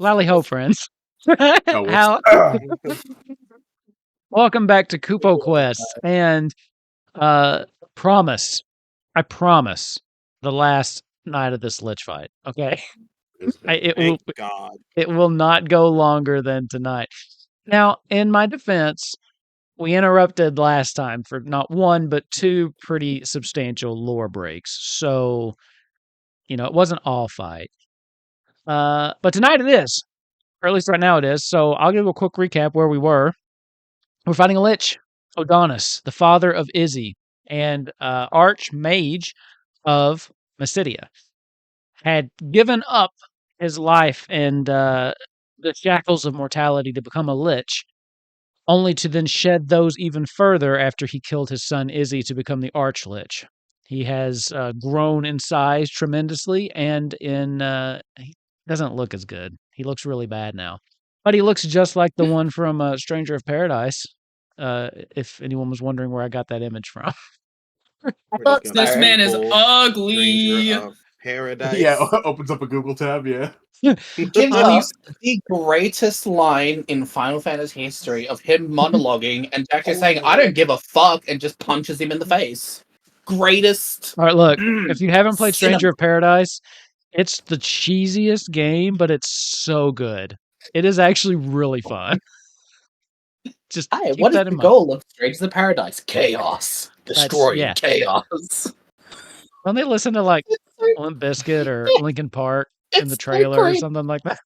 Lally ho, friends. Oh, How? Welcome back to Kupo Quest, and promise, I promise, the last night of this lich fight. Okay, Thank God. it will not go longer than tonight. Now, in my defense, we interrupted last time for not one but two pretty substantial lore breaks, so it wasn't all fight. But tonight it is. Or at least right now it is. So I'll give a quick recap where we were. We're fighting a lich, Odonus, the father of Izzy, and archmage of Mysidia. Had given up his life and the shackles of mortality to become a lich, only to then shed those even further after he killed his son Izzy to become the Archlich. He has grown in size tremendously, and he doesn't look as good. He looks really bad now. But he looks just like the one from Stranger of Paradise, if anyone was wondering where I got that image from. This man is ugly. Paradise. Yeah, opens up a Google tab, yeah. Gives us the greatest line in Final Fantasy history of him monologuing and actually saying, I don't give a fuck, and just punches him in the face. Greatest. All right, look, if you haven't played Stranger of Paradise, it's the cheesiest game, but it's so good. It is actually really fun. Just what is the goal of Stranger of Paradise? Chaos. Destroying chaos. Don't they listen to like Limp Bizkit or Linkin Park in the trailer or something like that?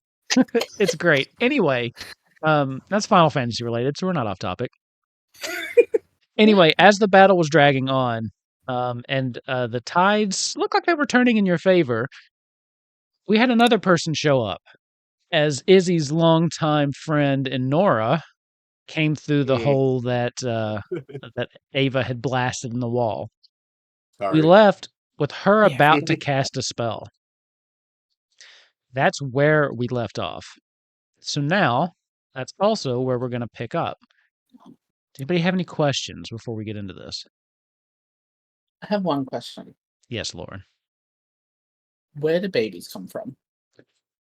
It's great. Anyway, that's Final Fantasy related, so we're not off topic. Anyway, as the battle was dragging on, and the tides looked like they were turning in your favor, we had another person show up as Izzy's longtime friend Nora came through the hole that that Ava had blasted in the wall. Sorry. We left with her about to cast a spell. That's where we left off. So now, that's also where we're going to pick up. Does anybody have any questions before we get into this? I have one question. Yes, Lauren. Where do babies come from?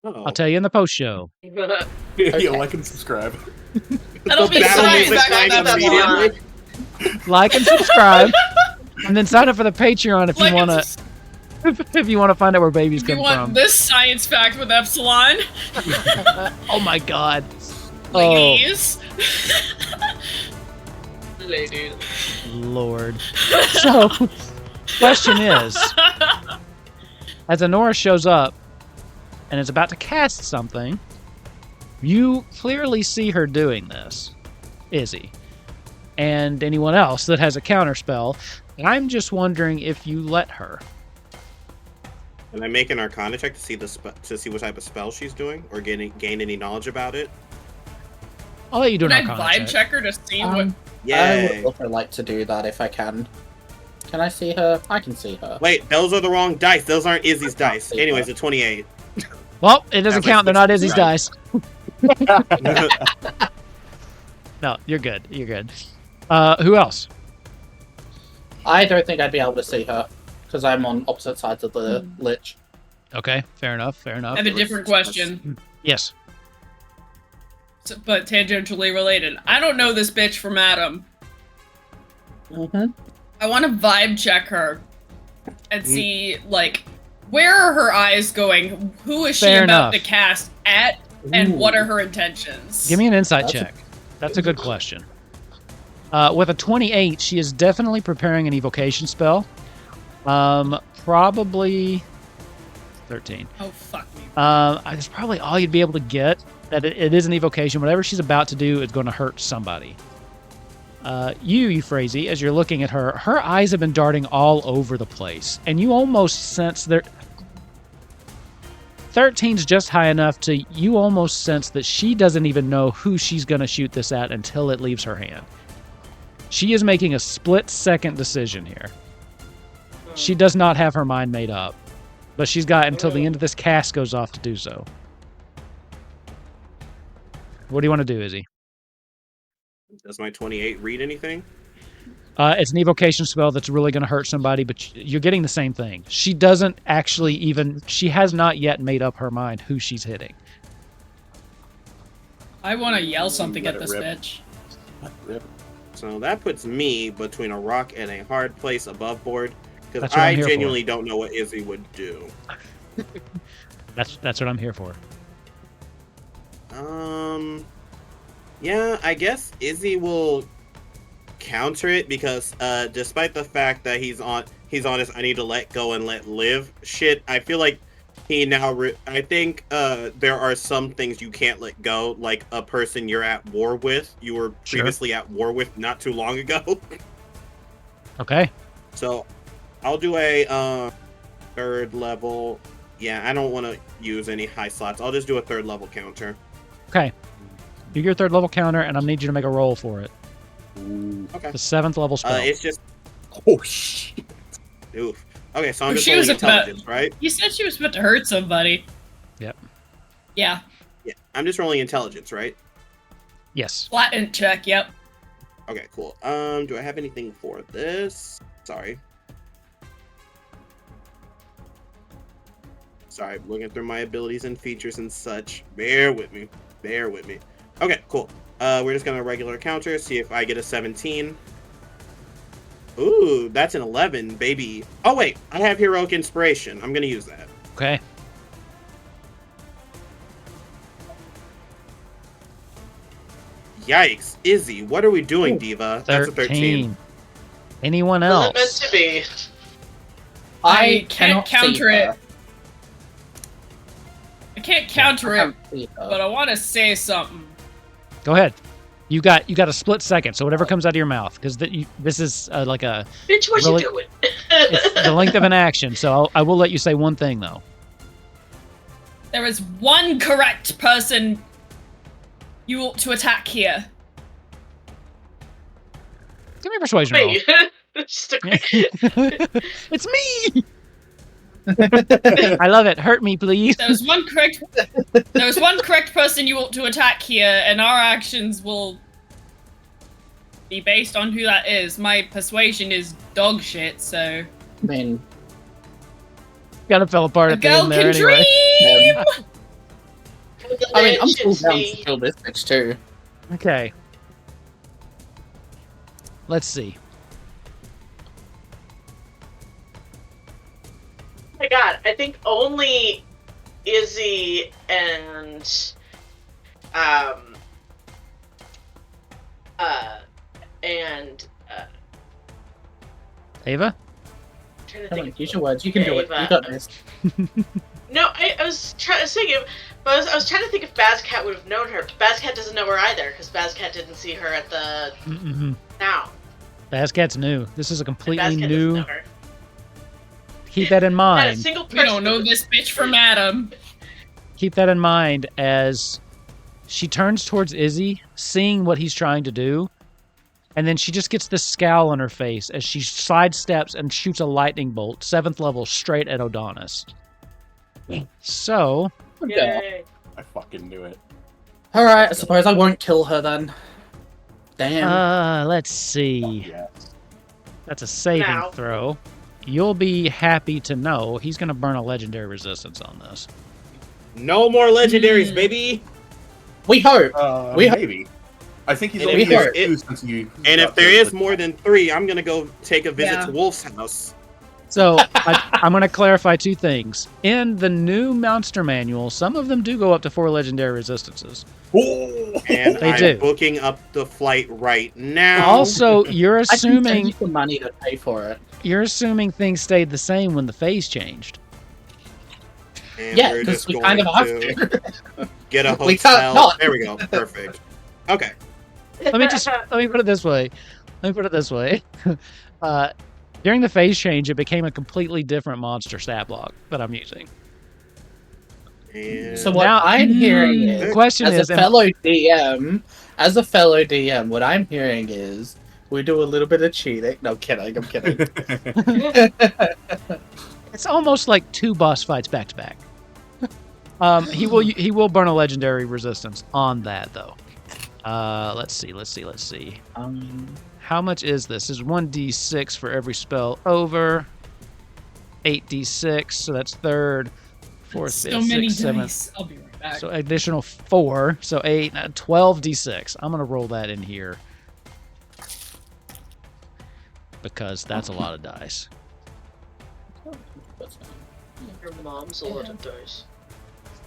I'll tell you in the post show. Yeah, like and subscribe. That'll be immediately. Like and subscribe, and then sign up for the Patreon if you want to. If you want to find out where babies come from. You want this science fact with Epsilon? Oh my God. Ladies. Ladies. Lord. So, question is, as Nora shows up and is about to cast something, you clearly see her doing this, Izzy, and anyone else that has a counterspell. I'm just wondering if you let her. Can I make an Arcana check to see what type of spell she's doing, or gain any knowledge about it? I'll let you do an Can Arcana I vibe check. check her to see what? Yay. I would also like to do that if I can. Can I see her? I can see her. Wait, those are the wrong dice. Those aren't Izzy's dice. Anyways, a 28. Well, it doesn't count. They're not Izzy's dice. No, you're good. You're good. Who else? I don't think I'd be able to see her because I'm on opposite sides of the lich. Okay, fair enough. Fair enough. I have a different question, Yes. but tangentially related. I don't know this bitch from Adam. I want to vibe check her and see, like, where are her eyes going? Who is she Fair about enough. to cast at? And what are her intentions? Give me an insight check. That's a good question. With a 28, she is definitely preparing an evocation spell. Probably 13. Oh, fuck me. It's probably all you'd be able to get. That it is an evocation. Whatever she's about to do is going to hurt somebody. Euphrasie, as you're looking at her, her eyes have been darting all over the place, and you almost sense that 13's just high enough to you almost sense that she doesn't even know who she's going to shoot this at until it leaves her hand. She is making a split-second decision here. She does not have her mind made up, but she's got until the end of this cast goes off to do so. What do you want to do, Izzy? Does my 28 read anything? It's an evocation spell that's really going to hurt somebody, but you're getting the same thing. She doesn't actually she has not yet made up her mind who she's hitting. I want to yell something Let at it this rip. bitch. Rip. So that puts me between a rock and a hard place above board. Because That's what I'm I here for. genuinely don't know what Izzy would do. That's what I'm here for. Yeah, I guess Izzy will counter it because despite the fact that he's on his I need to let go and let live shit, I feel like he now I think there are some things you can't let go, like a person you're at war with, you were previously at war with not too long ago. Okay. So I'll do a third level. Yeah, I don't want to use any high slots. I'll just do a third level counter. Okay. Do your 3rd level counter, and I need you to make a roll for it. Ooh. Okay. The 7th level spell. It's just Oh shit. oof. Okay, so I'm Oh, just she was rolling about- intelligence, right? You said she was about to hurt somebody. Yep. Yeah. Yeah, I'm just rolling intelligence, right? Yes. Flatten check, yep. Okay, cool. Do I have anything for this? Sorry, I'm looking through my abilities and features and such. Bear with me. Okay, cool. We're just gonna regular counter, see if I get a 17. Ooh, that's an 11, baby. Oh wait, I have heroic inspiration. I'm gonna use that. Okay. Yikes, Izzy, what are we doing, Diva? That's a 13. Anyone Was it meant else? to be? I can't cannot see counter her. it. I can't counter I it, can't see her. but I want to say something. Go ahead. You got a split second, so whatever comes out of your mouth, because this is like a Bitch, what Really? you doing? it's the length of an action. So I will let you say one thing though. There is one correct person you ought to attack here. Give me a persuasion roll. Me. Just a quick- It's me. I love it. Hurt me, please. There was one correct person you ought to attack here, and our actions will be based on who that is. My persuasion is dog shit, so I mean, Kind of fell apart a at the girl end there can anyway. dream. I mean, I'm Legend still down me. to kill this bitch too. Okay. Let's see. Oh my god, I think only Izzy and Ava? I'm trying to Come on, think. use your words. You can do it. Ava. You got this. No, I was trying to think of, but I was trying to think if Bazcat would have known her. But Bazcat doesn't know her either because Bazcat didn't see her at the Mm-hmm. now. Bazcat's new. This is a completely Bazcat doesn't new. know her. Keep that in Not a mind. single person. We don't know this bitch from Adam. Keep that in mind as she turns towards Izzy, seeing what he's trying to do, and then she just gets this scowl on her face as she sidesteps and shoots a lightning bolt, 7th level, straight at Odonus. So, Yay. I fucking knew it. Alright, I suppose I won't kill her then. Damn. let's see. Yes. That's a saving Now. throw. You'll be happy to know he's going to burn a legendary resistance on this. No more legendaries, baby. We hope. We- Maybe. I think he's And only if used there- 2 since you. And if there is more than 3, I'm gonna go take a visit Yeah. to Wolf's house. So I'm going to clarify 2 things. In the new monster manual, some of them do go up to 4 legendary resistances. Oh! And They I'm do. booking up the flight right now. Also, you're I can send assuming you some money to pay for it. things stayed the same when the phase changed. And Yeah, we're because just we going kind of have to to. get a We can't hotel. not. There we go. Perfect. Okay. Let me put it this way. During the phase change, it became a completely different monster stat block that I'm using. And So what Now- I'm hearing The is, question as is, a fellow DM, what I'm hearing is we do a little bit of cheating. No, I'm kidding. it's almost like 2 boss fights back to back. He will burn a legendary resistance on that though. Let's see. How much is this? This is 1d6 for every spell over. 8d6, so that's 3rd. 4th, So 5th, many 6th, 7th. dice. I'll be right back. So additional 4, so 8, 12 d6. I'm gonna roll that in here because that's a lot of dice. Your mom's a lot of dice.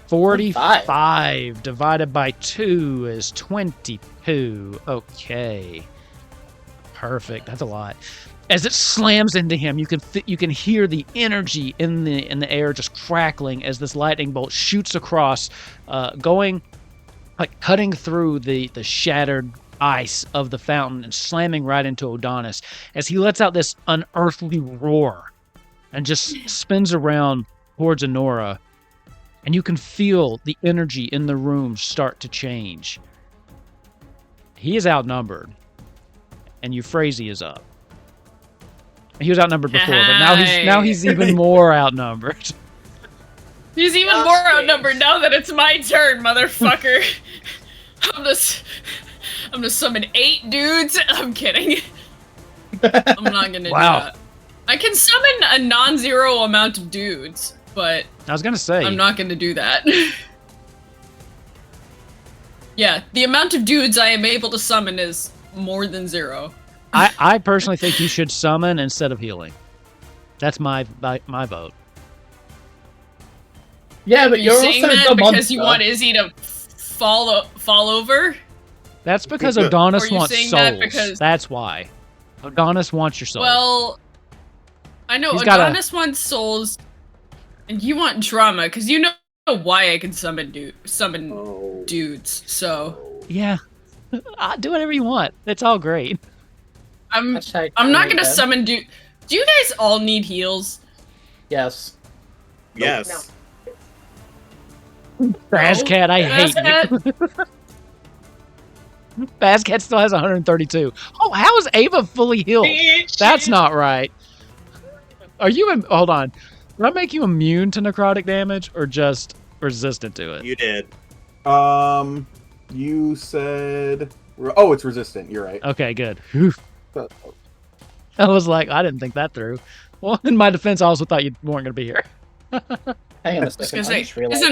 45 divided by 2 is 22. Okay, perfect. That's a lot. As it slams into him, you can hear the energy in the air just crackling as this lightning bolt shoots across, going like cutting through the shattered ice of the fountain and slamming right into Odonus as he lets out this unearthly roar and just spins around towards Honora, and you can feel the energy in the room start to change. He is outnumbered, and Euphrasia is up. He was outnumbered before, but now he's even more outnumbered. He's even more outnumbered now that it's my turn, motherfucker. I'm gonna summon 8 dudes. I'm kidding. I'm not gonna do that. I can summon a non-zero amount of dudes, but I was gonna say I'm not gonna do that. Yeah, the amount of dudes I am able to summon is more than 0. I personally think you should summon instead of healing. That's my vote. Yeah, but you're saying also that the because monster. you want Izzy to fall over? That's because Odonus you wants saying souls. that because- That's why. Odonus wants your soul. Well, I know Odonus wants souls, and you want drama because you know why I can summon dudes. So yeah, do whatever you want. It's all great. I'm not gonna summon dude. Do you guys all need heals? Yes. Yes. Bazcat, I hate you. Bazcat still has 132. Oh, how is Ava fully healed? That's not right. Are you? Hold on. Did I make you immune to necrotic damage or just resistant to it? You did. You said. Oh, it's resistant. You're right. Okay, good. Whew. I was like, I didn't think that through. Well, in my defense, I also thought you weren't going to be here. Hang on a I was second. gonna say, I just realized.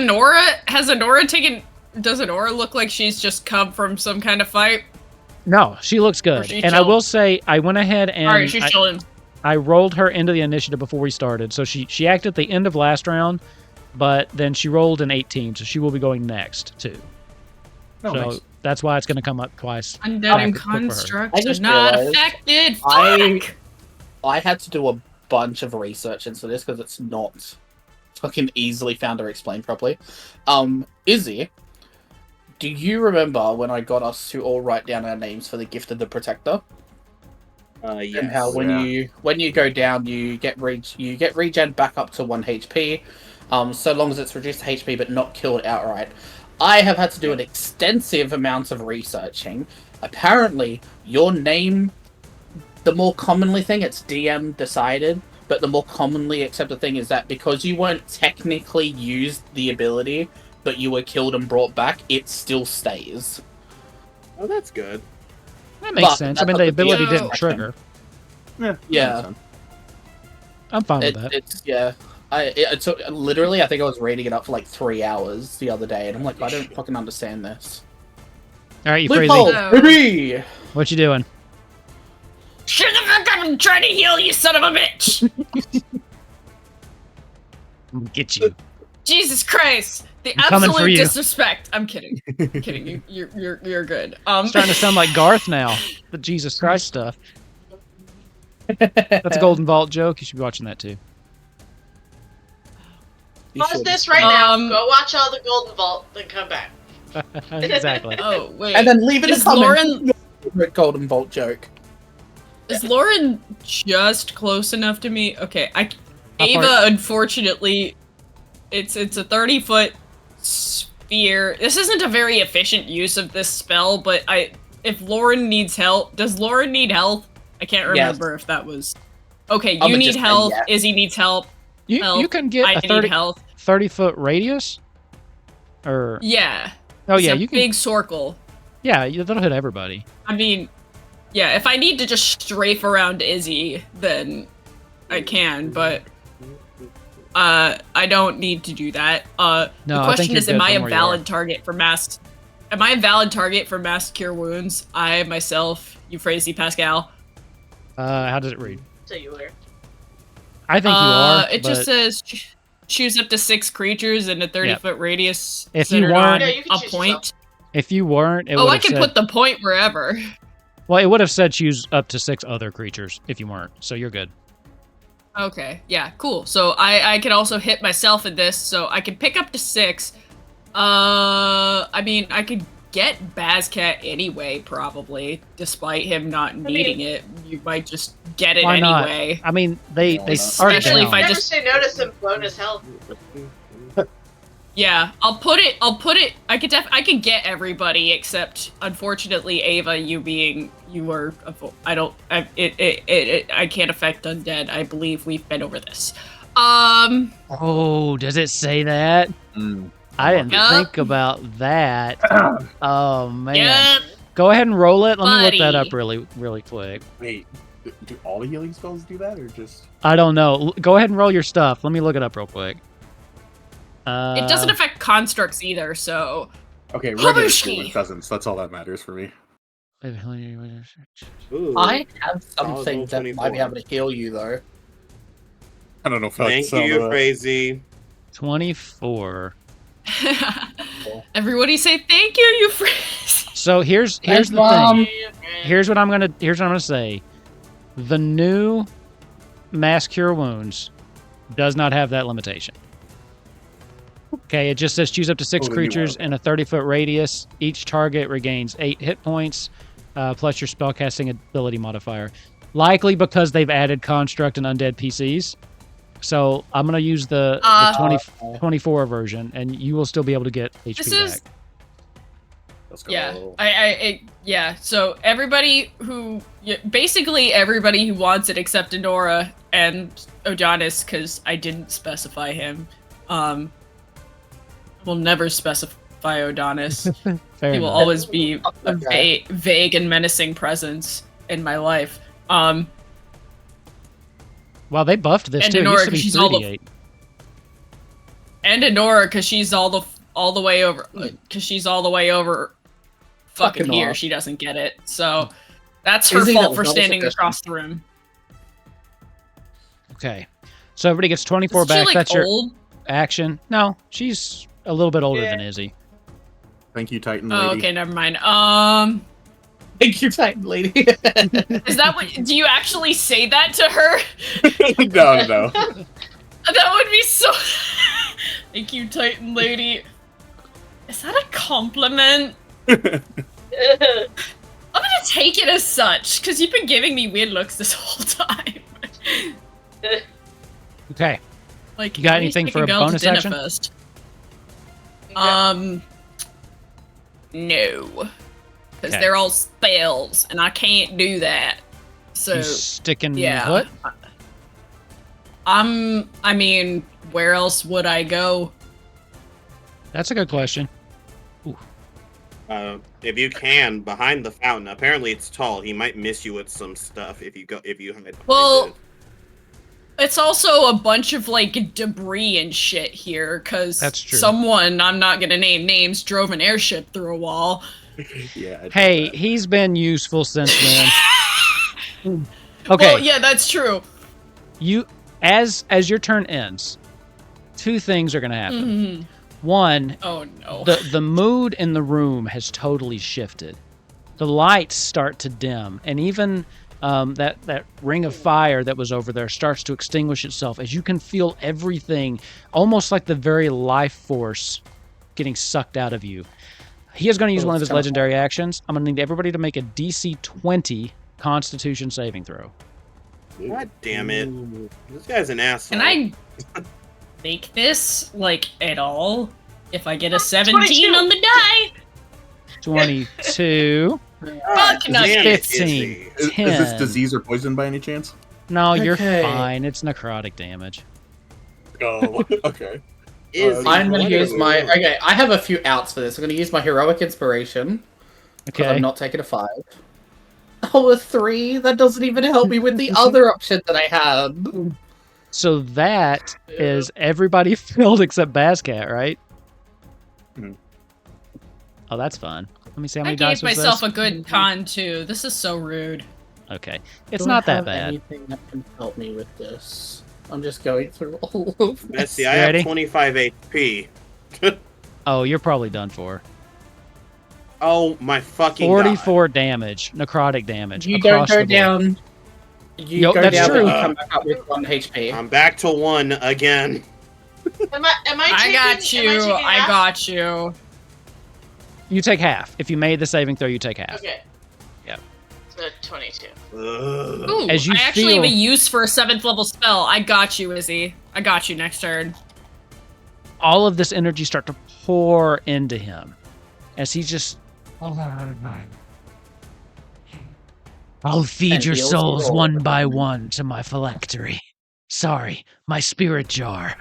has Honora taken? Does Honora look like she's just come from some kind of fight? No, she looks good. she And I chilled? will say, I went ahead and Alright, she's chilling. I rolled her into the initiative before we started. So she acted at the end of last round, but then she rolled an 18, so she will be going next, too. Oh, so nice. that's why it's going to come up twice. Undead and Quick for her. constructs I are just not realized affected. I- Fuck! I had to do a bunch of research into this because it's not fucking easily found or explained properly. Izzy, do you remember when I got us to all write down our names for the Gift of the Protector? Yes. And how when you go down, you get regen back up to 1 HP, so long as it's reduced to HP but not killed outright. I have had to do an extensive amount of researching. Apparently, your name, the more commonly thing, it's DM decided, but the more commonly accepted thing is that because you weren't technically used the ability, but you were killed and brought back, it still stays. Oh, that's good. That makes But sense. I that's mean, not the the ability deal. didn't trigger. Yeah. Yeah. I'm fine with that. It's yeah. It took literally. I think I was reading it up for like 3 hours the other day, and I'm like, I don't fucking understand this. All right, you Loophole, crazy. baby! What you doing? Shut the fuck up and try to heal, you son of a bitch! Get you. Jesus Christ! The I'm coming for absolute you. disrespect. I'm kidding. I'm kidding. You're good. It's starting to sound like Garth now. The Jesus Christ stuff. That's a Golden Vault joke. You should be watching that too. You Pause should. this right now. Um, Go watch all the Golden Vault, then come back. Exactly. Oh wait. And then leave it in Is the comments. Lauren Your Golden Bolt joke. is Lauren just close enough to me? Okay, How Ava, far- unfortunately, it's a 30-foot sphere. This isn't a very efficient use of this spell, but if Lauren needs help, does Lauren need health? I can't remember if that was. Okay, I'ma you need just say health. yes. Izzy needs help. You Help. can get I a need health. 30-foot radius? Or Yeah. oh It's yeah, a you can. big circle. Yeah, that'll hit everybody. I mean, yeah, if I need to just strafe around Izzy, then I can, but I don't need to do that. No, the I think question you're is, am good I from a where you are. valid target for mass? Am I a valid target for mass cure wounds? I myself, Euphrasie Pascal. How does it read? So you were. I think you are. It just says choose up to 6 creatures in a 30-foot radius. If you centered weren't- on Yeah, you can a choose point. yourself. If you weren't, it Oh, would I have can said, put the point wherever. well, it would have said choose up to 6 other creatures if you weren't. So you're good. Okay, yeah, cool. So I can also hit myself in this, so I can pick up to 6. I mean, I could get Bazcat anyway, probably, despite him not needing it. You might just get it Why not? anyway. I mean, they Why not? start Especially if down. I Never just- say no to some bonus health. Yeah, I'll put it. I can get everybody except, unfortunately, Ava. You are. I can't affect undead. I believe we've been over this. Oh, does it say that? I didn't Yup. think about that. Oh man. Yeah. Go ahead and roll it. Let me look that Buddy. up really quick. Wait, do all the healing spells do that, or just? I don't know. Go ahead and roll your stuff. Let me look it up real quick. It doesn't affect constructs either, so. Okay, regular Habushki. healing doesn't. That's all that matters for me. Ooh. I have something that might be 24. able to heal you, though. I don't know if Thank you, Euphrasie. 24. Everybody say thank you, Euphrasie. So here's Thanks, the Mom. thing. Here's what I'm gonna say. The new mass cure wounds does not have that limitation. Okay, it just says choose up to 6 Oh, the new creatures one. in a 30-foot radius. Each target regains 8 hit points, plus your spellcasting ability modifier. Likely because they've added construct and undead PCs. So I'm gonna use the 24 version, and you will still be able to get HP This is- back. Let's go. Yeah, yeah. So basically everybody who wants it except Enora and Odonus, because I didn't specify him. Will never specify Odonus. Fair He will enough. always be a Okay. vague and menacing presence in my life. Well, they buffed this And too. It Enora, used to be 'cause she's all the- 3d8. And Enora, because she's all the way over. Because she's all the way over. Fucking Fucking here, off. she doesn't get it. So that's her Izzy, that fault was for double standing suggestion. across the room. Okay. So everybody gets 24 Is she back. like That's your old? action. No, she's a little bit older Yeah. than Izzy. Thank you, Titan Lady. Oh, okay, never mind. Thank you, Titan Lady. Is that what? Do you actually say that to her? no. That would be so. Thank you, Titan Lady. Is that a compliment? I'm gonna take it as such, because you've been giving me weird looks this whole time. Okay. Like, You got at least anything we for can a go to bonus dinner action? first. No. Because Okay. they're all spells, and I can't do that. So, You sticking yeah. what? I mean, where else would I go? That's a good question. If you can, behind the fountain. Apparently, it's tall. He might miss you with some stuff if you hide. Well, it's also a bunch of, like, debris and shit here, because That's true. someone, I'm not gonna name names, drove an airship through a wall. Yeah. I did Hey, that. he's been useful since then. Okay. Well, yeah, that's true. You as your turn ends, 2 things are going to happen. Mhm. One, Oh, no. the mood in the room has totally shifted. The lights start to dim, and even that ring of fire that was over there starts to extinguish itself as you can feel everything, almost like the very life force getting sucked out of you. He is going to use one of his legendary actions. I'm going to need everybody to make a DC 20 Constitution saving throw. God damn it! This guy's an asshole. Can I make this, like, at all? If I get a 17 22. on the die? 22. Fuck Damn nuggets. it, 15. Izzy. Is 10. this disease or poison by any chance? No, you're Okay. fine. It's necrotic damage. Oh, okay. Izzy, I'm going to what use is- my... Okay, I have a few outs for this. I'm going to use my Heroic Inspiration, because Okay. I'm not taking a 5. Oh, a 3? That doesn't even help me with the other option that I had. So that is everybody failed except Bascat, right? Mhm. Oh, that's fun. Let me see how I many dice gave was myself this? a good con too. This is so rude. Okay, it's Do I not that have bad. Anything that can help me with this? I'm just going through all of Let's this. see, I Ready? have 25 HP. Oh, you're probably done for. Oh my fucking 44 damage, necrotic damage. You don't across go the board. down. You Yo, go that's down, true. but you come back up with 1 HP. God. I'm back to 1 again. Am I I got taking, you. Am I, taking I half? got you. You take half. If you made the saving throw, you take half. Okay. Yep. So 22. Ugh. Ooh, As you I actually have a feel- use for a 7th level spell. I got you, Izzy. I got you next turn. All of this energy start to pour into him as he just. I'll feed And your heals souls roll. one by one to my phylactery. Sorry, my spirit jar.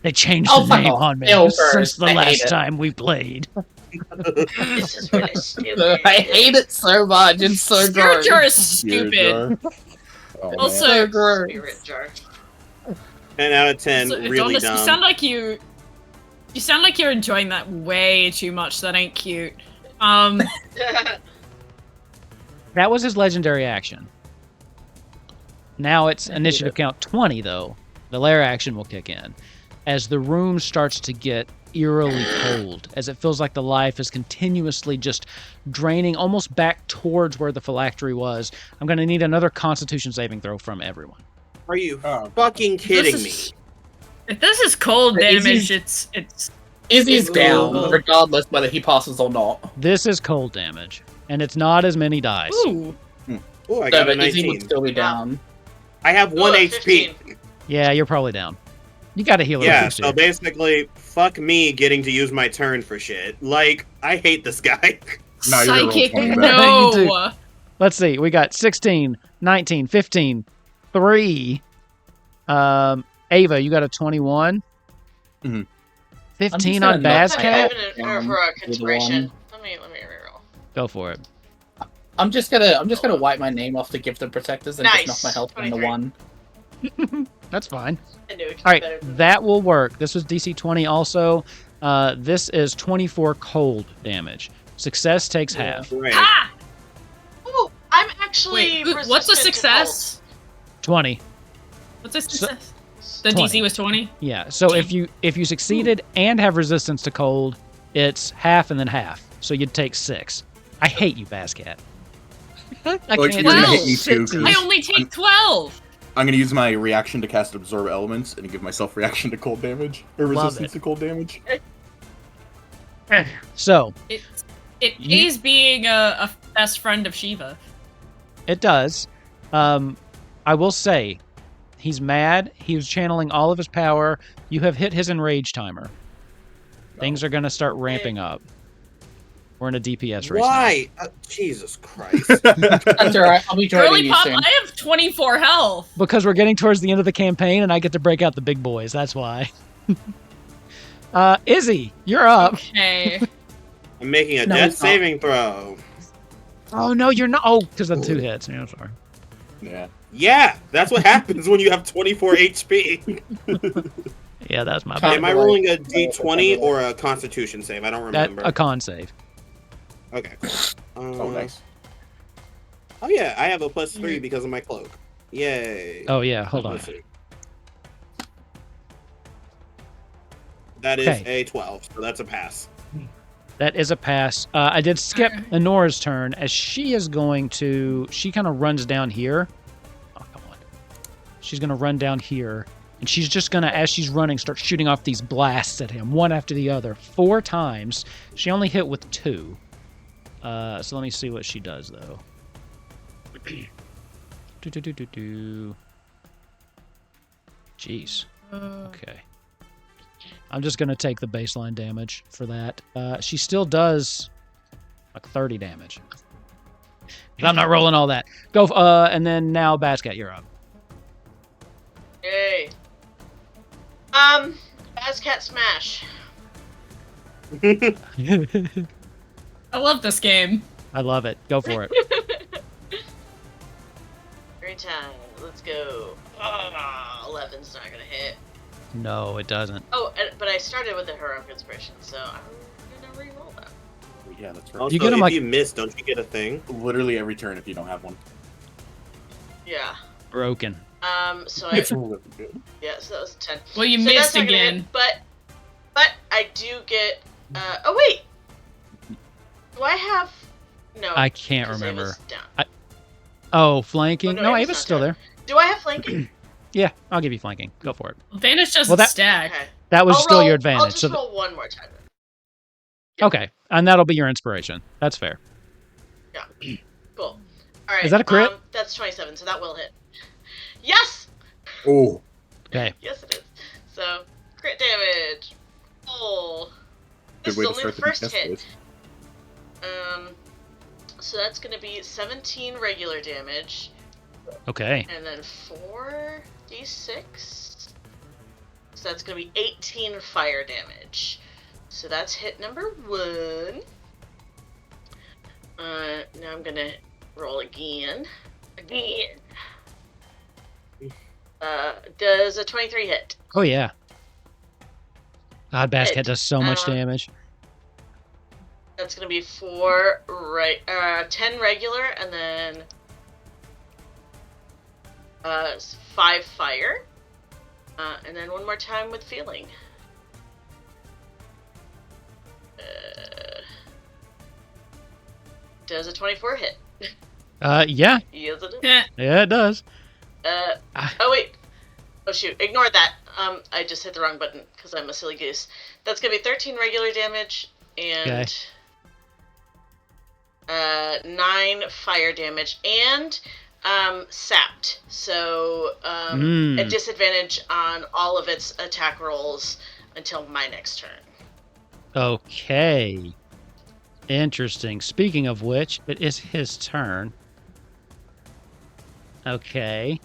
They changed Oh, the fuck name off. on me Ill since first. the I hate last it. time we played. This is really stupid. I hate it so much. It's so Spirit gross. jar is Spirit stupid. jar. Oh, man. Also, So gross. Spirit jar. 10 out of 10, So, really Adonis, dumb. You sound like you sound like you're enjoying that way too much. That ain't cute. That was his legendary action. Now it's initiative count 20, though. The lair action will kick in. As the room starts to get eerily cold, as it feels like the life is continuously just draining almost back towards where the phylactery was. I'm going to need another constitution saving throw from everyone. Are you Oh. fucking kidding me? If this is cold But damage, Izzy's- it's Izzy's Ooh. down, regardless whether he passes or not. This is cold damage, and it's not as many dice. ooh. Oh, I No, got a but Izzy 19. would still be down. I have 1 Ooh, HP. 15. Yeah, you're probably down. You got to heal it Yeah, up, so too. basically, fuck me getting to use my turn for shit. Like, I hate this guy. No, you're gonna roll Psychic, 20 back. You do. no. Let's see. We got 16, 19, 15, 3. Ava, you got a 21. Mhm. 15 I'm on just I gonna have Bascat. an Um, heroic with inspiration. Let me reroll. Go for it. I'm just gonna wipe my name off the gift of protectors and Nice. just knock my health down to 23. 1. That's fine. I knew it could All be right, better than that will work. This was DC 20 also. This is 24 cold damage. Success takes half. Right. Ha! Oh, I'm actually. Wait, what's a resistant to success? 20. What's a So- success? The 20. DC was 20. Yeah. So if you succeeded and have resistance to cold, it's half and then half. So you'd take 6. I hate you, Bascat. I Like, can't you're gonna do hate me shit too, to you. 'cause- I only take 12. I'm gonna use my reaction to cast Absorb Elements and give myself reaction to cold damage. Or Love resistance it. to cold damage. So It You- pays being a best friend of Shiva. it does. I will say, he's mad. He was channeling all of his power. You have hit his enrage timer. Things are going to start ramping up. We're in a DPS race. Why? Jesus Christ. That's alright, I'll be joining Girly you Pop, soon. I have 24 health. Now. Because we're getting towards the end of the campaign, and I get to break out the big boys. That's why. Izzy, you're up. Okay. I'm making a No, death it's not. saving throw. Oh no, you're not. Oh, because of 2 hits. Yeah, I'm sorry. Yeah. Yeah, that's what happens when you have 24 HP. Yeah, that's my Can't bad. Am I rolling a d20 or a constitution save? I don't That remember. a con save. Okay. Oh, nice. Oh yeah, I have a +3 because of my cloak. Yay. Oh yeah, hold on. Let's see. That is Okay. a 12, so that's a pass. That is a pass. I did skip Honora's turn as she is going to. She kind of runs down here. Oh, come on. She's going to run down here. And she's just going to, as she's running, start shooting off these blasts at him, one after the other, 4 times. She only hit with 2. So let me see what she does, though. Jeez. Okay. I'm just going to take the baseline damage for that. She still does like 30 damage. I'm not rolling all that. Go, and then now Bascat, you're up. Yay. Bascat Smash. I love this game. I love it. Go for it. Great time. Let's go. 11's not gonna hit. No, it doesn't. Oh, but I started with a heroic inspiration, so I'm gonna re-roll that. Yeah, that's right. Also, You get 'em if like- you miss, don't you get a thing? Literally every turn if you don't have one. Yeah. Broken. So I It's really good. yeah, so that was a 10. Well, you So missed that's not gonna hit, again. but I do get. Oh wait. Do I have? No. I can't 'cause remember. Ava's down. Oh, flanking? Oh, no, Ava's Ava's not still down. there. Do I have flanking? Yeah, I'll give you flanking. Go for it. Vanish doesn't Well, that- stack. Okay. That was I'll still roll, your I'll advantage. just So roll one more time. okay, and that'll be your inspiration. That's fair. Cool. All right. Is that a crit? That's 27, so that will hit. Yes. Oh. Okay. Yes, it is. So crit damage. Oh. This Good is way to only the start the first test hit. phase. So that's gonna be 17 regular damage, Okay. and then 4d6. So that's gonna be 18 fire damage. So that's hit number 1. Now I'm gonna roll again. Does a 23 hit? Oh yeah. God, Basket does so much Um, damage. That's gonna be 10 regular, and then 5 fire, and then one more time with feeling. Does a 24 hit? Yeah, Yes, it does. Eh, yeah, it does. Oh wait. Oh shoot, ignore that. I just hit the wrong button because I'm a silly goose. That's gonna be 13 regular damage and 9 fire damage and sapped. So a disadvantage on all of its attack rolls until my next turn. Okay. Interesting. Speaking of which, it is his turn. Okay.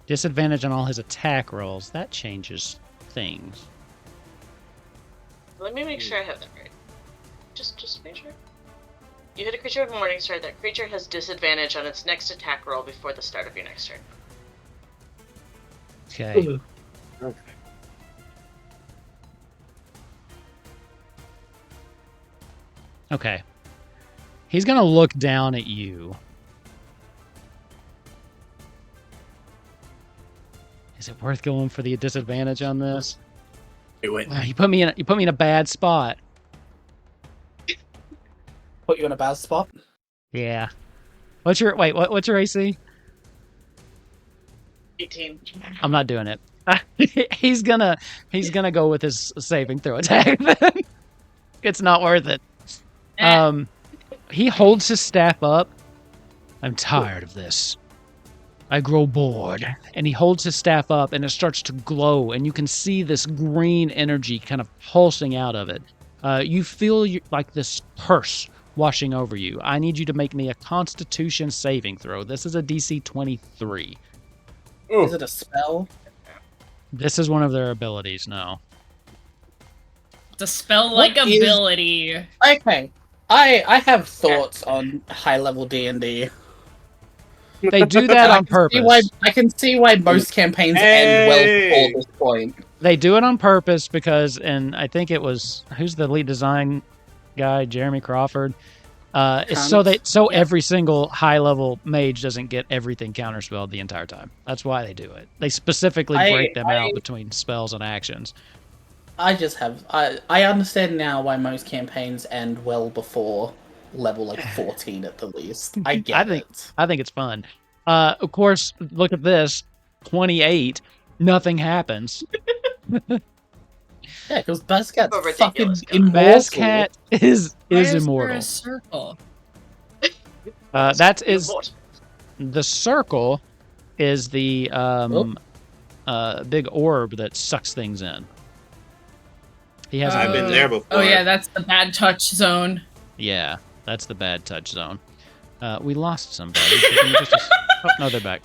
Disadvantage on all his attack rolls. That changes things. Let me make sure I have that right. Just make sure. You hit a creature with Morningstar. That creature has disadvantage on its next attack roll before the start of your next turn. Okay. Okay. Okay. He's going to look down at you. Is it worth going for the disadvantage on this? Do it. Wow, you put me in a bad spot. Put you in a bad spot. Yeah. What's your AC? 18. I'm not doing it. He's gonna go with his saving throw attack. It's not worth it. He holds his staff up. I'm tired of this. I grow bored. And he holds his staff up and it starts to glow and you can see this green energy kind of pulsing out of it. You feel like this purse washing over you. I need you to make me a Constitution saving throw. This is a DC 23. Oh. Is it a spell? This is one of their abilities, no. it's a spell-like What is- ability. Okay. I have thoughts on high level D&D. They do that on purpose. I can see why most campaigns end well before this point. They do it on purpose because, and I think it was, who's the lead design guy, Jeremy Crawford. Every single high level mage doesn't get everything counterspelled the entire time. That's why they do it. They specifically break them out between spells and actions. I understand now why most campaigns end well before level like 14 at the least. I get it. I think it's fun. Of course, look at this. 28. Nothing happens. Yeah, because Bascat's Oh, fucking ridiculous, God. immortal. Bascat is Why is immortal. there a circle? That is What? the circle is the big orb that sucks things in. He has. I've been there before. Oh yeah, that's the bad touch zone. Yeah, that's the bad touch zone. We lost somebody. Can you oh, no, they're back.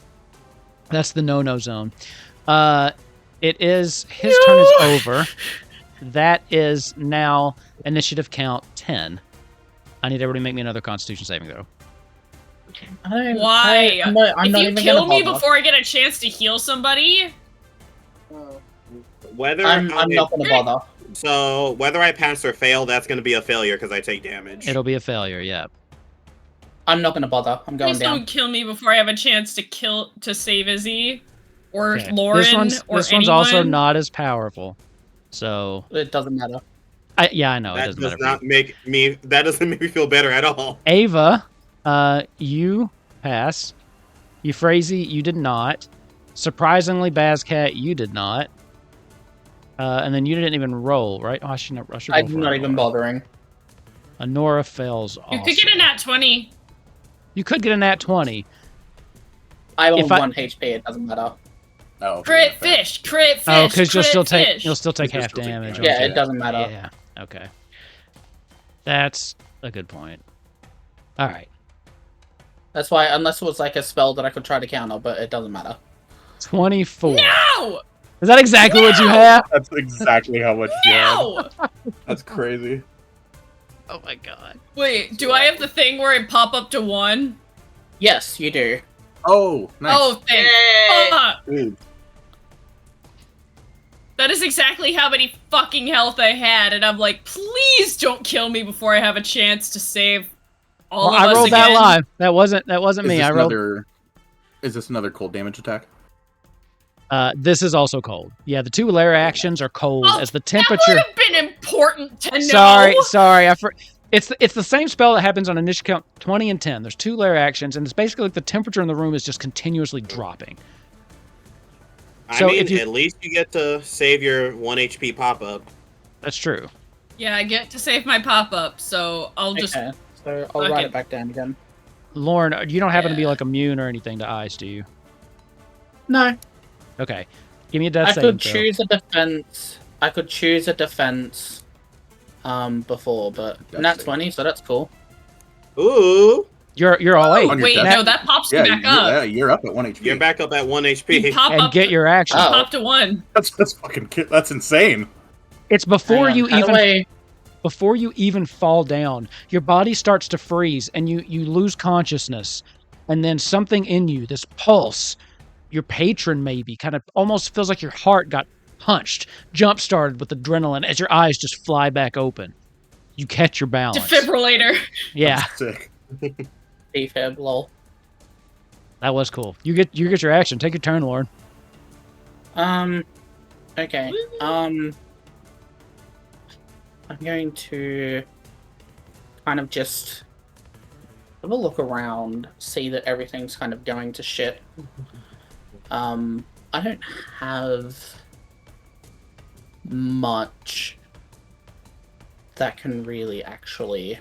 That's the no-no zone. It is his turn is over. That is now initiative count 10. I need everybody to make me another Constitution saving throw. Why? I'm not if you even kill gonna me bother. before I get a chance to heal somebody, Whether I'm not gonna bother. So whether I pass or fail, that's going to be a failure because I take damage. It'll be a failure. Yeah. I'm not gonna bother. I'm going please down. don't kill me before I have a chance to save Izzy or Okay. Lauren This one's or this anyone. one's also not as powerful. So It doesn't matter. I know it That doesn't does matter. not make me. That doesn't make me feel better at all. Ava, you pass. Euphrasia, you did not. Surprisingly, Bazcat, you did not. And then you didn't even roll, right? Oh, I should roll I'm for not even Honora. bothering. Honora fails You also. could get a nat 20. You could get a nat 20. I'm on If I- 1 HP. It doesn't matter. Oh, Crit fair. fish, crit fish. Oh, because you'll crit still take fish. you'll still take You'll half still take damage. damage. Yeah, won't it you? doesn't matter. Yeah. Okay. That's a good point. All right. That's why, unless it was like a spell that I could try to counter, but it doesn't matter. 24. No! Is that exactly what you No! have? That's exactly how much you have. No! That's crazy. Oh my god. Wait, do I have the thing where I pop up to 1? Yes, you do. Oh, nice. Oh, thank Yay. fuck! Dude. That is exactly how many fucking health I had, and I'm like, please don't kill me before I have a chance to save all Well, of I us rolled again. that live. That wasn't me. Is I this rolled. Is this another cold damage attack? This is also cold. Yeah, the 2 layer actions are cold Oh, as the That temperature. would have been important to know. Sorry. It's the same spell that happens on initial count 20 and 10. There's 2 layer actions, and it's basically like the temperature in the room is just continuously dropping. So I mean, if you- at least you get to save your 1 HP pop up. That's true. Yeah, I get to save my pop-up, so I'll just... Okay, so I'll fuck write it. it back down again. Lauren, you don't happen to be Yeah. like immune or anything to ice, do you? No, Okay. Give me a death I saving could throw. choose a defense. I could choose a defense. Before, but That's nat safe. 20, so that's cool. Ooh, You're all 8. On your Wait, death? no, that pops me back up. You're up at 1 HP. you're back up at 1 You HP. pop And up get to, your action. Oh. pop to 1. That's insane. It's before Hang you on, how do even I- before you even fall down. Your body starts to freeze and you lose consciousness. And then something in you, this pulse, your patron maybe, kind of almost feels like your heart got punched, jump started with adrenaline as your eyes just fly back open. You catch your balance. Defibrillator. Yeah, That's sick. defib, lol. that was cool. You get your action. Take your turn, Lauren. Okay. I'm going to kind of just have a look around, see that everything's kind of going to shit. I don't have much that can really actually...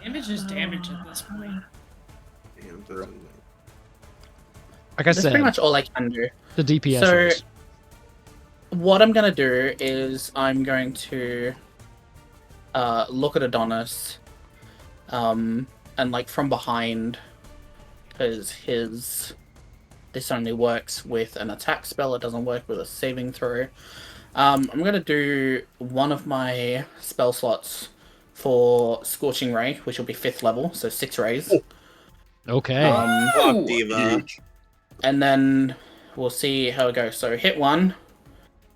Damage is damage at this point. Like I That's said, pretty much all I can do. the DPS. So- rules. What I'm gonna do is I'm going to look at Adonis, and like from behind, because this only works with an attack spell. It doesn't work with a saving throw. I'm gonna do one of my spell slots for Scorching Ray, which will be 5th level, so 6 rays. Okay. Fuck, Diva. And then we'll see how it goes. So hit 1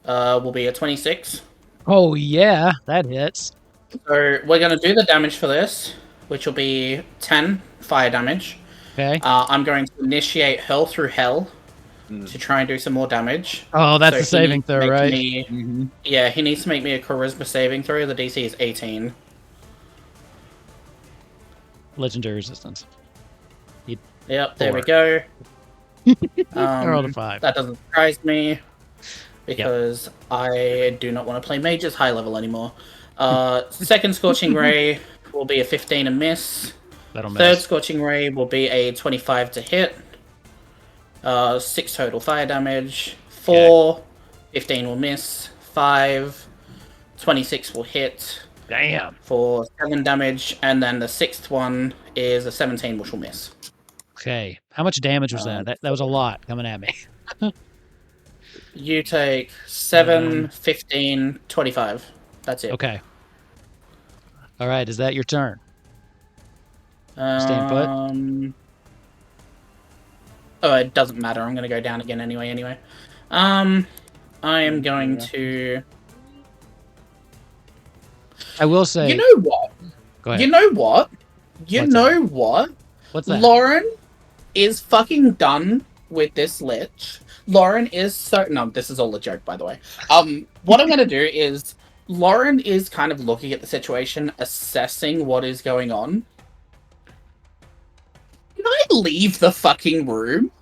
will be a 26. Oh yeah, that hits. So we're going to do the damage for this, which will be 10 fire damage. Okay. I'm going to initiate Hurl through Hell to try and do some more damage. Oh, that's So the saving he needs to throw, make right? me- Yeah, he needs to make me a Charisma saving throw. The DC is 18. Legendary resistance. Yep, there we 4. go. I rolled a 5. That doesn't surprise me, because I do not want to play Mages high level anymore. Second Scorching Ray will be a 15 and miss. That'll Third miss. Scorching Ray will be a 25 to hit. 6 total fire damage. 4, 15 will miss. 5, 26 will hit Damn. for 7 damage. And then the 6th one is a 17, which will miss. Okay. How much damage was that? That was a lot coming at me. You take 7, 15, 25. That's it. Okay. All right. Is that your turn? Staying put? Oh, it doesn't matter. I'm going to go down again anyway. I am going to... I will say... You know what? Go ahead. You know what? What's that? What's that? Lauren is fucking done with this lich. Lauren is so... No, this is all a joke, by the way. What I'm going to do is... Lauren is kind of looking at the situation, assessing what is going on. Can I leave the fucking room?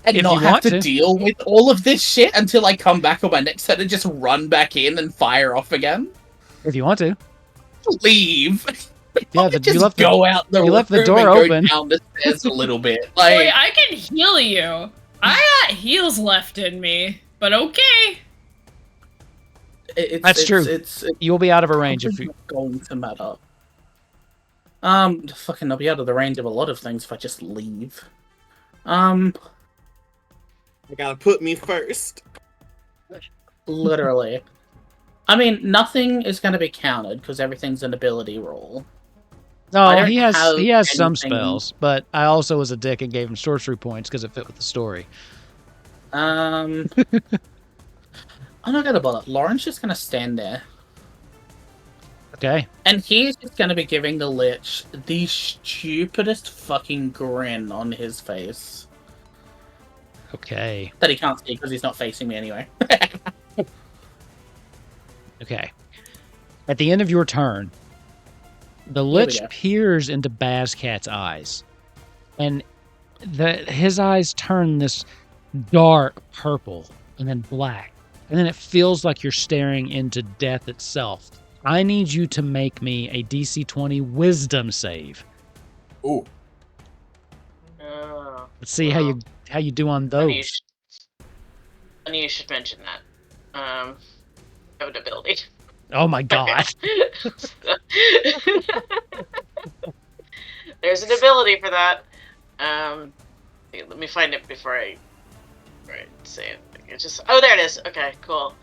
And If not you have want to to. deal with all of this shit until I come back on my next turn and just run back in and fire off again? If you want to. Leave. Yeah, Just you left go out the you left the room door and go open. down the stairs a little bit. Boy, Like, I can heal you. I got heals left in me, but okay. That's true. It's You'll be out of a range if you... not going to matter. Fucking, I'll be out of the range of a lot of things if I just leave. You gotta put me first. Literally. I mean, nothing is going to be counted because everything's an ability roll. I No, don't he has have some anything- spells, but I also was a dick and gave him sorcery points because it fit with the story. I'm not gonna bother. Lauren's just gonna stand there. Okay. And he's just gonna be giving the lich the stupidest fucking grin on his face. Okay. That he can't see because he's not facing me anyway. Okay. At the end of your turn, the we lich go. peers into Bazcat's eyes. And his eyes turn this dark purple and then black. And then it feels like you're staring into death itself. I need you to make me a DC 20 wisdom save. Ooh. Let's see how you do on those. Funny you should mention that. I have an ability. Oh my god. There's an ability for that. Let me find it before I say it. It's just there it is. Okay, cool.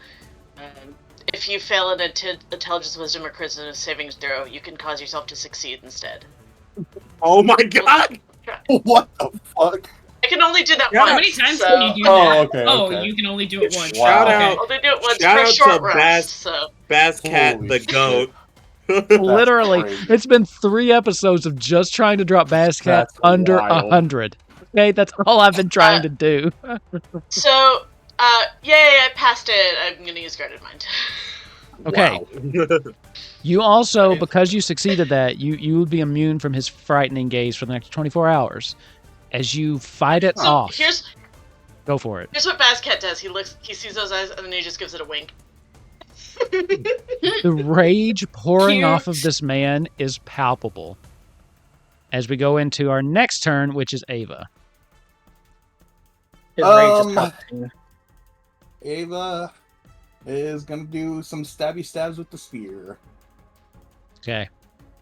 If you fail an intelligence, wisdom, or charisma saving throw, you can cause yourself to succeed instead. Oh my god! What the fuck? I can only do that Yeah. once. How many times so can you do that? okay, Oh, okay. you can only do it once. Wow. Shout Okay. out, I'll only do it once Shout for a out short to rest. So Bazcat Holy the shit. goat. Literally, crazy. it's been 3 episodes of just trying to drop Bazcat That's under wild. 100. Okay, that's all I've been trying to do. So, I passed it. I'm gonna use guarded mind. Okay. Wow. You also, because you succeeded that, you would be immune from his frightening gaze for the next 24 hours. As you fight it So off, here's go for it. what Bazcat does. He sees those eyes, and then he just gives it a wink. The rage pouring Cute. off of this man is palpable. As we go into our next turn, which is Ava. His rage is coming. Ava is gonna do some stabby stabs with the spear. Okay.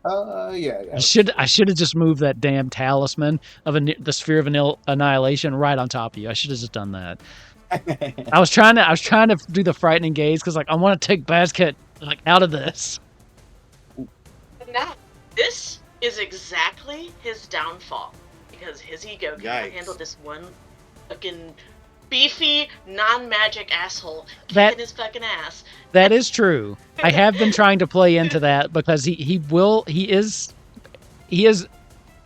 Yeah. I should have just moved that damn talisman of the sphere of annihilation right on top of you. I should have just done that. I was trying to do the frightening gaze because I want to take Bazcat out of this. Now, this is exactly his downfall because his ego cannot Yikes. handle this one fucking beefy, non-magic asshole That- kicking his fucking ass. That is true. I have been trying to play into that because he is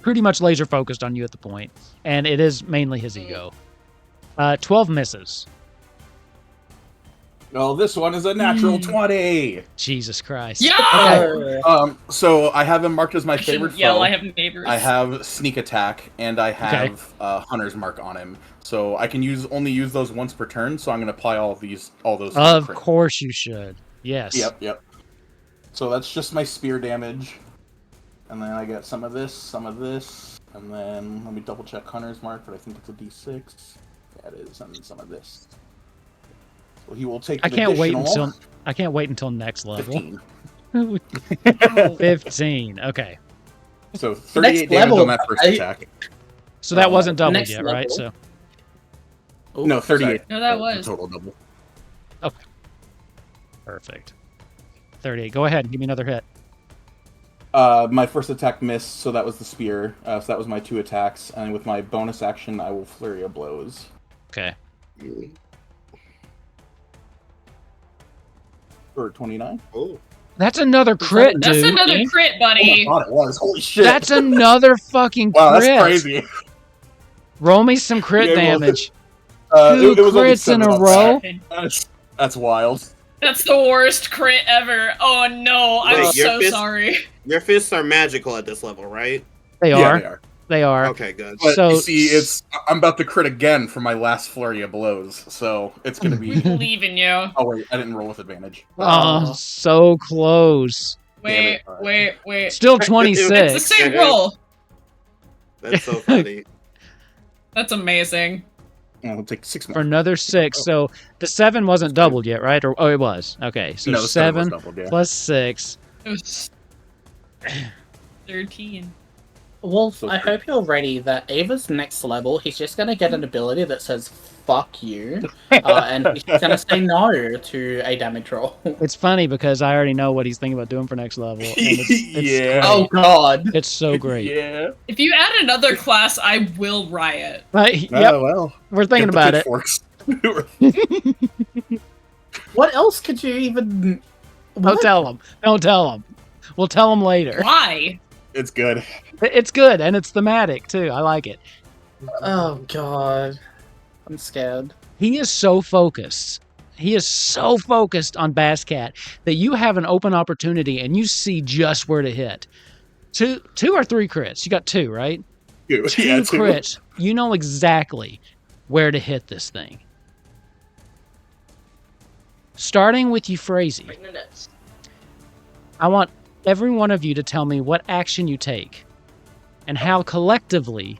pretty much laser focused on you at the point, and it is mainly his ego. 12 misses. Well, this one is a natural 20. Jesus Christ. Yeah! So I have him marked as my I favorite shouldn't yell. foe. I have neighbors. I have sneak attack, and I have Hunter's Mark on him. So I can only use those once per turn. So I'm going to apply all those. Of crit. course you should. Yes. Yep. So that's just my spear damage, and then I get some of this, and then let me double check Hunter's Mark, but I think it's a D6. Yeah, it is, and some of this. So he will take. I can't wait additional until next level. 15. 15. Okay. So 38 damage level, on that first right? attack. So that wasn't doubled next yet, right? level. So No, 38. No, that The was. total double. perfect. 38. Go ahead and give me another hit. My first attack missed, so that was the spear. So that was my 2 attacks. And with my bonus action, I will flurry of blows. Okay. For 29. Oh. That's another crit, That's dude. another crit, Oh buddy. my god, it was. Holy shit. That's another fucking wow, crit. that's crazy. Roll me some crit Yeah, well, damage. It 2 was only crits in 7 a on row? that. That's wild. That's the worst crit ever. Oh no, I'm Wait, your so fist- sorry. Your fists are magical at this level, right? They Yeah, are. they are. They are. Okay, good. But So- you see, I'm about to crit again for my last flurry of blows, so it's gonna We be. believe in you. Oh wait, I didn't roll with advantage. Oh, so close. Wait, Damn it. wait. Still It's 26. It's the same roll. That's so funny. That's amazing. I'll take 6 For more. another 6. So the 7 wasn't doubled yet, right? Or oh, it was. Okay, so No, the 7 was 7 doubled, yeah. plus 6. It was 13. Wolf, So I true. hope you're ready that Ava's next level, he's just going to get an ability that says, fuck you, and he's going to say no to a damage roll. It's funny because I already know what he's thinking about doing for next level. And it's Yeah. great. Oh, God. It's so great. Yeah. If you add another class, I will riot. Right? Oh, Yep. well. We're thinking Get the about it. pitchforks. What else could you even... Don't What? tell him. Don't tell him. We'll tell him later. Why? It's good. It's good and it's thematic too. I like it. Oh, God. I'm scared. He is so focused. He is so focused on Basscat that you have an open opportunity and you see just where to hit. Two or 3 crits. You got 2, right? Yeah, 2 two. crits. You know exactly where to hit this thing. Starting with Euphrasia, Right in the nuts. I want every one of you to tell me what action you take and how collectively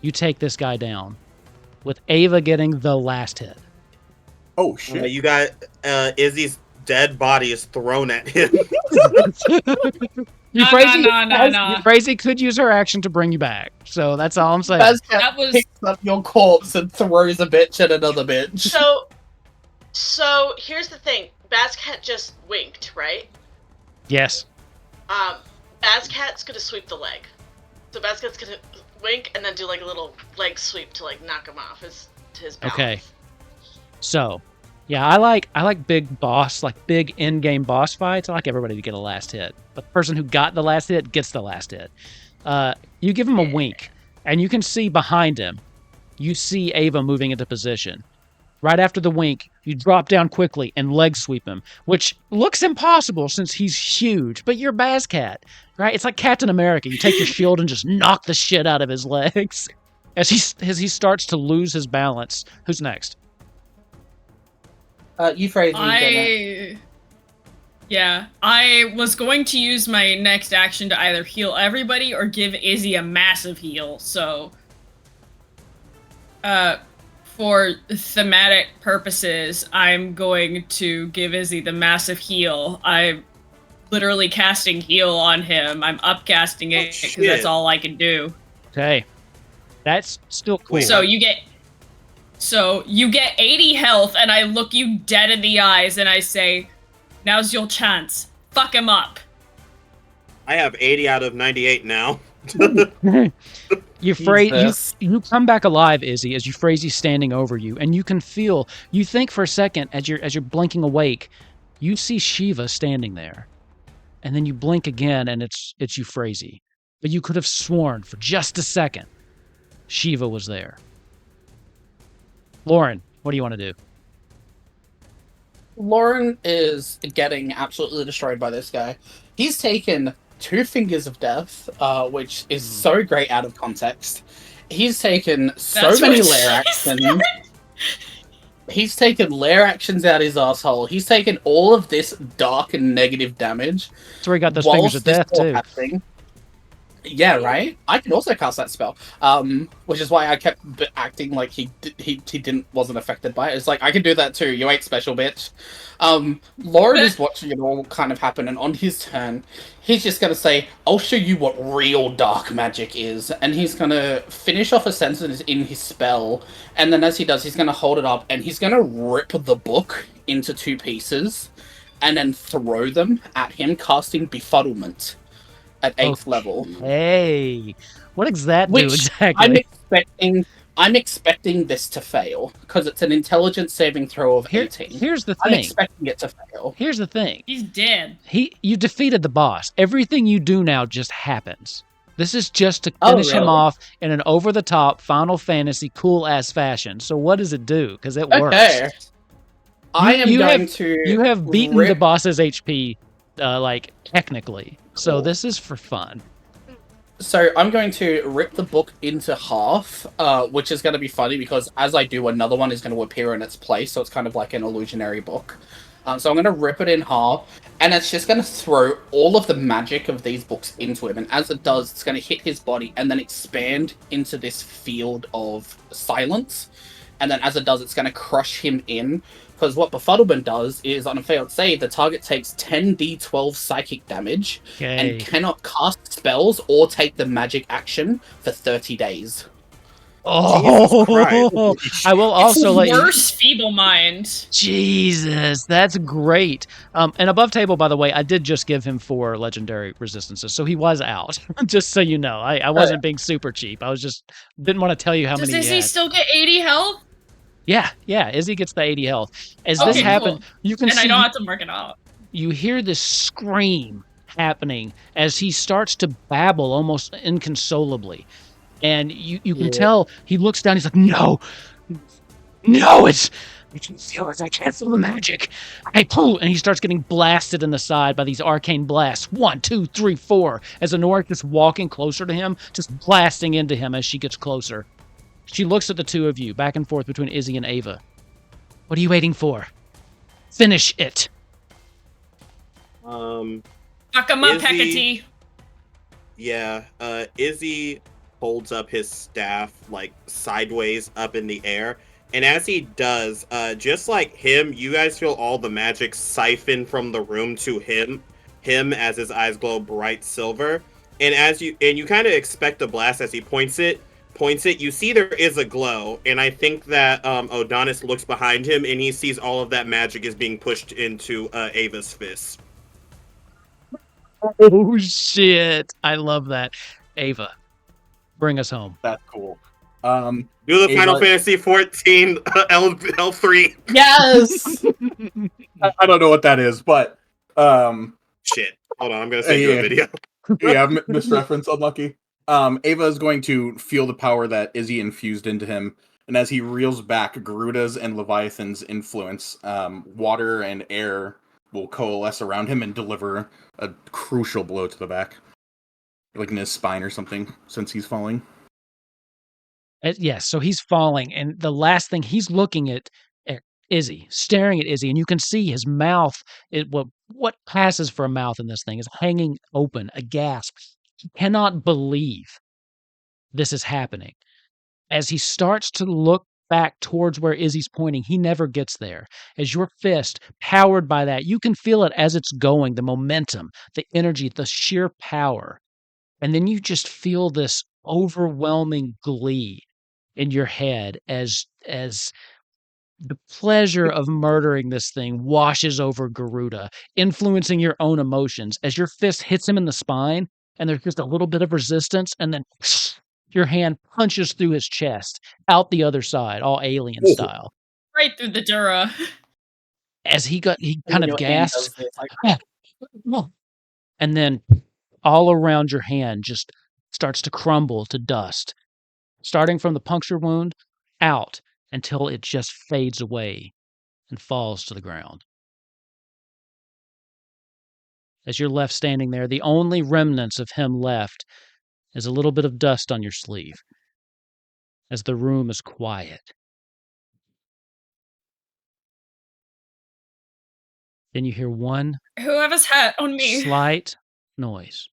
you take this guy down, with Ava getting the last hit. Oh shit. You got Izzy's dead body is thrown at him. Euphrasia could use her action to bring you back, so that's all I'm saying. Basscat That was- picks up your corpse and throws a bitch at another bitch. So here's the thing. Basscat just winked, right? Yes. Basscat's gonna sweep the leg. So Basscat's gonna wink and then do like a little leg sweep to like knock him off his balance. Okay. So, yeah, I like big boss, like big in-game boss fights. I like everybody to get a last hit, but the person who got the last hit gets the last hit. You give him a wink, and you can see behind him. You see Ava moving into position. Right after the wink, you drop down quickly and leg sweep him, which looks impossible since he's huge, but you're Basscat, right? It's like Captain America. You take your shield and just knock the shit out of his legs. As he starts to lose his balance. Who's next? Euphrasia. I was going to use my next action to either heal everybody or give Izzy a massive heal. So, for thematic purposes, I'm going to give Izzy the massive heal. I'm literally casting heal on him. I'm upcasting it because shit. that's all I can do. Okay. That's still cool. So you get 80 health, and I look you dead in the eyes, and I say, "Now's your chance. Fuck him up." I have 80 out of 98 now. You come back alive, Izzy, as Euphrasia's standing over you, and you can feel. You think for a second as you're blinking awake, you see Shiva standing there, and then you blink again, and it's Euphrasia. But you could have sworn for just a second, Shiva was there. Lauren, what do you want to do? Lauren is getting absolutely destroyed by this guy. He's taken 2 fingers of death, which is so great out of context. He's taken so That's many what lair she actions. He's taken lair actions out his asshole. He's taken all of this dark and negative damage. That's where he got those fingers of death, too. Happening. Yeah, right? I can also cast that spell. Which is why I kept acting like he wasn't affected by it. It's like, I can do that too. You ain't special, bitch. Lauren is watching it all kind of happen, and on his turn, he's just gonna say, I'll show you what real dark magic is. And he's gonna finish off a sentence in his spell, and then as he does, he's gonna hold it up, and he's gonna rip the book into 2 pieces. and then throw them at him, casting Befuddlement at 8th level. Hey, what does that do Which exactly? I'm expecting this to fail because it's an intelligence saving throw of 18. Here's the I'm thing. expecting it to fail. Here's the thing. He's dead. You defeated the boss. Everything you do now just happens. This is just to Oh, finish him really? off in an over-the-top Final Fantasy cool-ass fashion. So what does it do? Because it works. Okay. I am You going have- to. You have beaten the rip- boss's HP, like, technically. So Cool. this is for fun. So I'm going to rip the book into half, which is going to be funny because as I do, another one is going to appear in its place. So it's kind of like an illusionary book. So I'm going to rip it in half, and it's just going to throw all of the magic of these books into him. And as it does, it's going to hit his body and then expand into this field of silence. And then as it does, it's going to crush him in. Because what Befuddlement does is, on a failed save, the target takes 10d12 psychic damage Okay. and cannot cast spells or take the magic action for 30 days. Oh, I will also let you. Worse feeble mind. Jesus, that's great. And above table, by the way, I did just give him 4 legendary resistances, so he was out. Just so you know, I wasn't being super cheap. I was just didn't want to tell you how Does many. Izzy still get 80 health? Yeah. Izzy gets the 80 health. As this Okay, happened, cool. you can And see. I don't have to mark it out. You hear this scream happening as he starts to babble almost inconsolably. And you can tell he looks down, he's like, no, it's, I can feel it, I can't feel the magic. I pull, and he starts getting blasted in the side by these arcane blasts. 1, 2, 3, 4. As Honora is walking closer to him, just blasting into him as she gets closer. She looks at the two of you, back and forth between Izzy and Ava. What are you waiting for? Finish it. Fuck him up, Izzy- Hecate. Yeah, Izzy holds up his staff like sideways up in the air, and as he does, just like him, you guys feel all the magic siphon from the room to him as his eyes glow bright silver. And you kind of expect a blast as he points it, you see there is a glow, and I think that Odonus looks behind him and he sees all of that magic is being pushed into Ava's fist. Oh, shit. I love that. Ava, bring us home. That's cool. Do the Final Ava- Fantasy 14 L3. Yes! I don't know what that is, but Shit. Hold on, I'm gonna send you a video. yeah, misreference, unlucky. Ava is going to feel the power that Izzy infused into him, and as he reels back, Garuda's and Leviathan's influence, water and air will coalesce around him and deliver a crucial blow to the back, like in his spine or something, since he's falling. Yes, so he's falling, and the last thing he's looking at Izzy, staring at Izzy, and you can see his mouth. What passes for a mouth in this thing is hanging open, a gasp. He cannot believe this is happening. As he starts to look back towards where Izzy's pointing, he never gets there. As your fist, powered by that, you can feel it as it's going, the momentum, the energy, the sheer power. And then you just feel this overwhelming glee in your head as the pleasure of murdering this thing washes over Garuda, influencing your own emotions as your fist hits him in the spine and there's just a little bit of resistance, and then your hand punches through his chest out the other side, all alien style. Right through the dura. As he kind When of your hand gasps, does this, like, and then all around your hand just starts to crumble to dust, starting from the puncture wound out until it just fades away and falls to the ground. As you're left standing there, the only remnants of him left is a little bit of dust on your sleeve, as the room is quiet. Then you hear one Whoever's hat on me. slight noise.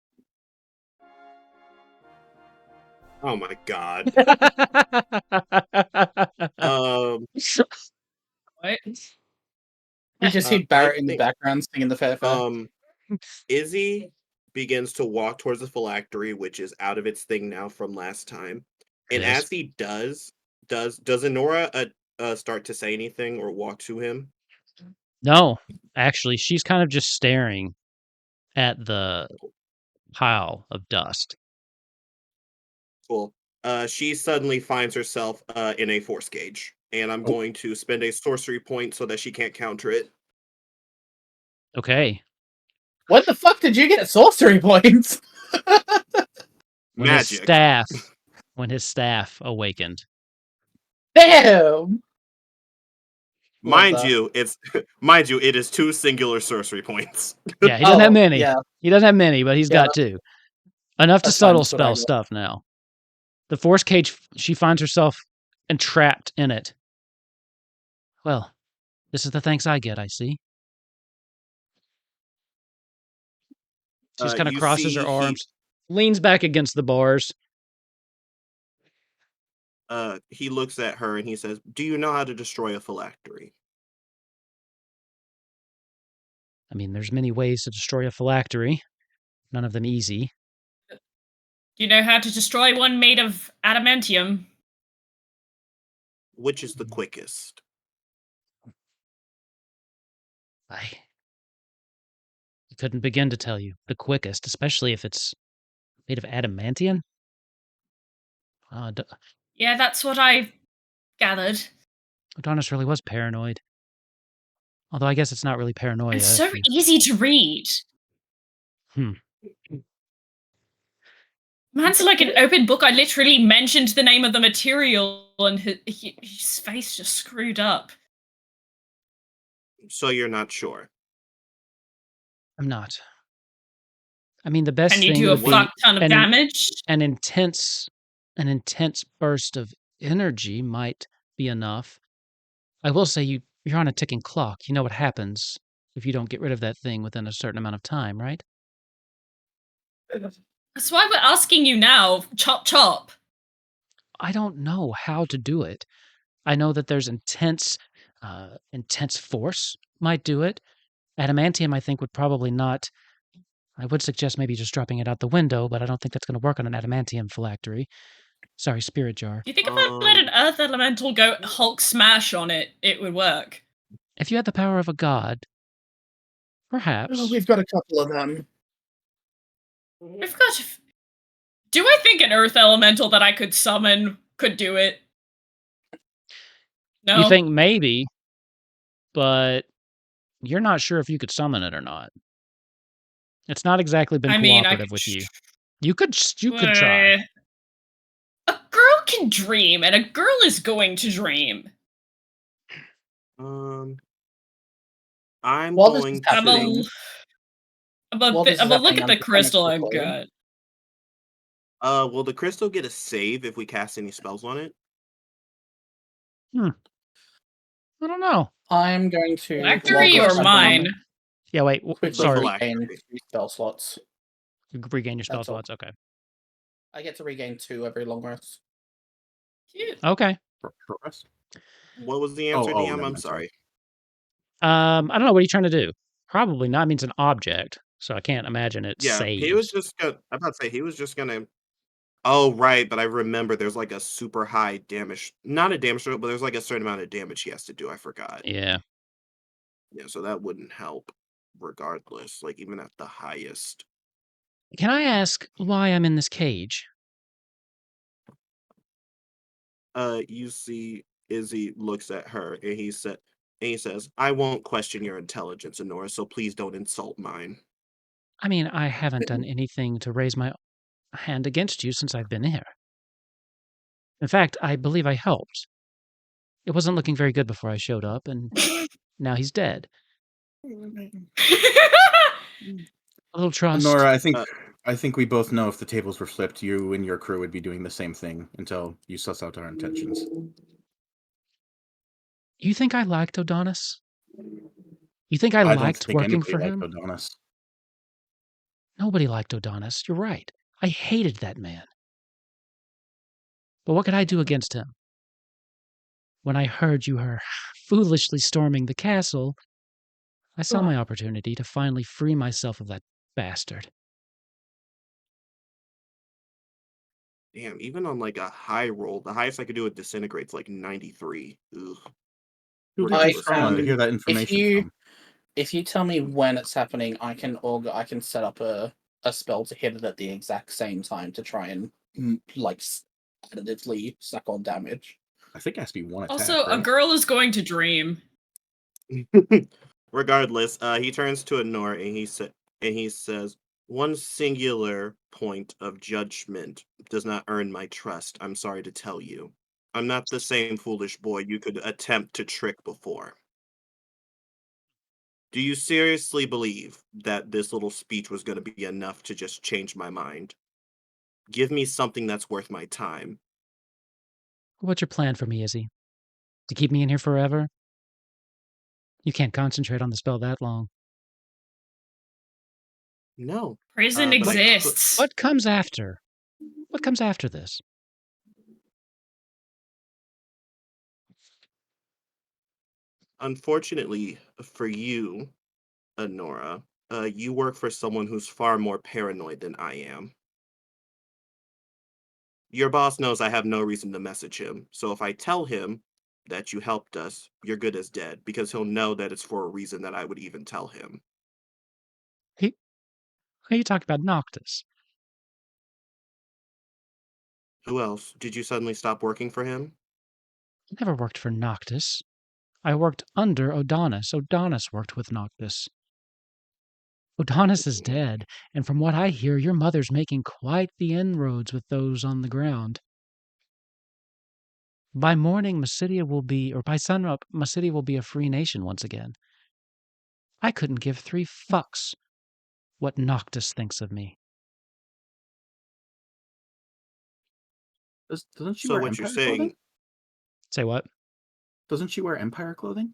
Oh my god. What? you just see Barrett I in the think- background singing the fanfare. Izzy begins to walk towards the phylactery, which is out of its thing now from last time. And Yes. as he does Honora start to say anything or walk to him? No, actually, she's kind of just staring at the pile of dust. Cool. She suddenly finds herself in a force gauge, and I'm going to spend a sorcery point so that she can't counter it. Okay. When the fuck did you get sorcery points? When Magic. when his staff awakened. Damn! Mind you, it is 2 singular sorcery points. Yeah, he doesn't have many. Yeah. He doesn't have many, but he's got 2. Enough to That's fine, subtle that's what I spell got. stuff now. The force cage, she finds herself entrapped in it. Well, this is the thanks I get, I see. She just kind of You crosses see her arms, leans back against the bars. He looks at her and he says, "Do you know how to destroy a phylactery?" I mean, there's many ways to destroy a phylactery. None of them easy. Do you know how to destroy one made of adamantium? Which is the quickest? I couldn't begin to tell you. The quickest, especially if it's made of adamantium. Yeah, that's what I gathered. Odonus really was paranoid. Although I guess it's not really paranoia. It's so easy to read. Man's like an open book. I literally mentioned the name of the material and his face just screwed up. So you're not sure? I'm not. I mean, the best Can you thing do a would be fuck ton of damage? an intense burst of energy might be enough. I will say you're on a ticking clock. You know what happens if you don't get rid of that thing within a certain amount of time, right? That's why we're asking you now. Chop chop. I don't know how to do it. I know that there's intense force might do it. Adamantium, I think, would probably not. I would suggest maybe just dropping it out the window, but I don't think that's going to work on an adamantium phylactery. Sorry, spirit jar. Do you think if I let an earth elemental go Hulk smash on it, it would work? If you had the power of a god, perhaps. Oh, we've got a couple of them. We've got. Do I think an earth elemental that I could summon could do it? No. You think maybe, but you're not sure if you could summon it or not. It's not exactly been cooperative with you. You could try. A girl can dream, and a girl is going to dream. I'm While going this is to. happening- I'm gonna look at the crystal I've got. Will the crystal get a save if we cast any spells on it? I don't know. I'm going to Phylactery or mine? Yeah, wait. Quickly Sorry. regain 2 spell slots. You regain your spell That's all. slots. Okay. I get to regain 2 every long rest. Cute. Okay. What was the answer, DM? I'm that's sorry. I don't know. What are you trying to do? Probably not. It means an object, so I can't imagine it Yeah, saves. he was just gonna. I'm about to say he was just gonna. Oh right, but I remember there's like a super high damage, not a damage throw, but there's like a certain amount of damage he has to do. I forgot. Yeah. Yeah, so that wouldn't help, regardless. Like even at the highest. Can I ask why I'm in this cage? You see, Izzy looks at her and he says, "I won't question your intelligence, Honora. So please don't insult mine." I mean, I haven't done anything to raise my hand against you since I've been here. In fact, I believe I helped. It wasn't looking very good before I showed up, and now he's dead. A little trust. Nora, I think we both know if the tables were flipped, you and your crew would be doing the same thing until you suss out our intentions. You think I liked Odonus? You think I don't liked think working anybody for liked him? Odonus. Nobody liked Odonus. You're right. I hated that man. But what could I do against him? When I heard you were foolishly storming the castle, I saw my opportunity to finally free myself of that bastard. Damn, even on like a high roll, the highest I could do with disintegrate's like 93. Ugh. Who I did you spawn to hear that information if you from? If you tell me when it's happening, I can set up a spell to hit it at the exact same time to try and additively suck on damage. I think it has to be one attack. Also, right? a girl is going to dream. Regardless, he turns to Honor and he says, "One singular point of judgment does not earn my trust. I'm sorry to tell you. I'm not the same foolish boy you could attempt to trick before. Do you seriously believe that this little speech was going to be enough to just change my mind? Give me something that's worth my time." What's your plan for me, Izzy? To keep me in here forever? You can't concentrate on the spell that long. No. Prison but I exists. What comes after? What comes after this? Unfortunately for you, Honora, you work for someone who's far more paranoid than I am. Your boss knows I have no reason to message him, so if I tell him that you helped us, you're good as dead, because he'll know that it's for a reason that I would even tell him. You talked about Noctis. Who else? Did you suddenly stop working for him? I never worked for Noctis. I worked under Odonus. Odonus worked with Noctis. Odonus is dead, and from what I hear, your mother's making quite the inroads with those on the ground. By morning, by sunup, Mysidia will be a free nation once again. I couldn't give 3 fucks what Noctis thinks of me. Doesn't she So wear what you're Empire clothing? saying, Say what? Doesn't she wear Empire clothing?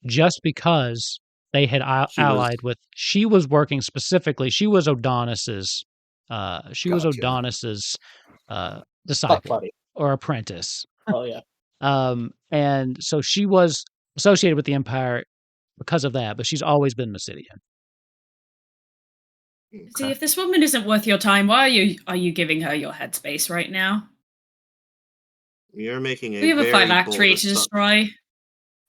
Just because they had allied with... She was working specifically... She was Odonus's... disciple buddy. or apprentice. Oh yeah. And so she was associated with the Empire because of that, but she's always been Mysidian. See, if this woman isn't worth your time, why are you giving her your headspace right now? you're making We have a phylactery to destroy.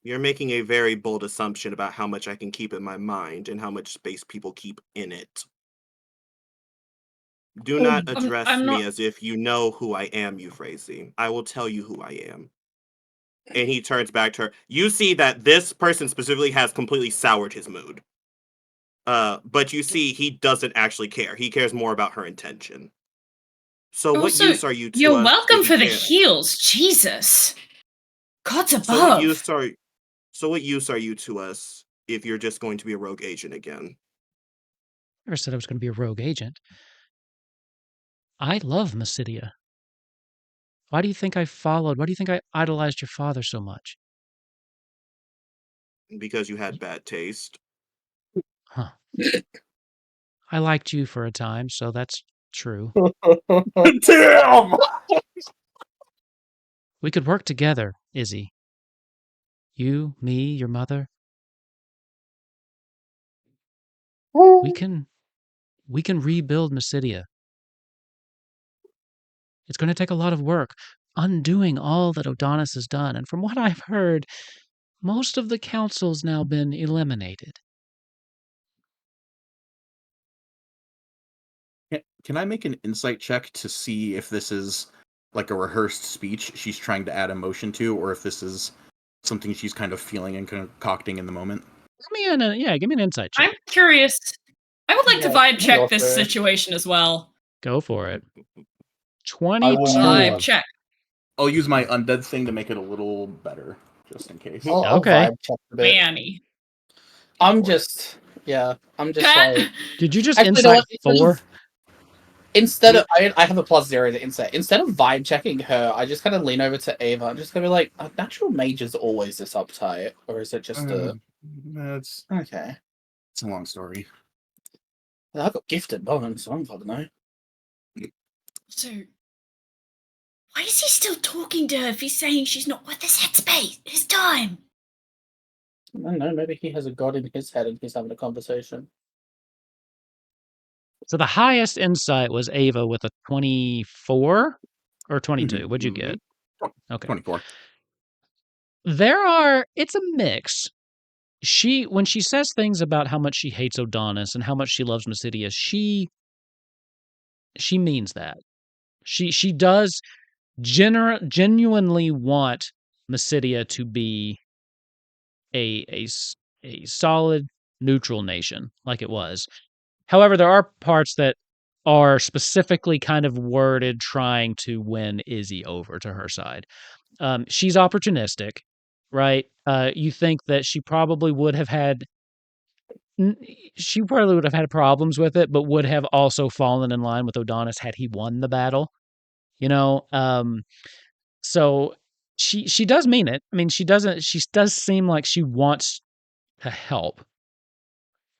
You're making a very bold assumption about how much I can keep in my mind and how much space people keep in it. Do not address me as if you know who I am, Euphrasie. I will tell you who I am. And he turns back to her. You see that this person specifically has completely soured his mood. But you see he doesn't actually care. He cares more about her intention. So what use are you to us? You're welcome for the heals, Jesus. God's above. So what use are you to us if you're just going to be a rogue agent again? I never said I was going to be a rogue agent. I love Mysidia. Why do you think I idolized your father so much? Because you had bad taste. Huh. I liked you for a time, so that's true. Damn! We could work together, Izzy. You, me, your mother. We can rebuild Mysidia. It's going to take a lot of work, undoing all that Odonus has done, and from what I've heard, most of the council's now been eliminated. Can I make an insight check to see if this is like a rehearsed speech she's trying to add emotion to, or if this is something she's kind of feeling and concocting in the moment? Give me an insight check. I'm curious. I would like to vibe check this situation as well. Go for it. 22. Vibe check. I'll use my undead thing to make it a little better, just in case. I'll Okay. vibe check a bit. Manny. I'm just like... Did you just Actually, insight 4? Instead of... I have a +0 to insight. Instead of vibe checking her, I just kind of lean over to Ava. I'm just going to be like, are natural mages always this uptight? Or is it just It's Okay. It's a long story. I got gifted bonus, so I'm fucking know. So, why is he still talking to her if he's saying she's not worth his headspace, his time? I don't know, maybe he has a god in his head and he's having a conversation. So the highest insight was Ava with a 24 or 22. What'd you get? Okay. 24. It's a mix. when she says things about how much she hates Odonus and how much she loves Mysidia, she means that. She does genuinely want Mysidia to be a solid neutral nation like it was. However, there are parts that are specifically kind of worded trying to win Izzy over to her side. She's opportunistic, right? You think that she probably would have had problems with it, but would have also fallen in line with Odonus had he won the battle. You know, so she does mean it. I mean, she does seem like she wants to help,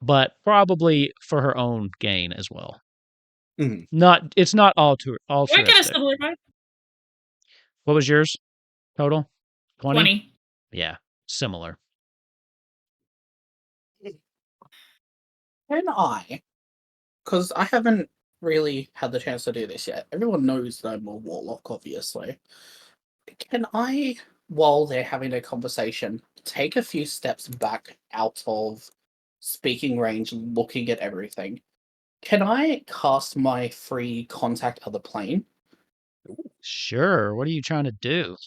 but probably for her own gain as well. Mhm. It's not Do I get a altruistic. similar vibe? What was yours total? 20? 20. Yeah, similar. Can I? Because I haven't really had the chance to do this yet. Everyone knows that I'm a warlock, obviously. Can I, while they're having a conversation, take a few steps back out of speaking range, looking at everything? Can I cast my free contact other plane? Sure. What are you trying to do?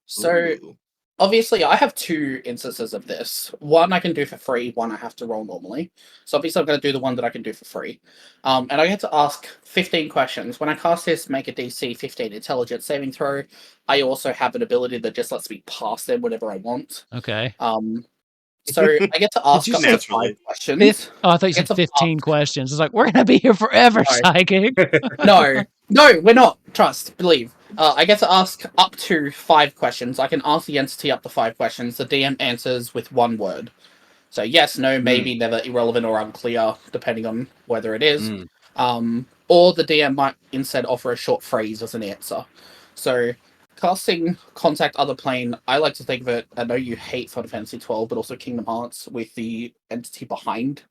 So, Ooh. obviously, I have two instances of this. One I can do for free, one I have to roll normally. So, obviously, I'm going to do the one that I can do for free. And I get to ask 15 questions. When I cast this, make a DC 15 intelligence saving throw. I also have an ability that just lets me pass them whenever I want. Okay. So, I get to ask you up say to naturally? 5 questions. Oh, I thought you said 15 questions. It's like, we're going to be here forever, No. psychic. No, we're not. Trust, believe. I get to ask up to 5 questions. I can ask the entity up to 5 questions. The DM answers with one word. So yes, no, maybe, never, irrelevant, or unclear, depending on whether it is. Or the DM might instead offer a short phrase as an answer. So casting Contact Other Plane, I like to think of it, I know you hate Final Fantasy 12, but also Kingdom Hearts, with the entity behind.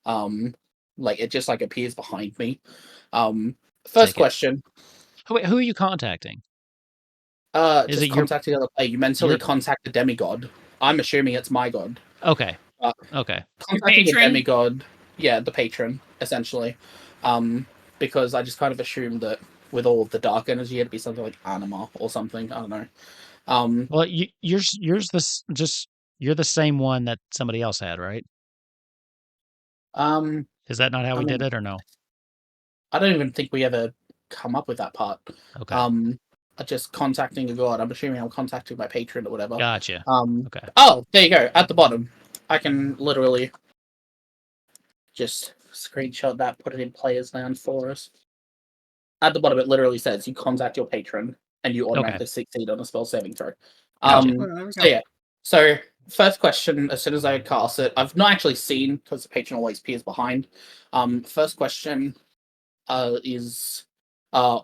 Like it just like appears behind me. First Take it. question. Wait, who are you contacting? Is Just it your contacting other player. You mentally contact a demigod. I'm assuming it's my god. Okay. Uh, Okay. Contacting a patron? demigod, yeah, the patron, essentially. Because I just kind of assumed that with all of the dark energy, it'd be something like anima or something. I don't know. Well, you're the same one that somebody else had, right? Is that not how we did it, or no? I don't even think we ever come up with that part. Okay. Just contacting a god. I'm assuming I'm contacting my patron or whatever. Gotcha. Okay. Oh, there you go. At the bottom, I can literally just screenshot that, put it in players land for us. At the bottom, it literally says you contact your patron and you automatically succeed on a spell saving throw. Gotcha. So yeah. So first question, as soon as I cast it, I've not actually seen because the patron always peers behind. First question is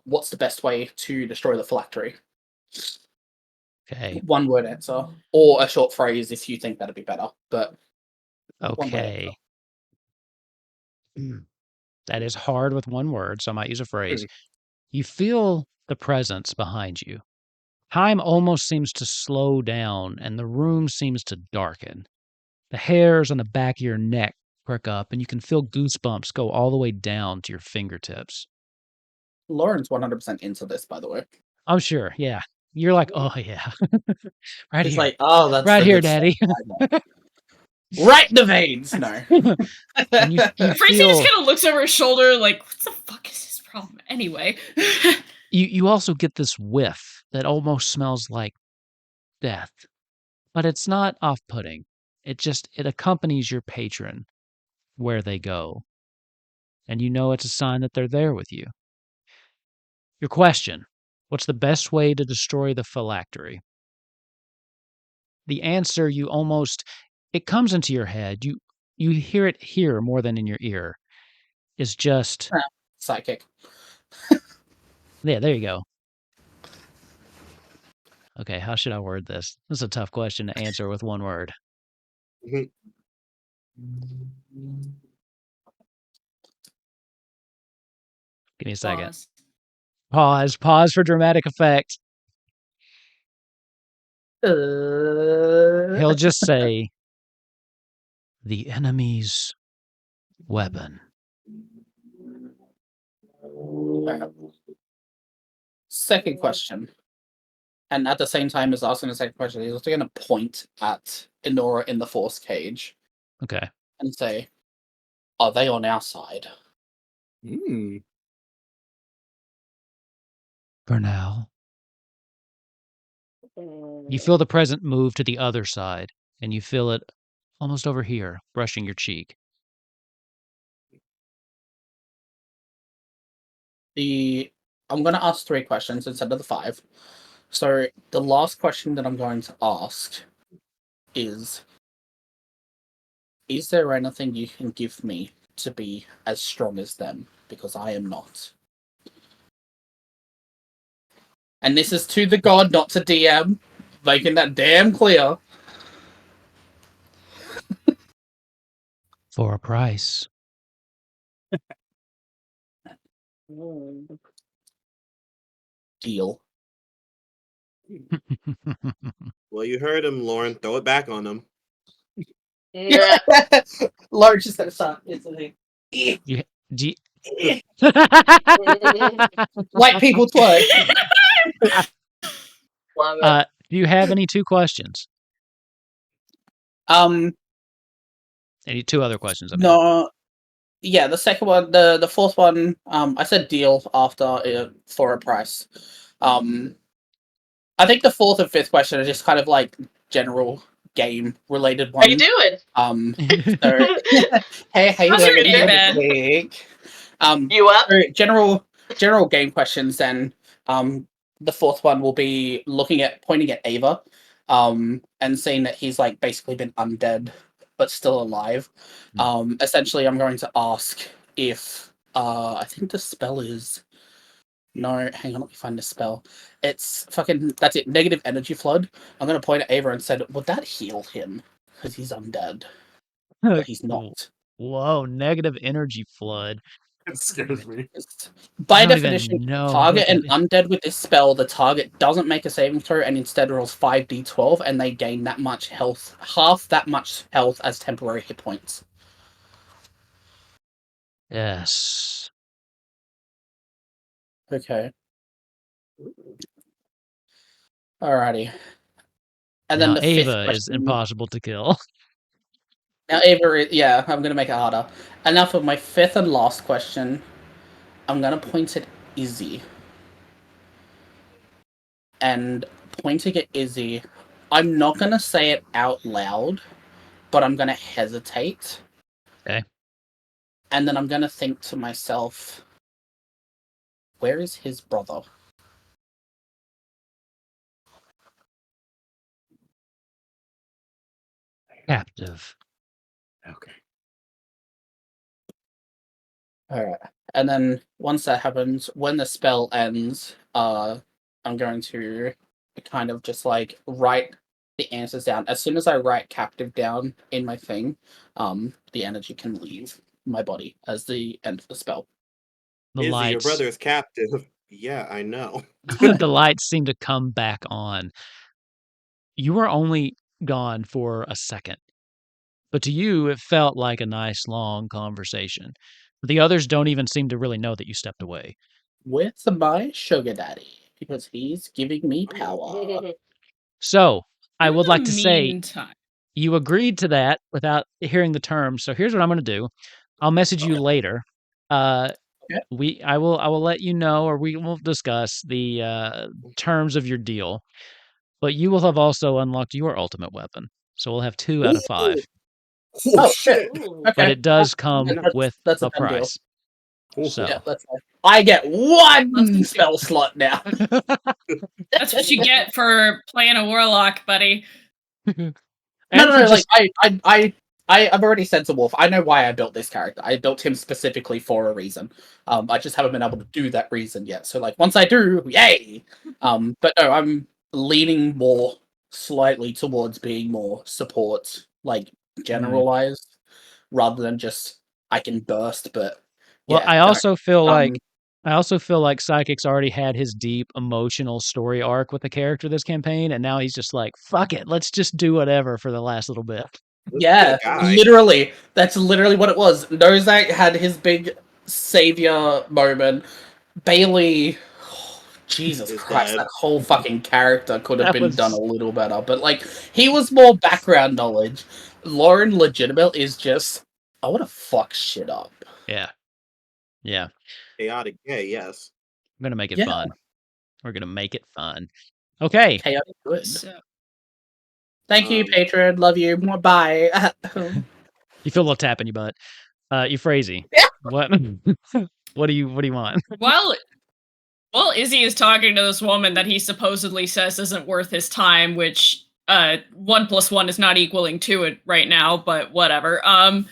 what's the best way to destroy the phylactery? Okay. One word answer. Or a short phrase if you think that'd be better. But Okay. That is hard with one word, so I might use a phrase. You feel the presence behind you. Time almost seems to slow down, and the room seems to darken. The hairs on the back of your neck prick up, and you can feel goosebumps go all the way down to your fingertips. Lauren's 100% into this, by the way. I'm sure, yeah. You're like, oh, yeah. Right He's here. like, oh, that's right the here, good Daddy. Right in the veins. No. And you Tracy feel... just kind of looks over his shoulder like, what the fuck is his problem anyway? you also get this whiff that almost smells like death. But it's not off-putting. It accompanies your patron where they go. And you know it's a sign that they're there with you. Your question, what's the best way to destroy the phylactery? The answer it comes into your head. You hear it here more than in your ear. Is just psychic. Yeah, there you go. Okay, how should I word this? This is a tough question to answer with one word. Mhm. Give me a second. Pause for dramatic effect. He'll just say, the enemy's weapon. Second question. And at the same time as asking the second question, he's also going to point at Inora in the Force cage Okay. and say, "Are they on our side?" For now. You feel the present move to the other side, and you feel it almost over here, brushing your cheek. I'm going to ask 3 questions instead of the 5. So the last question that I'm going to ask is there anything you can give me to be as strong as them? Because I am not. And this is to the god, not to DM, making that damn clear. For a price. Deal. Well, you heard him, Lauren. Throw it back on him. Yeah. Lauren just gonna start instantly. Do you- White people twerk. Love it. Do you have any 2 questions? Any 2 other questions? I mean. No. Yeah, the second one, the fourth one. I said deal after for a price. I think the fourth and fifth question are just kind of like general game related ones. How you doing? So, hey, How's your doing? day, Ben? You up? So general game questions. Then, the fourth one will be pointing at Ava, and saying that he's like basically been undead but still alive. Essentially, I'm going to ask if I think the spell is. No, hang on, let me find the spell. It's that's it, negative energy flood. I'm going to point at Ava and said, would that heal him? Because he's undead. But he's not. Whoa, negative energy flood. It scares me. By I don't even definition, know target what an that undead with this spell, the target doesn't make a saving throw and instead rolls 5d12 and they gain that much health, half that much health as temporary hit points. Yes. Okay. Alrighty. And Now then the fifth Ava is question. impossible to kill. Now Ava, yeah, I'm gonna make it harder. And now for my fifth and last question, I'm gonna point at Izzy. And pointing at Izzy, I'm not gonna say it out loud, but I'm gonna hesitate. Okay. And then I'm gonna think to myself, where is his brother? Captive. Okay. Alright. And then once that happens, when the spell ends, I'm going to kind of just like write the answers down. As soon as I write captive down in my thing, the energy can leave my body as the end of the spell. The Izzy, your lights. brother is captive. Yeah, I know. The lights seem to come back on. You were only gone for a second, but to you, it felt like a nice long conversation. The others don't even seem to really know that you stepped away. With my sugar daddy, because he's giving me power. So, I would like to say Meantime. you agreed to that without hearing the terms. So here's what I'm going to do. I'll message you later. I will let you know, or we will discuss the terms of your deal. But you will have also unlocked your ultimate weapon, so we'll have 2 out of 5. Oh shit! Okay. But it does come with that's a done deal. price. So Yeah, I get 1 Let's spell slot now. That's what you get for playing a warlock, buddy. No, like I've already said to Wolf, I know why I built this character. I built him specifically for a reason. I just haven't been able to do that reason yet. So like once I do, yay! But no, I'm leaning more slightly towards being more support, like generalized, rather than just I can burst. But well, yeah, I also feel um, like Psychic's already had his deep emotional story arc with the character this campaign, and now he's just like, fuck it, let's just do whatever for the last little bit. Yeah, guy. literally. That's literally what it was. Nozak had his big savior moment. Bailey, Jesus Is Christ, dead. that whole fucking character could have That been was- done a little better. But, like, he was more background knowledge. Lauren Legitimate is just, I want to fuck shit up. Yeah. Yeah. Chaotic gay, yes. I'm gonna make it Yeah. fun. We're gonna make it fun. Okay. Chaotic good. So, Thank you, Um, patron. Love you. Bye. You feel a little tap in your butt. Euphrasia. Yeah. What what do you want? while Izzy is talking to this woman that he supposedly says isn't worth his time, which 1 + 1 is not equaling 2 it right now, but whatever. I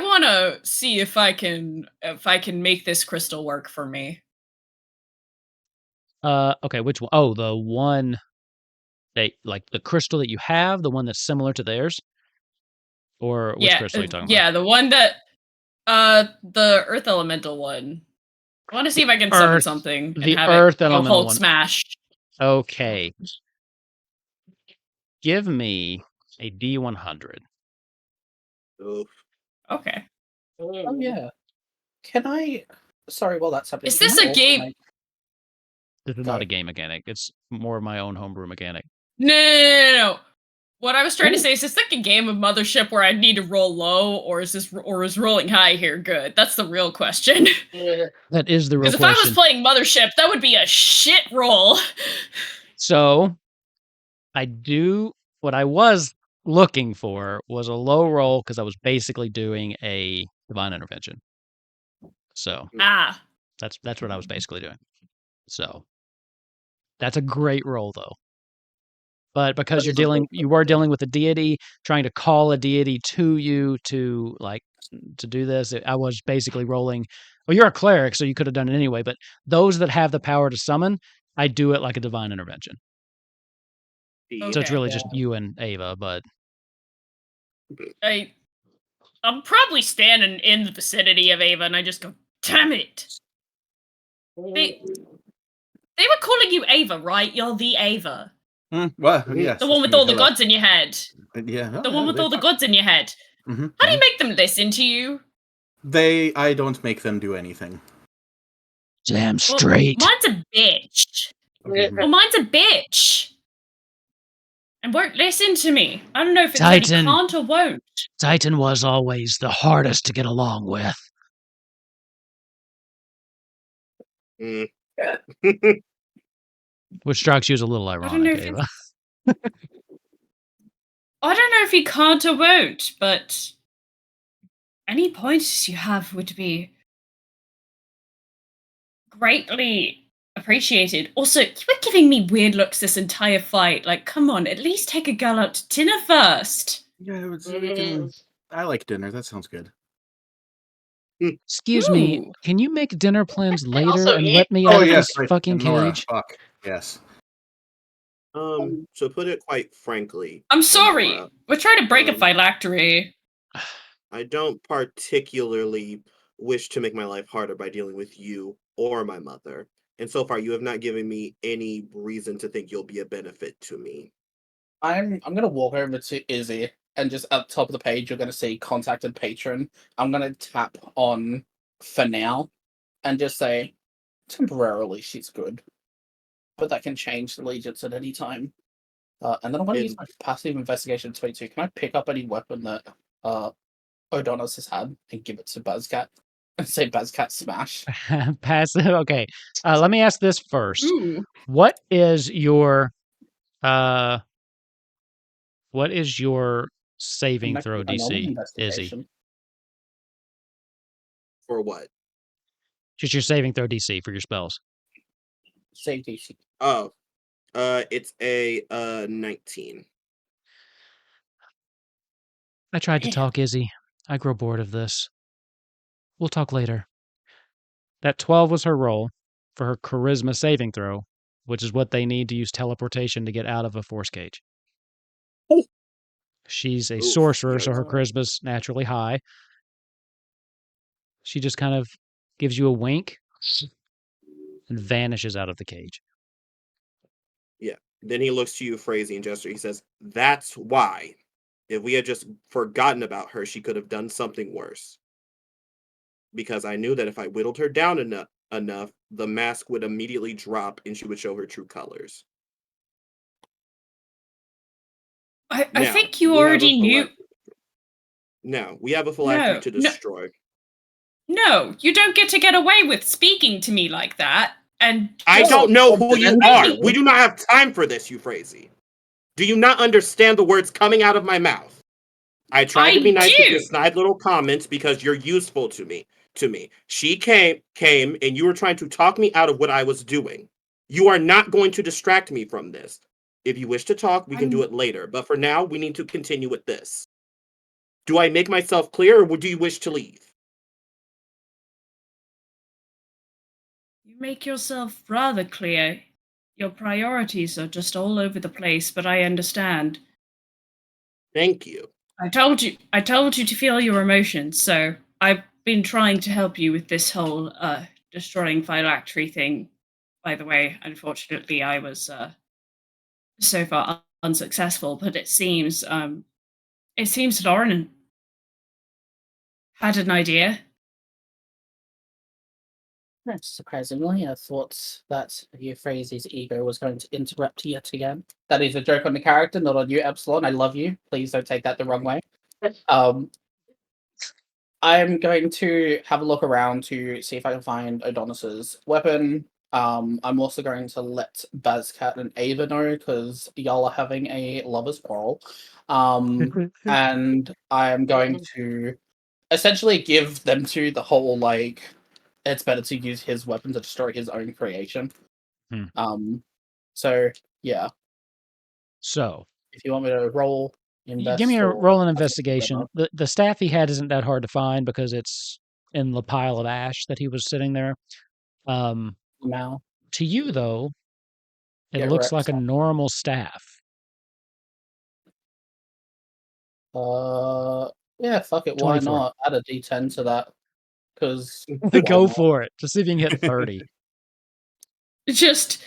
want to see if I can make this crystal work for me. Okay, which one? Oh, the one that, like, the crystal that you have, the one that's similar to theirs? Or which crystal are you talking about? Yeah, the one that the earth elemental one. I want to see if I can summon Earth. something and The have earth it go elemental hold one. smash. Okay. Give me a D100. oof. Okay. Oh, yeah. Can I... Sorry, while that's happening. Is this can I a also game? make- This is Go. not a game mechanic. It's more of my own homebrew mechanic. No. What I was trying to Ooh. say is this like a game of Mothership where I need to roll low, or is rolling high here good? That's the real question. That is the real Because if I was question. playing Mothership, that would be a shit roll. So, what I was looking for was a low roll because I was basically doing a divine intervention. So Ah. that's what I was basically doing. So that's a great roll though. But because That you is a were dealing with a deity, trying to call a deity to you to do this, I was basically rolling. Well, you're a cleric, so you could have done it anyway. But those that have the power to summon, I do it like a divine intervention. So it's Okay. really Yeah. just you and Ava, but I'm probably standing in the vicinity of Ava, and I just go, "Damn it!" They were calling you Ava, right? You're the Ava, Well, yes. the one with all the gods in your head, Yeah. the one with all the gods in your head. Mm-hmm. How do you make them listen to you? I don't make them do anything. damn Well, straight. mine's a bitch. Well, mine's a bitch. And won't listen to me. I don't know if it's that he Titan. can't or won't. Titan was always the hardest to get along with. Mm. Which strikes you as a little I don't know ironic, if Ava. I don't know if he can't or won't, but any pointers you have would be greatly appreciated. Also, you were giving me weird looks this entire fight. Like, come on, at least take a girl out to dinner first. Yeah, I like dinner. That sounds good. Excuse me, Ooh. can you make dinner plans later also and eat. let me out of this right, fucking Nora, cage? Fuck. Yes. To put it quite frankly, I'm sorry. Nora, We're trying to break a um, phylactery. I don't particularly wish to make my life harder by dealing with you or my mother. And so far, you have not given me any reason to think you'll be a benefit to me. I'm gonna walk over to Izzy and just at the top of the page you're gonna see contacted patron. I'm gonna tap on for now and just say temporarily she's good. But that can change the allegiance at any time. And then I'm gonna use my passive investigation 22. Can I pick up any weapon that Odonus has had and give it to Buzzcat? And say Buzzcat smash. Passive. Okay. Let me ask this first. Ooh. What is your saving Make throw a normal DC, Izzy? investigation. For what? Just your saving throw DC for your spells. Save DC. Oh, it's a 19. I tried to Damn. talk, Izzy. I grow bored of this. We'll talk later. That 12 was her roll for her charisma saving throw, which is what they need to use teleportation to get out of a force cage. Oh. She's a Oof, sorcerer, so her yikes. charisma's naturally high. She just kind of gives you a wink and vanishes out of the cage. Yeah, Then he looks to you, Phrasey, and gesture. He says, "That's why. If we had just forgotten about her, she could have done something worse. Because I knew that if I whittled her down enough, the mask would immediately drop and she would show her true colors." I Now, think you we have a already knew. Now, we have a phylactery No, to no. destroy. No, you don't get to get away with speaking to me like that. And I don't know who you Maybe. are. We do not have time for this, Euphrasie. Do you not understand the words coming out of my mouth? I tried to be nice with your snide little comments because you're useful to me. She came and you were trying to talk me out of what I was doing. You are not going to distract me from this. If you wish to talk, we can do it later. But for now, we need to continue with this. Do I make myself clear, or do you wish to leave? You make yourself rather clear. Your priorities are just all over the place, but I understand. Thank you. I told you to feel your emotions, so I've been trying to help you with this whole destroying phylactery thing. By the way, unfortunately, I was so far unsuccessful, but it seems Lauren had an idea. Surprisingly, I thought that Euphrasie's ego was going to interrupt yet again. That is a joke on the character, not on you, Epsilon. I love you. Please don't take that the wrong way. I'm going to have a look around to see if I can find Odonus's weapon. I'm also going to let Bazcat and Ava know because y'all are having a lover's quarrel. And I'm going to essentially give them to the whole, like, it's better to use his weapon to destroy his own creation. So, yeah. So, if you want me to roll, give me a roll an investigation. The staff he had isn't that hard to find because it's in the pile of ash that he was sitting there. Now, to you, though, it looks like a normal staff. Yeah, fuck it. 24. Why not? Add a D10 to that. Because go for it. Just see if you can hit 30. Just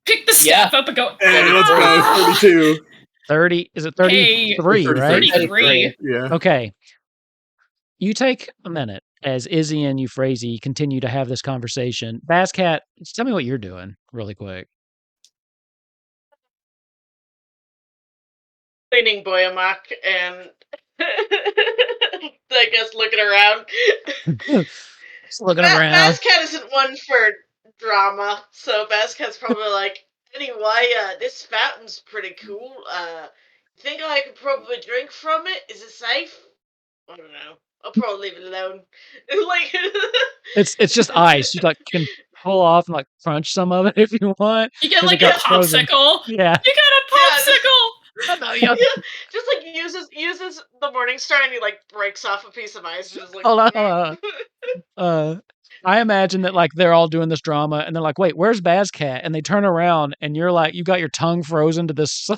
pick the staff up and go. Hey, let's go. 32. 30. Is it 33, right? 33. Yeah. Okay. You take a minute as Izzy and Euphrasie continue to have this conversation. Bazcat, just tell me what you're doing really quick. Cleaning Boyamak and I guess looking around. Just looking around. Bazcat isn't one for drama, so Bazcat's probably like, anyway, this fountain's pretty cool. Think I could probably drink from it? Is it safe? I don't know. I'll probably leave it alone. Like it's just ice. You like can pull off and like crunch some of it if you want. You get like a popsicle. Yeah. You got a popsicle. Yeah, just like uses the Morning Star and he like breaks off a piece of ice. Just like, hold on. I imagine that like they're all doing this drama and they're like, wait, where's Bazcat? And they turn around and you're like, you got your tongue frozen to this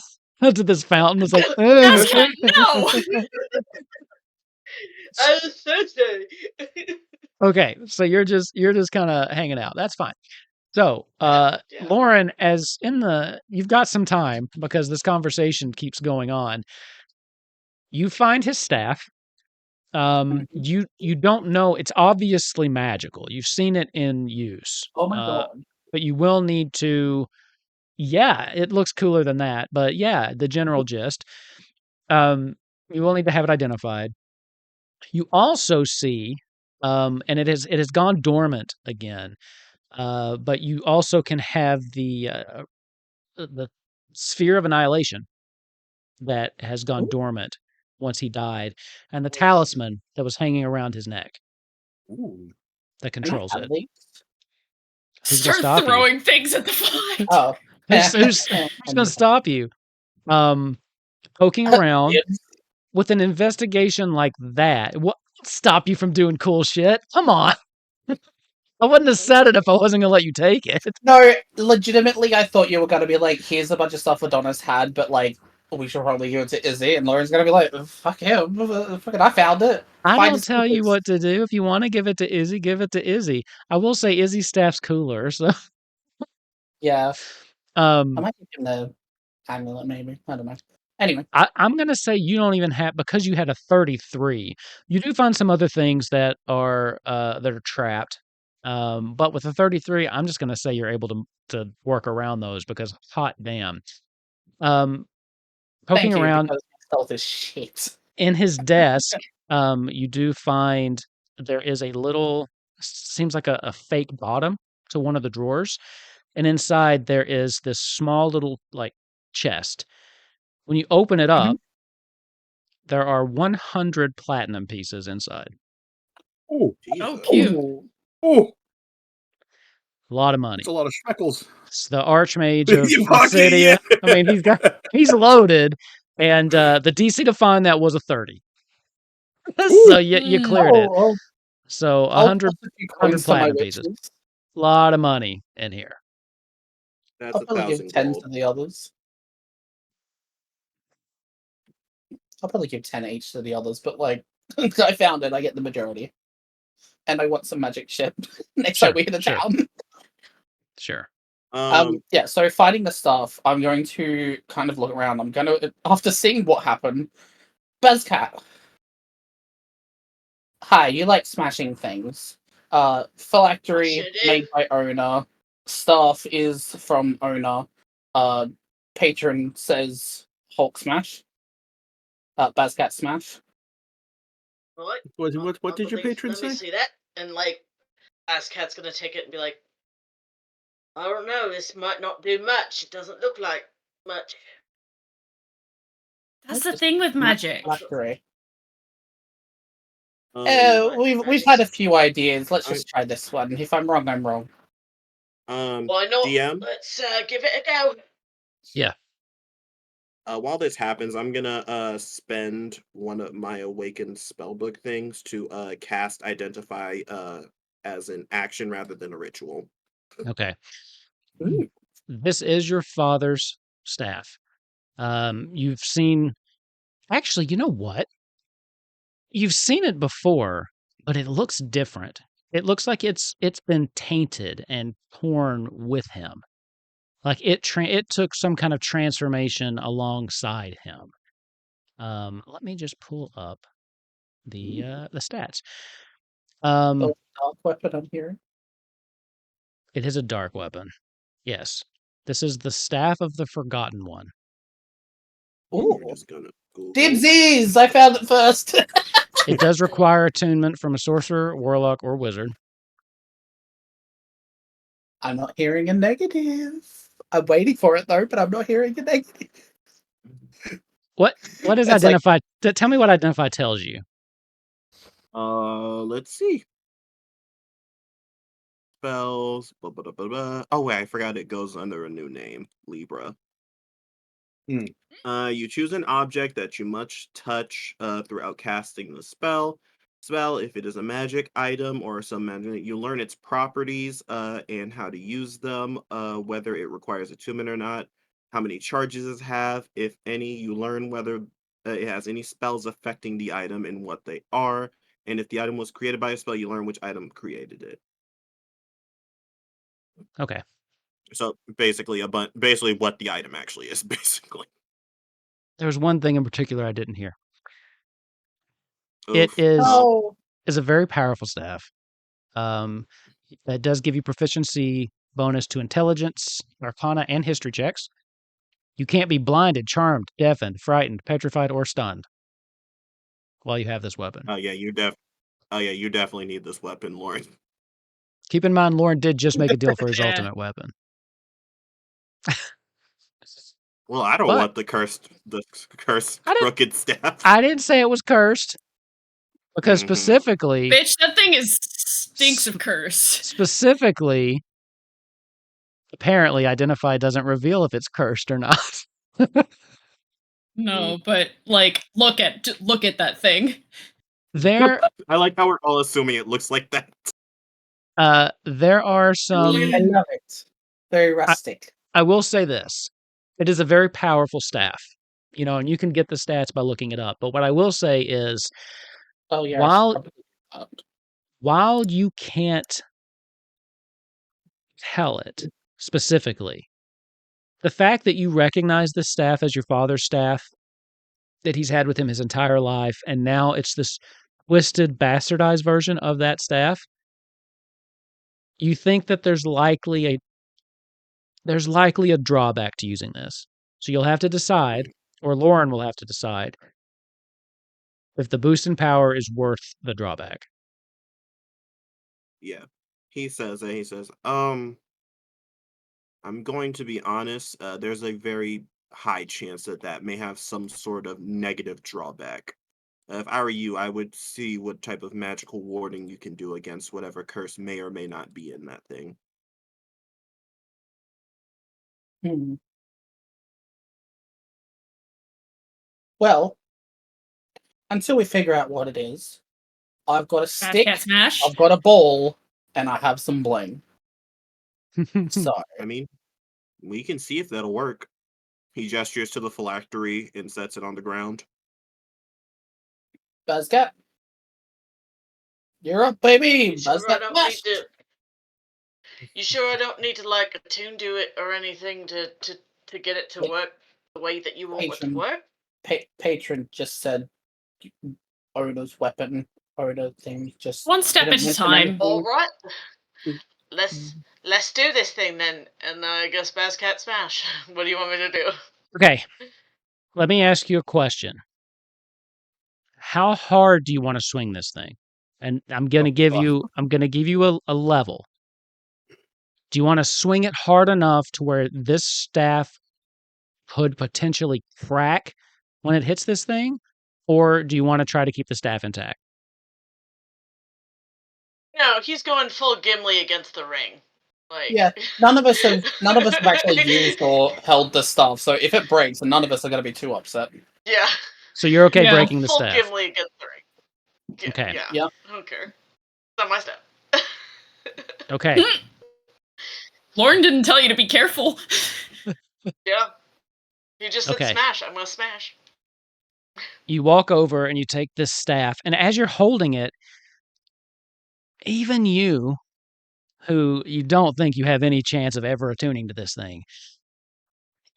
to this fountain. It's like, Bazcat, no. I was thirsty. Okay, so you're just kind of hanging out. That's fine. So, Lauren, you've got some time because this conversation keeps going on. You find his staff. You don't know, it's obviously magical. You've seen it in use. Oh my god. But you will need to, it looks cooler than that, but the general gist. You will need to have it identified. You also see, and it has gone dormant again. But you also can have the sphere of annihilation that has gone dormant once he died, and the talisman that was hanging around his neck that controls it. Start throwing things at the fly. Oh, who's going to stop you? Poking around with an investigation like that. What would stop you from doing cool shit? Come on. I wouldn't have said it if I wasn't going to let you take it. No, legitimately, I thought you were going to be like, here's a bunch of stuff Adonis had, but like, we should probably give it to Izzy, and Lauren's going to be like, fuck him, fuck it, I found it. I don't tell you what to do. If you want to give it to Izzy, give it to Izzy. I will say Izzy's staff's cooler, so. Yeah. I might give him the amulet, maybe. I don't know. Anyway. I'm going to say you don't even have, because you had a 33, you do find some other things that are trapped. But with a 33, I'm just going to say you're able to work around those because hot damn. Poking Thank you, around because my stealth is shit. in his desk, you do find there is a little, seems like a fake bottom to one of the drawers. And inside there is this small little like chest. When you open it up, there are 100 platinum pieces inside. Oh, Oh, Jesus. cute. Ooh. oh, A lot of money. it's a lot of speckles. It's the Archmage of Fuck Acedia. yeah. I mean, he's loaded, and the DC to find that was a 30. So you cleared it. Oh, So I'll 100 toss a few coins to my platinum pieces. witches. A lot of money in here. That's I'll probably give 1,000 10 gold. to the others. I'll probably give 10 each to the others, but like, I found it, I get the majority. And I want some magic shit next time we hit a Sure. town. Sure. Yeah, so fighting the staff, I'm going to kind of look around. I'm going to, after seeing what happened, Buzzcat. Hi, you like smashing things. Phylactery Sure do. made by owner. Staff is from owner. Patron says Hulk smash. Buzzcat smash. What? What did your patron Let me say? see that. And like, Cat's gonna take it and be like, I don't know. This might not do much. It doesn't look like much. That's the thing with magic. Phylactery. Um, We've had a few ideas. Let's just try this one. If I'm wrong, I'm wrong. Why not? DM, Let's give it a go. Yeah. while this happens, I'm gonna spend one of my awakened spellbook things to cast Identify as an action rather than a ritual. Okay. Ooh. This is your father's staff. You've seen. Actually, you know what? You've seen it before, but it looks different. It looks like it's been tainted and torn with him. Like it took some kind of transformation alongside him. Let me just pull up the stats. Dark weapon I'm hearing. It is a dark weapon. Yes. This is the Staff of the Forgotten One. Ooh. We're just gonna Google. Dibsies! I found it first. It does require attunement from a sorcerer, warlock, or wizard. I'm not hearing a negative. I'm waiting for it though, but I'm not hearing a negative. What does It's identify? Tell me what identify tells you. Let's see. Spells. Blah, blah, blah, blah, blah. Oh wait, I forgot it goes under a new name, Libra. You choose an object that you must touch throughout casting the spell. If it is a magic item or some magic, you learn its properties and how to use them, whether it requires attunement or not, how many charges it have, if any. You learn whether it has any spells affecting the item and what they are. And if the item was created by a spell, you learn which item created it. Okay. So basically, basically what the item actually is. Basically, There was one thing in particular I didn't hear. Oof. It is Oh. a very powerful staff. That does give you proficiency bonus to intelligence, arcana, and history checks. You can't be blinded, charmed, deafened, frightened, petrified, or stunned while you have this weapon. Oh yeah, you definitely need this weapon, Lauren. Keep in mind, Lauren did just make a deal for his Yeah. ultimate weapon. Well, I don't But- want the cursed I didn't- crooked staff. I didn't say it was cursed because Mhm. specifically, Bitch, that thing stinks of curse. apparently, Identify doesn't reveal if it's cursed or not. No, but like, look at that thing. There, I like how we're all assuming it looks like that. there are some. I love it. Very rustic. I will say this: it is a very powerful staff, and you can get the stats by looking it up. But what I will say is, Oh yeah. while you can't tell it specifically, the fact that you recognize this staff as your father's staff that he's had with him his entire life, and now it's this twisted, bastardized version of that staff, you think that there's likely a drawback to using this. So you'll have to decide, or Lauren will have to decide, if the boost in power is worth the drawback. Yeah. He says, I'm going to be honest, there's a very high chance that may have some sort of negative drawback. If I were you, I would see what type of magical warding you can do against whatever curse may or may not be in that thing. Well, until we figure out what it is, I've got a stick, Cat smash. I've got a ball, and I have some bling. So, I mean, we can see if that'll work. He gestures to the phylactery and sets it on the ground. Buzzcat, you're up, baby. You sure I Buzzcat don't smash. need to? You sure I don't need to like attune to it or anything to get it to work the way that you want it to work? Patron just said Oda's weapon, Oda thing. Just One step at a time. All right, let's do this thing then, and I guess Buzzcat smash. What do you want me to do? Okay, let me ask you a question. How hard do you want to swing this thing? And I'm gonna give you a level. Do you want to swing it hard enough to where this staff could potentially crack when it hits this thing, or do you want to try to keep the staff intact? No, he's going full Gimli against the ring. Like, Yeah, none of us have actually used or held the staff. So if it breaks, then none of us are going to be too upset. Yeah. So you're okay Yeah. breaking the Full staff. Gimli against the ring. Yeah, Okay. Yeah. Yep. I don't care. It's not my step. Okay. Lauren didn't tell you to be careful. Yeah. You just said Okay. smash. I'm gonna smash. You walk over and you take this staff, and as you're holding it, even you, who you don't think you have any chance of ever attuning to this thing,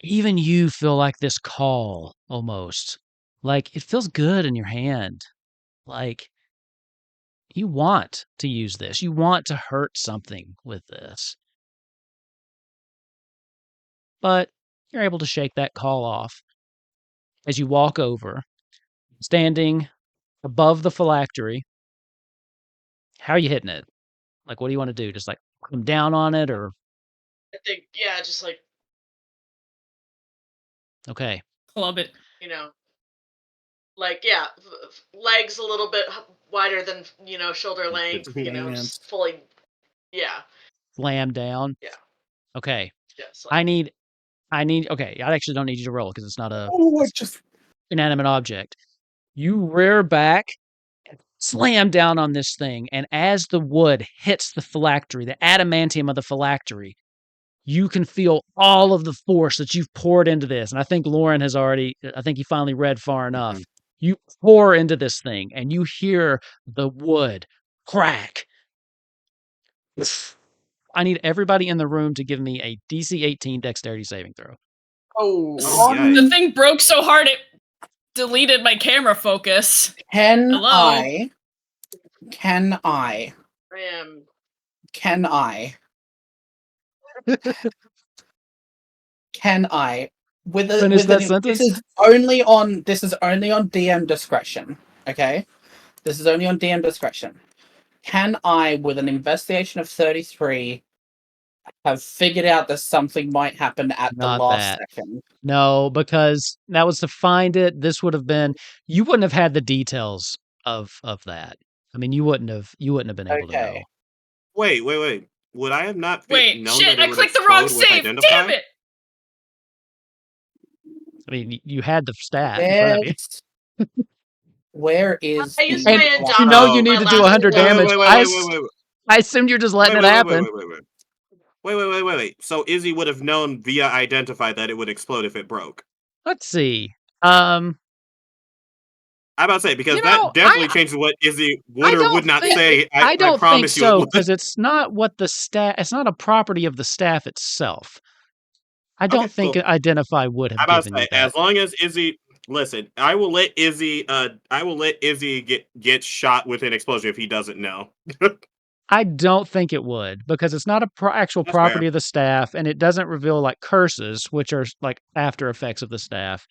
even you feel like this call almost. Like it feels good in your hand. Like you want to use this. You want to hurt something with this. But you're able to shake that call off as you walk over, standing above the phylactery. How are you hitting it? Like, what do you want to do? Just like come down on it, or I think, yeah, just like, okay, Club it. you know, like, yeah, legs a little bit wider than, shoulder length, just fully, yeah. slam down. Yeah. Okay, Yeah, so, I need. Okay, I actually don't need you to roll because it's not a Just inanimate object. You rear back, slam down on this thing, and as the wood hits the phylactery, the adamantium of the phylactery, you can feel all of the force that you've poured into this. And I think Lauren has already, I think you finally read far enough. You pour into this thing, and you hear the wood crack. I need everybody in the room to give me a DC 18 dexterity saving throw. The thing broke so hard it deleted my camera focus. Can Hello? I I am. Finish that sentence? This is only on DM discretion. Okay, this is only on DM discretion. Can I, with an investigation of 33, have figured out that something might happen at the Not last that. second? No, because that was to find it. This would have been, you wouldn't have had the details of that. I mean, you wouldn't have been able to know. Okay. Wait. Would I have not Wait, known shit, that it I would clicked the wrong explode with save. identify? Damn it. I mean, you had the stat in front of you. Where is I used the my And adopt- you know you my need to do last 100 one. damage. Wait. I assumed you're just letting it happen. Wait. So Izzy would have known via identify that it would explode if it broke. Let's see. I'm about to say, because that definitely changes what Izzy would or would not say. I don't think promise you it so, would. because it's not what the staff. It's not a property of the staff itself. I don't Okay, think cool. Identify would have I'm about to given you say, that. as long as Izzy, listen, I will let Izzy get shot with an explosion if he doesn't know. I don't think it would because it's not a actual That's fair. property of the staff, and it doesn't reveal like curses, which are like after effects of the staff.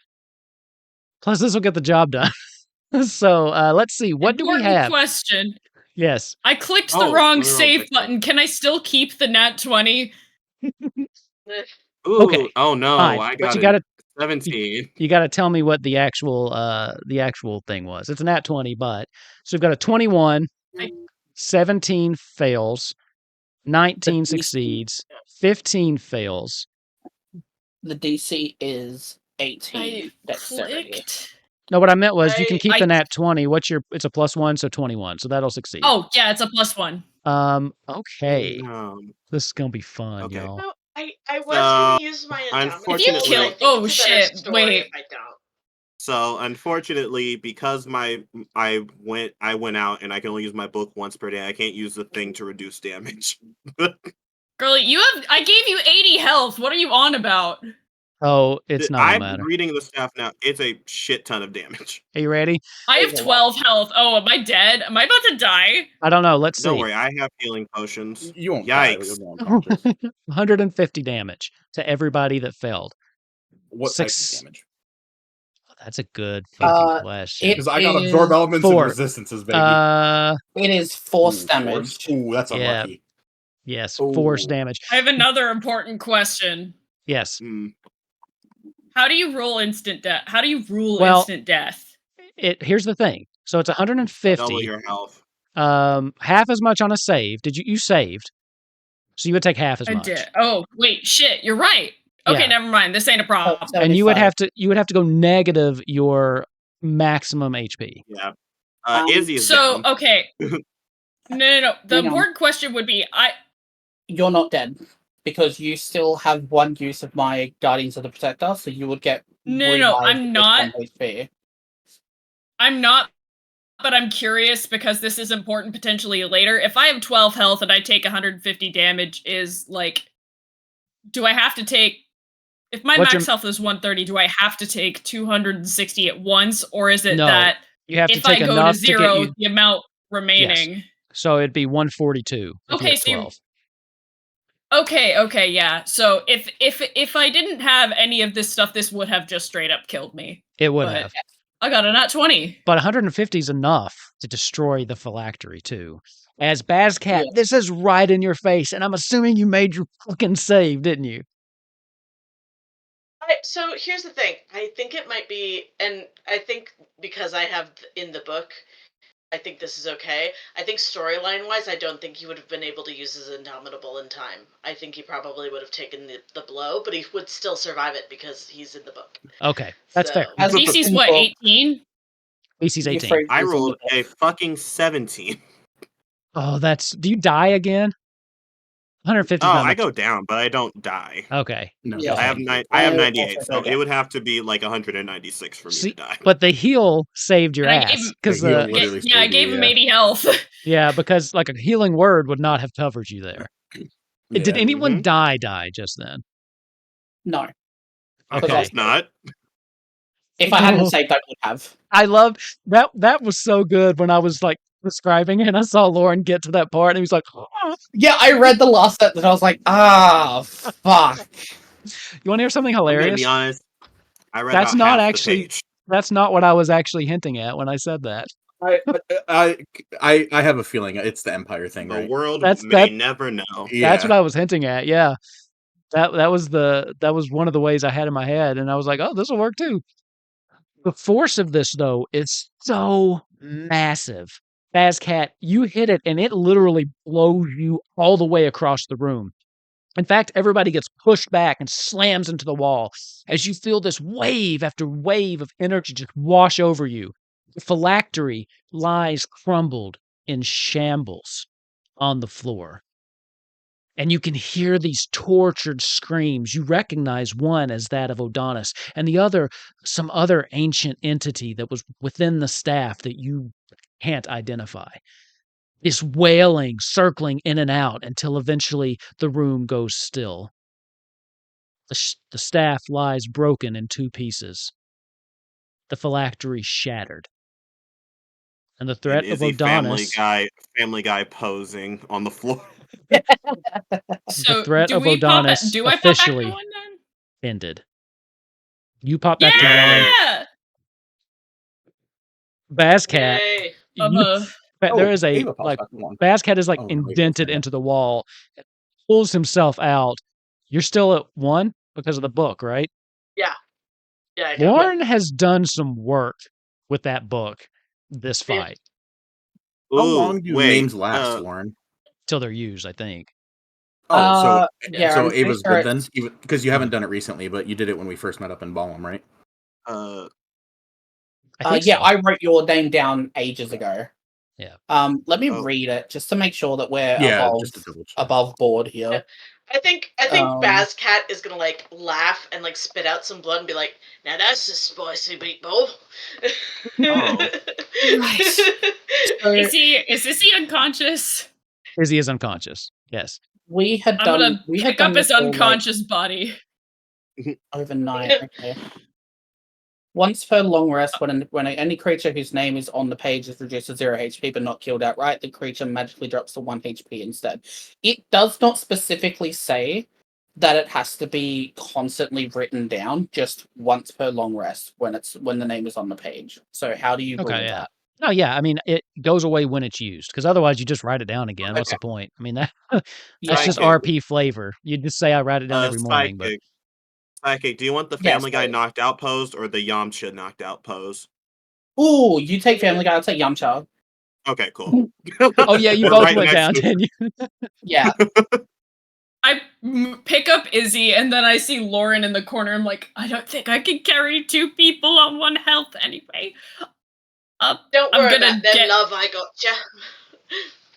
Plus, this will get the job done. So let's see. What do we Important have? question. Yes. I clicked the Oh, wrong let me roll save quick. button. Can I still keep the nat 20? Ooh, Okay, oh no, fine. I But got you a gotta 17. you gotta tell me what the actual thing was. It's an at 20, but so we've got a 21, 17 fails, 19 DC succeeds, 15 fails. The DC is I 18 dexterity. clicked. No, what I meant was you can keep I- the nat 20. It's a +1, so 21. So that'll succeed. Oh, yeah, it's a +1. Okay. No. This is gonna be fun, Okay. y'all. No, I was gonna use my endowment. Unfortunately- but I think Oh, it's a better shit, story wait. if I don't. So unfortunately, because I went out and I can only use my book once per day, I can't use the thing to reduce damage. Girlie, I gave you 80 health. What are you on about? Oh, it's not gonna I'm matter. reading the stuff now. It's a shit ton of damage. Are you ready? I have There's a 12 health. Oh, am I dead? Am I about to die? I don't know. Let's Don't see. worry, I have healing potions. You won't die, but Yikes. you'll go unconscious. 150 damage to everybody that failed. What type of damage? Oh, that's a good fucking question. Because I got absorb elements Four. and resistances, baby. It is force Ooh, damage. force? Ooh, that's Yeah. unlucky. Yes, force Ooh. damage. I have another important question. Yes. Hmm. How do you rule instant death? How do you rule Well, instant death? Here's the thing. So it's 150. Double your health. Half as much on a save. You saved? So you would take half as I much. did. Oh, wait, shit, you're right. Okay, Yeah. never mind. This ain't a problem. And you would 75. have to go negative your maximum HP. Yeah. Um, Izzy is So, down. okay. No. The Hang on. important question would be, You're not dead because you still have one use of my Guardians of the Protector, so you would get No, revived I'm with not. 1 HP. I'm not, but I'm curious because this is important potentially later. If I have 12 health and I take 150 damage, do I have to take, if my What's max your- health is 130, do I have to take 260 at once, or is it No, that You have to if I take go enough to zero, to get you. the amount remaining? So it'd be 142 if Okay, you hit so you- 12. Okay, yeah. So if I didn't have any of this stuff, this would have just straight up killed me. It would but- have. I got a nat 20. But 150 is enough to destroy the phylactery too. As Bazcat, Yeah. this is right in your face, and I'm assuming you made your fucking save, didn't you? So here's the thing. I think it might be, and I think because I have in the book, I think this is okay. I think storyline-wise, I don't think he would have been able to use his Indomitable in time. I think he probably would have taken the blow, but he would still survive it because he's in the book. Okay, that's fair. As DC's in what, book, 18? BC's you 18. phrase I this in rolled the book. a fucking 17. Oh, do you die again? 150. Oh, I go down, but I don't die. Okay. No, Yeah. I have that's- I have I 98, also so go it would have to be like 196 for me See, to die. but the heal saved your And I gave ass him- because The heal the literally Yeah, I saved you, gave him yeah. 80 health. yeah, because like a healing word would not have covered you there. Did Yeah. anyone Mhm. die just then? No. Of Okay. course not. If I hadn't saved, I would have. I love that. That was so good when I was like describing it, and I saw Lauren get to that part, and he was like, "Oh." Yeah, I read the last sentence and I was like, fuck. "You want to hear something I'm gonna hilarious?" be honest. I read That's about not half actually- the page. That's not what I was actually hinting at when I said that. I have a feeling it's the Empire thing, The right? world That's- may that- never know. Yeah. That's what I was hinting at. Yeah, that was one of the ways I had in my head, and I was like, "Oh, this will work too." The force of this, though, is so massive. Bazcat, you hit it, and it literally blows you all the way across the room. In fact, everybody gets pushed back and slams into the wall as you feel this wave after wave of energy just wash over you. The phylactery lies crumbled in shambles on the floor. And you can hear these tortured screams. You recognize one as that of Odonus, and the other, some other ancient entity that was within the staff that you can't identify. This wailing, circling in and out until eventually the room goes still. The staff lies broken in 2 pieces. The phylactery shattered. And the And threat of Izzy, Odonus, Family Guy posing on the floor. the So threat do of we pop Odonus do I pop back to officially 1 then? ended. You pop back to 1. Yeah! Basscat, Yay. there is a Ava pops like back to 1. Basscat is like Oh, no, Ava's indented in it. into the wall, pulls himself out. You're still at 1 because of the book, right? Yeah. Yeah, I got it. Lauren has done some work with that book this Yeah. fight How Ooh, long do wait, names last, Lauren? till they're used, I think. Oh, so yeah, so I'm pretty Ava's sure good then, even because you haven't done it recently, but you did it when we first met up in Ballum, right? uh, I think yeah, so. I wrote your name down ages ago. Yeah. Let me Oh. read it just to make sure that we're Yeah, just to double check. above board here. Yeah. I think Bazcat is gonna like laugh and like spit out some blood and be like, "Now that's a spicy meatball." Oh. Right. So Is he unconscious? Izzy is unconscious. Yes. we had I'm done gonna we had pick done up his this all, like, unconscious body. overnight. Okay. Once per long rest, when any creature whose name is on the page is reduced to 0 HP but not killed outright, the creature magically drops to 1 HP instead. It does not specifically say that it has to be constantly written down, just once per long rest when the name is on the page. So how do you rule Okay, yeah. that? No, yeah, I mean, it goes away when it's used, because otherwise you just write it down again. What's the point? I mean, that's just Psychic. RP flavor. You just say, I write it down every morning, but Psychic, do you want the Yes, Family Guy please. knocked out pose or the Yamcha knocked out pose? Ooh, you take Family Guy, I'll take Yamcha. Okay, cool. oh yeah, you We're both right went next down, to- didn't you? Yeah. I pick up Izzy and then I see Lauren in the corner. I'm like, I don't think I can carry 2 people on 1 health anyway. Don't I'm worry gonna about them, get- love. I gotcha.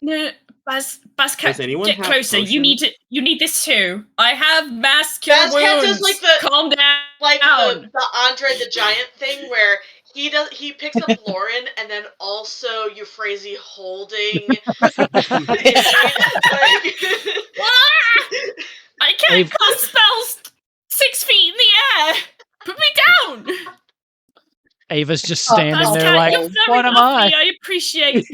No, Bazcat, Does anyone get have closer. You potions? need this too. I have mass cure Bazcat wounds. does like the Calm down. the Andre the Giant thing where he picks up Lauren and then also Euphrasia holding Izzy, like I can't cast spells 6 feet in the air. Put me down. Ava's just standing Bazcat, there like, you're very what am lovely. I? I appreciate.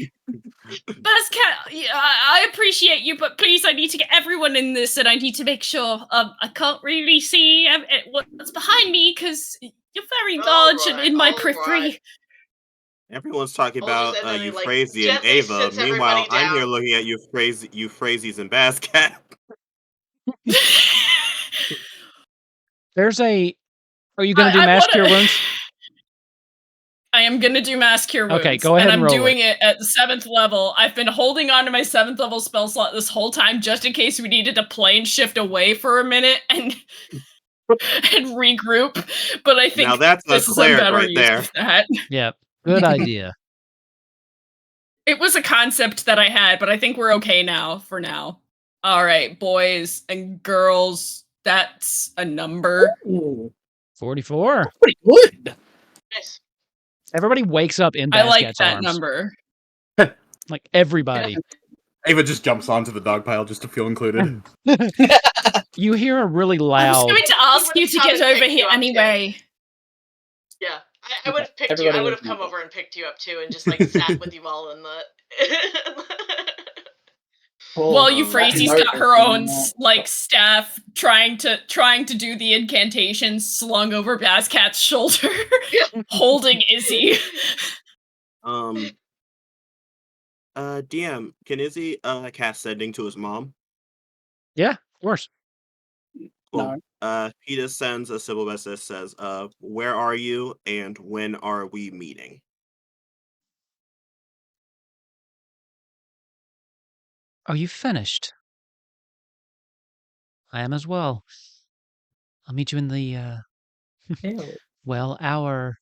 Bazcat, I appreciate you, but please, I need to get everyone in this, and I need to make sure. I can't really see what's behind me because you're very large and in my periphery. Right. Everyone's talking I'll just- about and then he, like, Euphrasia and gently Ava. sits Meanwhile, everybody I'm here down. looking at Euphrasies and Bazcat. There's a. Are you going to do mass cure wounds? I am gonna do mass cure wounds. Okay, go ahead and I'm roll doing it at the 7th level. I've been holding on to my 7th level spell slot this whole time just in case we needed to plane shift away for a minute and regroup. But I think Now that's a this is a cleric better right use there. of that. Yeah, good idea. It was a concept that I had, but I think we're okay now for now. All right, boys and girls, that's a number. Ooh, 44. pretty good. Nice. Everybody wakes up in I like Bazcat's that arms. number. Like everybody. Ava just jumps onto the dog pile just to feel included. You hear a really I was loud. going to ask you to get over here anyway. Yeah, I would have picked Everybody you. I would was have come moving. over and picked you up too, and just like sat with you all in the. Well, that Euphrasie's note got her is own not- like staff trying to do the incantations slung over Bazcat's shoulder, holding Izzy. DM, can Izzy cast sending to his mom? Yeah, of course. Cool. No. He just sends a simple message that says, where are you and when are we meeting? Are you finished? I am as well. I'll meet you in the, Ew. well, our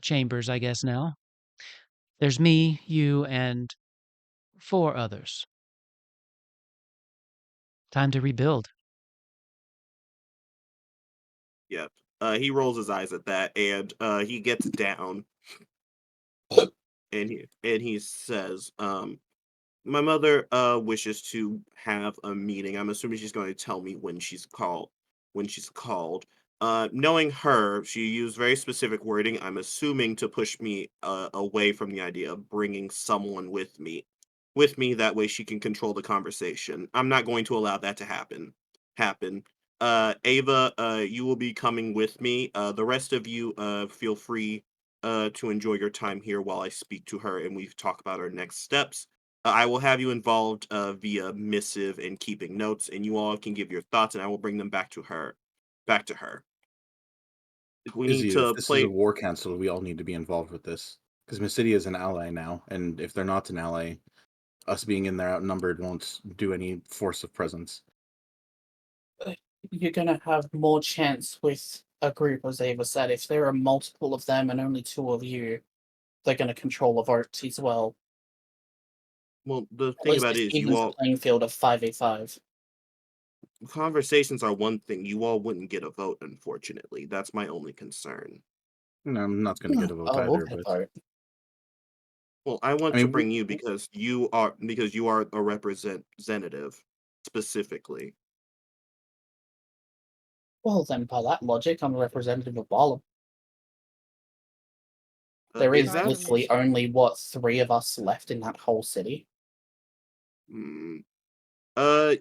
chambers, I guess, now. There's me, you, and 4 others. Time to rebuild. Yep. He rolls his eyes at that, and he gets down, and he says, "My mother wishes to have a meeting. I'm assuming she's going to tell me when when she's called. Knowing her, she used very specific wording. I'm assuming to push me away from the idea of bringing someone with me. That way she can control the conversation. I'm not going to allow that to happen. Ava, you will be coming with me. The rest of you, feel free to enjoy your time here while I speak to her and we talk about our next steps. I will have you involved via missive and keeping notes, and you all can give your thoughts, and I will bring them back to her. If we need Izzy, if to this is a play, war council, we all need to be involved with this. Because Mysidia is an ally now, and if they're not an ally, us being in there outnumbered won't do any force of presence. You're gonna have more chance with a group, as Ava said. If there are multiple of them and only 2 of you, they're gonna control a vote as well. well, the At thing least about this it is, you evens the all playing field of 5v5. conversations are one thing. You all wouldn't get a vote, unfortunately. That's my only concern. No, I'm not going to get a vote Oh, either, okay, but vote. Well, I want I to mean, bring you because you are a representative specifically. Well, then, by that logic, I'm a representative of Barlam. There Is is that? literally only, 3 of us left in that whole city? Hmm.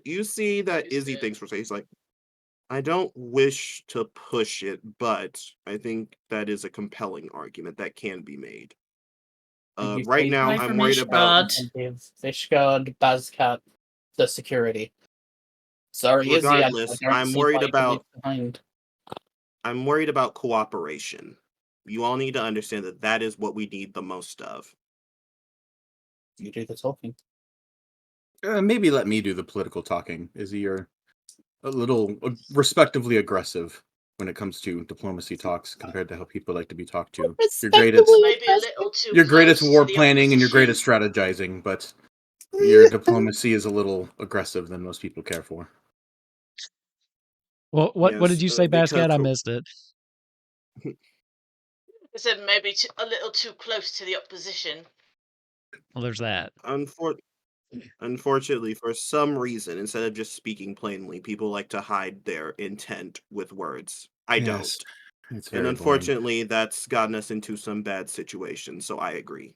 You see that Izzy thinks for a second. He's like, I don't wish to push it, but I think that is a compelling argument that can be made. You Right say now, Bye I'm from worried about. Ishgard. and give Fishguard, Bazcat, the security. Sorry, Izzy, I Regardless, don't see why you can leave behind. I'm worried about cooperation. You all need to understand that that is what we need the most of. You do the talking. maybe let me do the political talking. Izzy, you're a little respectively aggressive when it comes to diplomacy talks compared to how people like to be talked to. You're great at Maybe a little too you're great at close war to the planning and you're great at opposition. strategizing, but your diplomacy is a little aggressive than most people care for. Well, what did Yes, you say, because Basquiat? I missed it. I said maybe a little too close to the opposition. Well, there's that. unfortunately, for some reason, instead of just speaking plainly, people like to hide their intent with words. I Yes, don't. it's And very boring. unfortunately, that's gotten us into some bad situations, so I agree.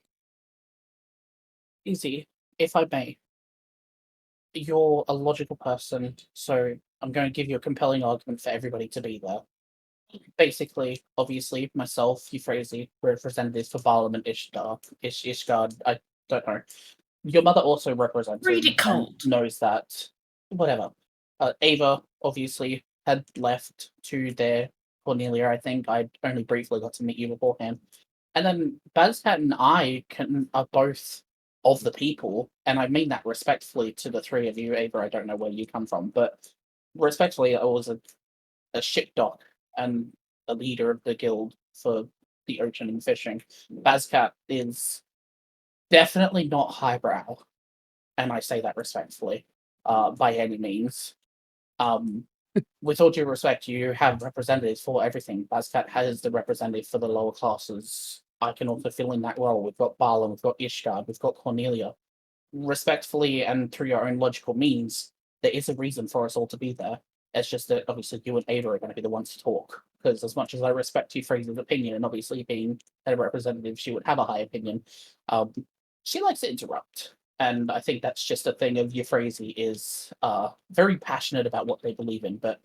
Izzy, if I may, you're a logical person, so I'm going to give you a compelling argument for everybody to be there. Basically, obviously, myself, Euphrasia, representatives for Barlam and Ishgard, I don't know. Your mother also represents Read him it and cold. knows that. Whatever. Ava, obviously, had left to their Cornelia, I think. I only briefly got to meet you beforehand. And then Bazcat and I are both of the people, and I mean that respectfully to the 3 of you. Ava, I don't know where you come from, but respectfully, I was a shipdock and a leader of the guild for the ocean and fishing. Bazcat is definitely not highbrow, and I say that respectfully, by any means. With all due respect, you have representatives for everything. Bazcat has the representative for the lower classes. I can also fill in that role. We've got Barlam, we've got Ishgard, we've got Cornelia. Respectfully and through your own logical means, there is a reason for us all to be there. It's just that obviously you and Ava are going to be the ones to talk. Because as much as I respect Fraser's opinion, and obviously being a representative, she would have a high opinion. She likes to interrupt. And I think that's just a thing of Euphrasia is very passionate about what they believe in. But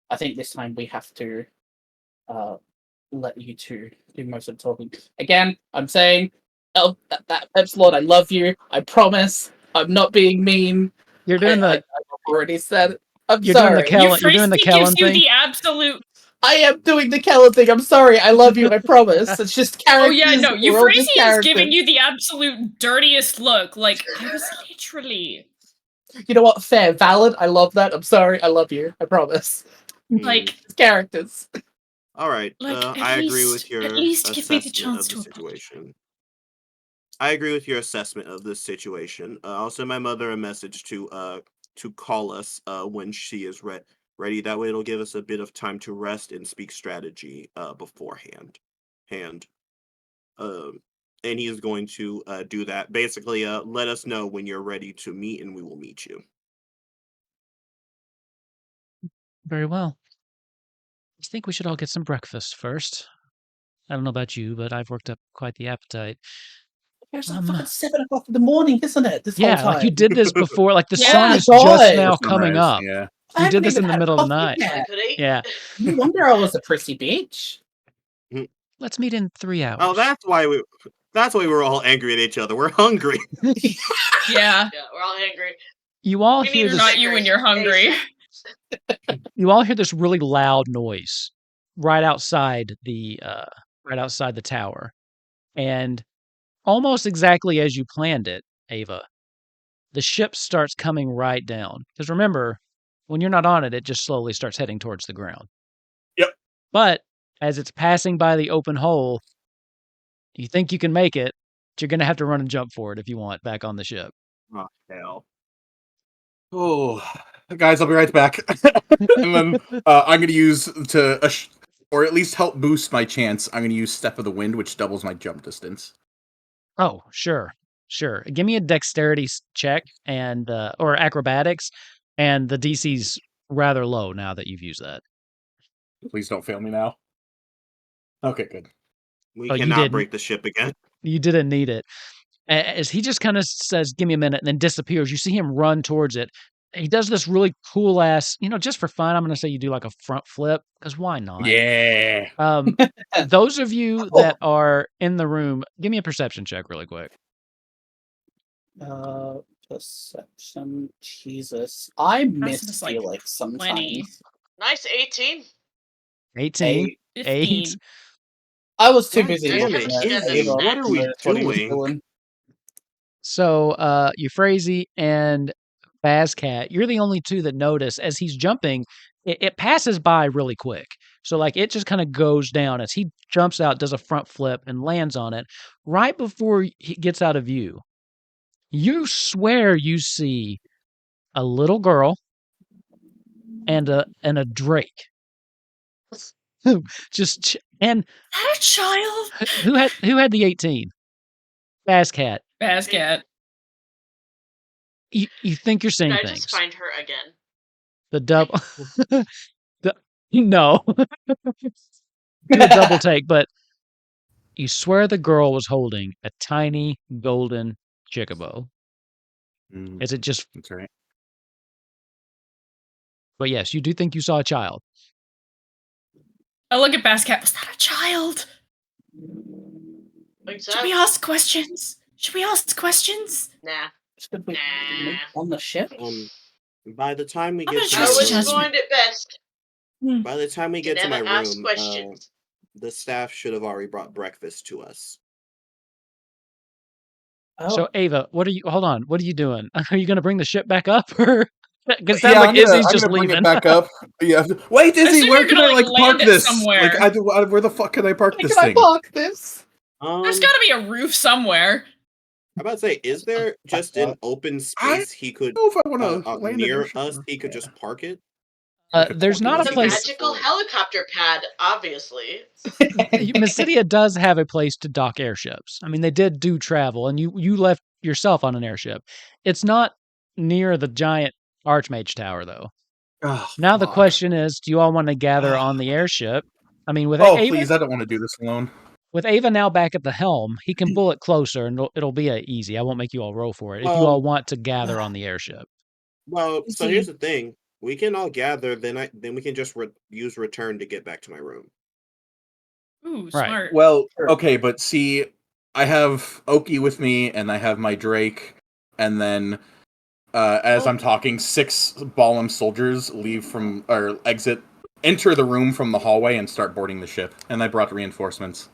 I think this time we have to let you two do most of the talking. Again, I'm saying, Epsilon, I love you. I promise. I'm not being mean. You're doing I've already said it. I'm you're doing the sorry. Kellen. You're doing the Euphrasia gives Kellen you thing. the absolute. I am doing the Kellen thing. I'm sorry. I love you. I promise. It's just characters. Oh yeah, no. We're all just Euphrasia is giving characters. you the absolute dirtiest look. Like I was literally You know what? Fair, valid. I love that. I'm sorry. I love you. I promise. like It's characters. All right. like I agree with at your least give me the assessment chance of the to apologize. situation. I agree with your assessment of this situation. I'll send my mother a message to call us when she is ready. That way, it'll give us a bit of time to rest and speak strategy beforehand. Um, and he is going to do that. Basically, let us know when you're ready to meet, and we will meet you. Very well. I think we should all get some breakfast first. I don't know about you, but I've worked up quite the appetite. It's like fucking 7 o'clock in the morning, isn't it? This whole Yeah, time. like you did this before. Like the Yeah. sun Oh is my just God. now coming Sunrise, up. Yeah. I You did haven't this in even the had middle of the coffee night. I yet. could eat. Yeah. No wonder I was a prissy bitch. Let's meet in 3 hours. Oh, that's why we were all angry at each other. We're hungry. Yeah. Yeah, we're all angry. You all We hear need this. Not you when you're hungry. You all hear this really loud noise right outside the tower, and almost exactly as you planned it, Ava, the ship starts coming right down. Because remember, when you're not on it, it just slowly starts heading towards the ground. Yep. But as it's passing by the open hole, you think you can make it, but you're going to have to run and jump for it if you want back on the ship. Oh, hell. Oh, guys, I'll be right back. And then I'm going to use or at least help boost my chance. I'm going to use Step of the Wind, which doubles my jump distance. Oh, sure. Give me a dexterity check and or acrobatics, and the DC's rather low now that you've used that. Please don't fail me now. Okay, good. We Oh, you cannot didn't. break the ship again. You didn't need it. As he just kind of says, "Give me a minute," and then disappears. You see him run towards it. He does this really cool ass, just for fun. I'm going to say you do like a front flip because why not? Yeah. Those of you that are in the room, give me a perception check really quick. Perception. Jesus. I That's miss just, like, Felix 20. sometimes. Nice 18. 18, 15. 8. I was too God busy damn looking it, at Izzy. Ava What are we to notice what he was doing? doing. So, Euphrasia and Bazcat, you're the only two that notice as he's jumping, it passes by really quick. So, like, it just kind of goes down as he jumps out, does a front flip, and lands on it. Right before he gets out of view, you swear you see a little girl and a Drake. And That a child? who had the 18? Bazcat. Bazcat. You think you're seeing Did I things. just find her again? The double. No. Do a double take, but you swear the girl was holding a tiny golden chocobo. Is it just? That's right. But yes, you do think you saw a child. I look at Bazcat. Was that a child? Like Should we ask questions? Nah. Should we Nah. meet on the ship? By the time we I'm get gonna to I my trust was room, judgment. doing it best. by the time we You get to my never ask room, questions. the staff should have already brought breakfast to us. Oh, So Ava, hold on, what are you doing? Are you going to bring the ship back up, or because it sounds Yeah, like I'm gonna, Izzy's I'm just gonna bring leaving? it back up. Yeah. Wait, I Izzy, assume where you're can gonna, I like, like park land it this? somewhere. Like, where the fuck can I park where this can I thing? park this? There's got to be a roof somewhere. I'm about to say, is there just an open space he could I don't know if I want to land near it us? He could just park it. There's not It's a a place. magical helicopter pad, obviously. Mysidia does have a place to dock airships. I mean, they did do travel, and you left yourself on an airship. It's not near the giant Archmage Tower, though. Oh, Now the fuck. question is, do you all want to gather on the airship? I mean, with Oh, Ava, please, I don't want to do this alone. with Ava now back at the helm, he can pull it closer, and it'll be easy. I won't make you all roll for it if you all want to gather on the airship. Well, so See- here's the thing: we can all gather. Then we can just use return to get back to my room. Ooh, Right. smart. Well, Sure. okay, but see, I have Oki with me, and I have my Drake, and then as I'm talking, 6 Balam soldiers enter the room from the hallway and start boarding the ship. And I brought reinforcements.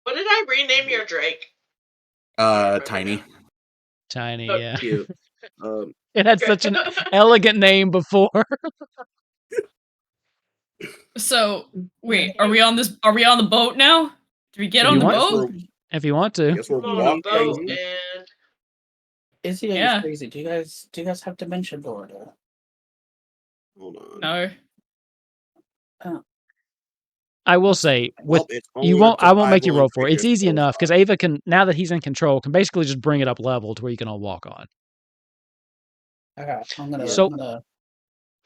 What did I rename your Drake? Tiny. Tiny, Oh, yeah. Cute. It had such an elegant name before. So, wait, are we on the boat now? Do we get If on you the want boat? If you want I to. guess we're I'm on a walking. boat and Izzy, Yeah. crazy. Do you guys have dimension door? Hold on. No. I will say, Well, it's you only won't. up to I won't make you Bible roll and for it. It's Figures easy so enough because far. Ava can, now that he's in control, can basically just bring it up level to where you can all walk on. Okay, I'm gonna. So- I'm gonna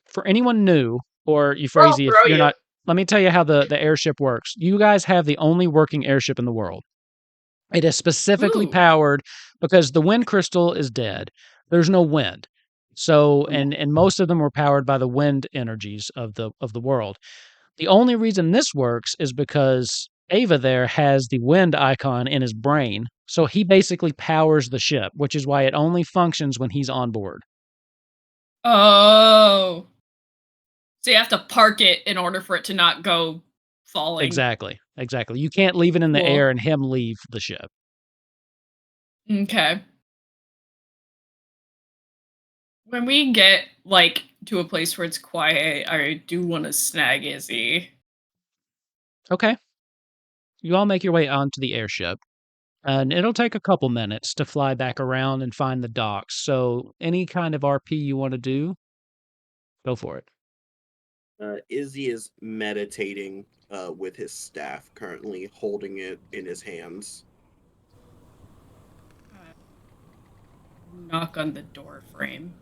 For anyone new, or I'll Euphrasia, if throw you're you. not let me tell you how the airship works. You guys have the only working airship in the world. It is specifically Ooh. powered because the wind crystal is dead. There's no wind. So, and most of them were powered by the wind energies of the world. The only reason this works is because Ava there has the wind icon in his brain. So he basically powers the ship, which is why it only functions when he's on board. Oh. So you have to park it in order for it to not go falling. Exactly. You can't leave it in the Cool. air and him leave the ship. Okay. When we get, like, to a place where it's quiet, I do want to snag Izzy. Okay. You all make your way onto the airship, and it'll take a couple minutes to fly back around and find the docks. So, any kind of RP you want to do, go for it. Izzy is meditating with his staff, currently holding it in his hands. Knock on the door frame.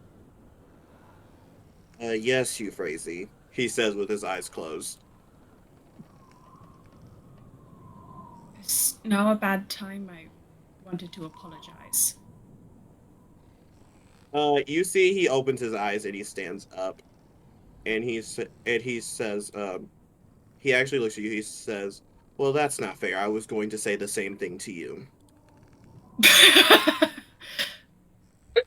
Yes, Euphrasie, he says with his eyes closed. It's now a bad time. I wanted to apologize. You see, he opens his eyes and he stands up, and he says, he actually looks at you. He says, "Well, that's not fair. I was going to say the same thing to you."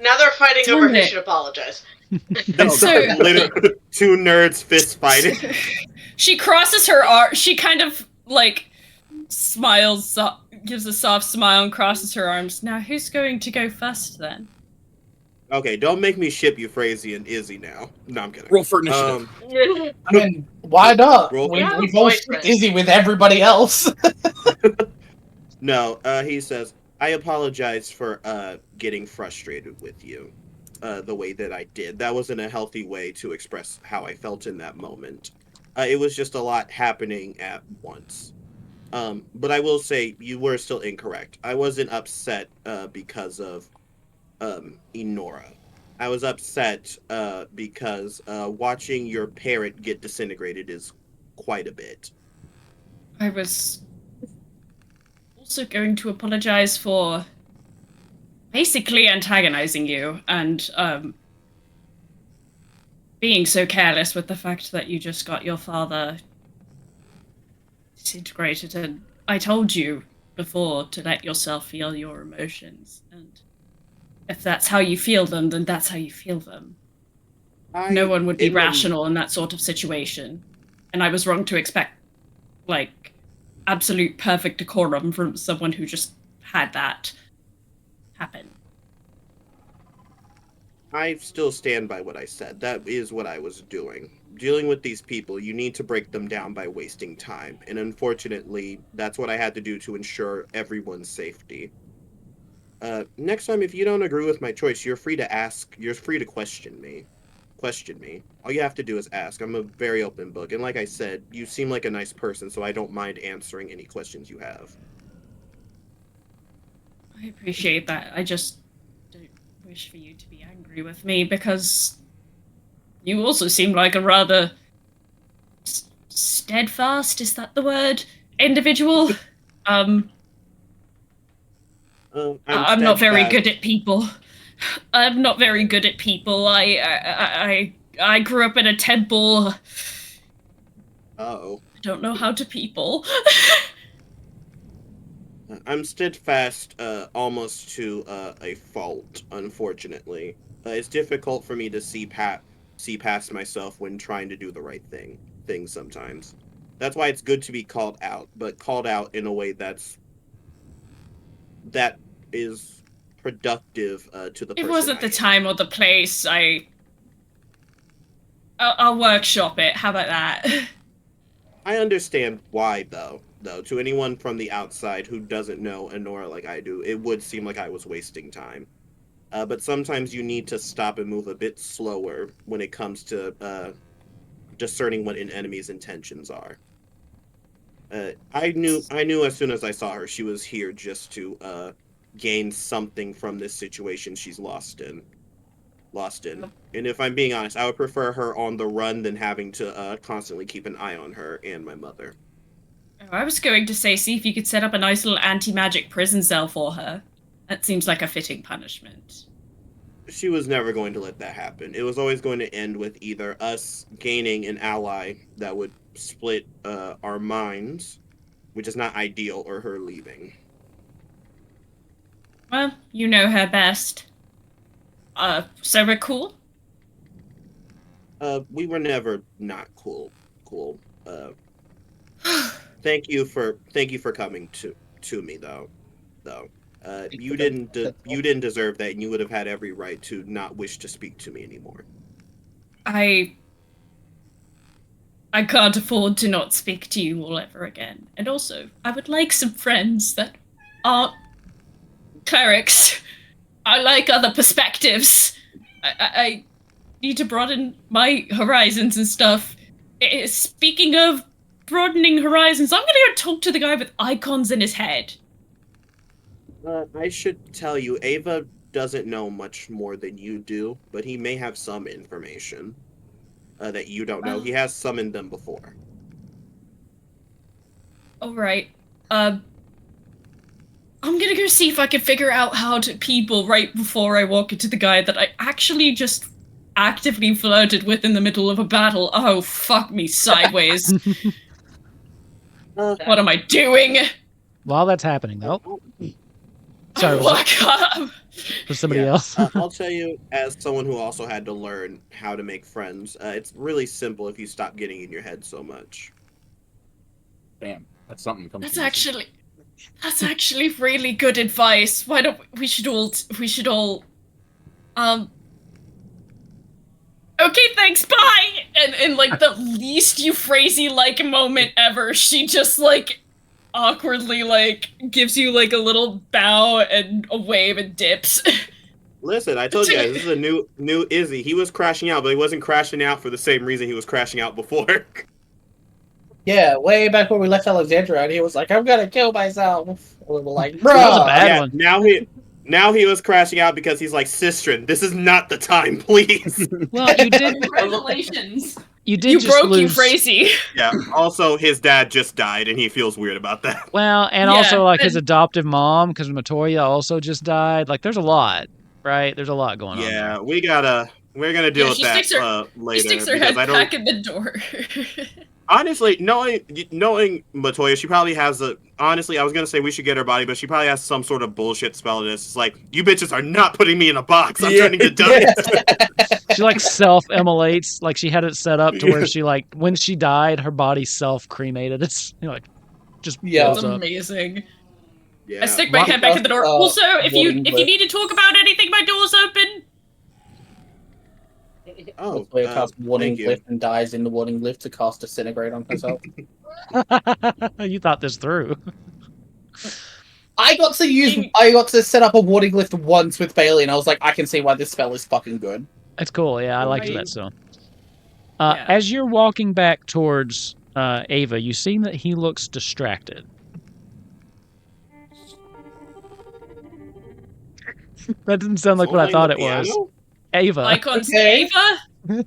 Now they're fighting Damn over who it. should apologize. They So- start literally two nerds fist fighting. She crosses her arm. She kind of, like, smiles, gives a soft smile and crosses her arms. Now, who's going to go first, then? Okay, don't make me ship Euphrasie and Izzy now. No, I'm kidding. Roll for initiative. I mean, why not? Roll- We've Yeah, all boyfriend. shipped Izzy with everybody else. No, he says, "I apologize for getting frustrated with you the way that I did. That wasn't a healthy way to express how I felt in that moment. It was just a lot happening at once. But I will say, you were still incorrect. I wasn't upset because of Enora. I was upset because watching your parrot get disintegrated is quite a bit." I was also going to apologize for basically antagonizing you and being so careless with the fact that you just got your father disintegrated. And I told you before to let yourself feel your emotions, and if that's how you feel them, then that's how you feel them. No one would be rational in that sort of situation, and I was wrong to expect, like, absolute perfect decorum from someone who just had that happen. I still stand by what I said. That is what I was doing. Dealing with these people, you need to break them down by wasting time. And unfortunately, that's what I had to do to ensure everyone's safety. Next time, if you don't agree with my choice, you're free to ask. You're free to question me. All you have to do is ask. I'm a very open book. And like I said, you seem like a nice person, so I don't mind answering any questions you have. I appreciate that. I just don't wish for you to be angry with me, because you also seem like a rather steadfast, is that the word? Individual? I'm not very steadfast. good at people. I'm not very good at people. I grew up in a temple. Uh-oh. I don't know how to people. I'm steadfast almost to a fault, unfortunately. It's difficult for me to see past myself when trying to do the right thing sometimes. That's why it's good to be called out, but called out in a way that is productive to the person. It wasn't I the am. time or the place. I'll workshop it. How about that? I understand why, though. To anyone from the outside who doesn't know Enora like I do, it would seem like I was wasting time. But sometimes you need to stop and move a bit slower when it comes to discerning what an enemy's intentions are. I knew as soon as I saw her, she was here just to gain something from this situation she's lost in. lost in. And if I'm being honest, I would prefer her on the run than having to constantly keep an eye on her and my mother. I was going to say, see if you could set up a nice little anti-magic prison cell for her. That seems like a fitting punishment. She was never going to let that happen. It was always going to end with either us gaining an ally that would split our minds, which is not ideal, or her leaving. Well, you know her best. So we're cool? We were never not cool. Thank you for coming to me though. You didn't deserve that, and you would have had every right to not wish to speak to me anymore. I can't afford to not speak to you all ever again. And also, I would like some friends that aren't clerics. I like other perspectives. I need to broaden my horizons and stuff. Speaking of broadening horizons, I'm gonna go talk to the guy with icons in his head. I should tell you, Ava doesn't know much more than you do, but he may have some information that you don't know. He has summoned them before. Alright. I'm gonna go see if I can figure out how to people right before I walk into the guy that I actually just actively flirted with in the middle of a battle. Oh, fuck me sideways. What am I doing? While that's happening, though. Sorry, for somebody else. I'll tell you, as someone who also had to learn how to make friends, it's really simple if you stop getting in your head so much. Damn, that's something. That's actually really good advice. Why don't we should all okay, thanks, bye! And in like the least Euphrasia like moment ever, she just like awkwardly like gives you like a little bow and a wave and dips. Listen, I told you guys, this is a new Izzy. He was crashing out, but he wasn't crashing out for the same reason he was crashing out before. Yeah, way back when we left Alexandria, and he was like, "I'm gonna kill myself." And we were like, "Bro." That was a bad one. Now he was crashing out because he's like, Sistren, this is not the time, please. Well, you did. Congratulations. You You just broke lose. Euphrasia. Yeah. Also, his dad just died, and he feels weird about that. Well, and Yeah, also like his but- adoptive mom, because Matoya also just died. Like, there's a lot, right? There's a lot going on. Yeah, There. we're gonna deal with she that sticks her- later. She sticks her because head I don't. back in the door. Honestly, knowing Matoya, she probably has a. Honestly, I was gonna say we should get her body, but she probably has some sort of bullshit spell that it's like, you bitches are not putting me in a box. I'm trying to get done. She like self-immolates. Like she had it set up to where she like when she died, her body self-cremated. It's like just Yeah. That's blows up. amazing. Yeah. I stick my What- head back in the door. Also, if you Warning need to talk about anything, my door's open. Oh, Matoya casts Warning thank you. Glyph and dies in the Warning Glyph to cast Disintegrate on herself. You thought this through. I got to set up a Warning Glyph once with Bailey, and I was like, I can see why this spell is fucking good. It's cool. Yeah, I liked Right. that. So, Yeah. as you're walking back towards Ava, you see that he looks distracted. That didn't sound like what I thought it was. Ava. Icons Okay. to Ava.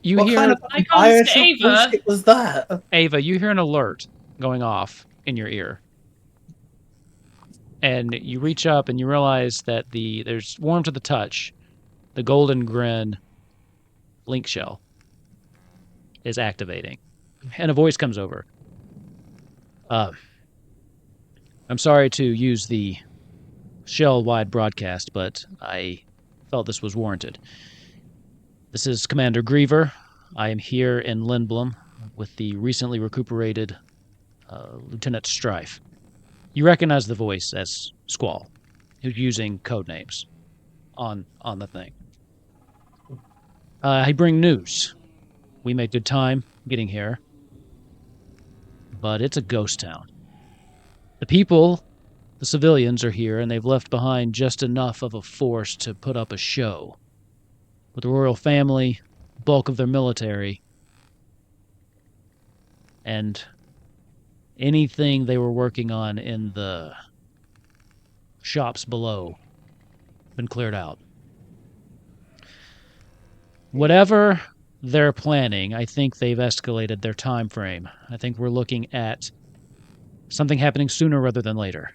You What hear kind of Icons Irish to Ava. bullshit was that? Ava, you hear an alert going off in your ear. And you reach up and you realize that there's warm to the touch. The golden grin link shell is activating. And a voice comes over. I'm sorry to use the shell-wide broadcast, but I felt this was warranted. This is Commander Griever. I am here in Lindblom with the recently recuperated Lieutenant Strife. You recognize the voice as Squall, who's using code names on the thing. I bring news. We made good time getting here, but it's a ghost town. The people, the civilians, are here, and they've left behind just enough of a force to put up a show. With the royal family, bulk of their military, and anything they were working on in the shops below been cleared out. Whatever they're planning, I think they've escalated their time frame. I think we're looking at something happening sooner rather than later.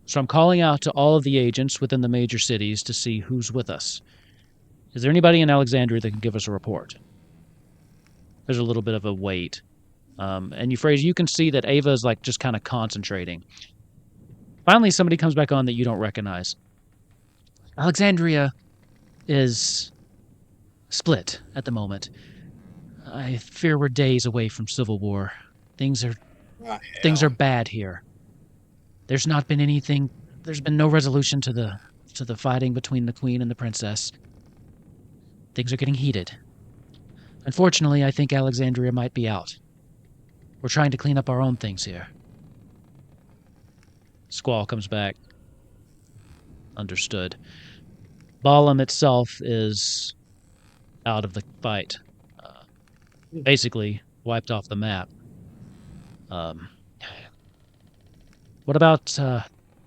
So I'm calling out to all of the agents within the major cities to see who's with us. Is there anybody in Alexandria that can give us a report? There's a little bit of a wait. And Euphrasia, you can see that Ava is like just kind of concentrating. Finally, somebody comes back on that you don't recognize. Alexandria is split at the moment. I fear we're days away from civil war. Things are bad here. There's not been anything. There's been no resolution to the fighting between the queen and the princess. Things are getting heated. Unfortunately, I think Alexandria might be out. We're trying to clean up our own things here. Squall comes back. Understood. Balam itself is out of the fight. Basically, wiped off the map. What about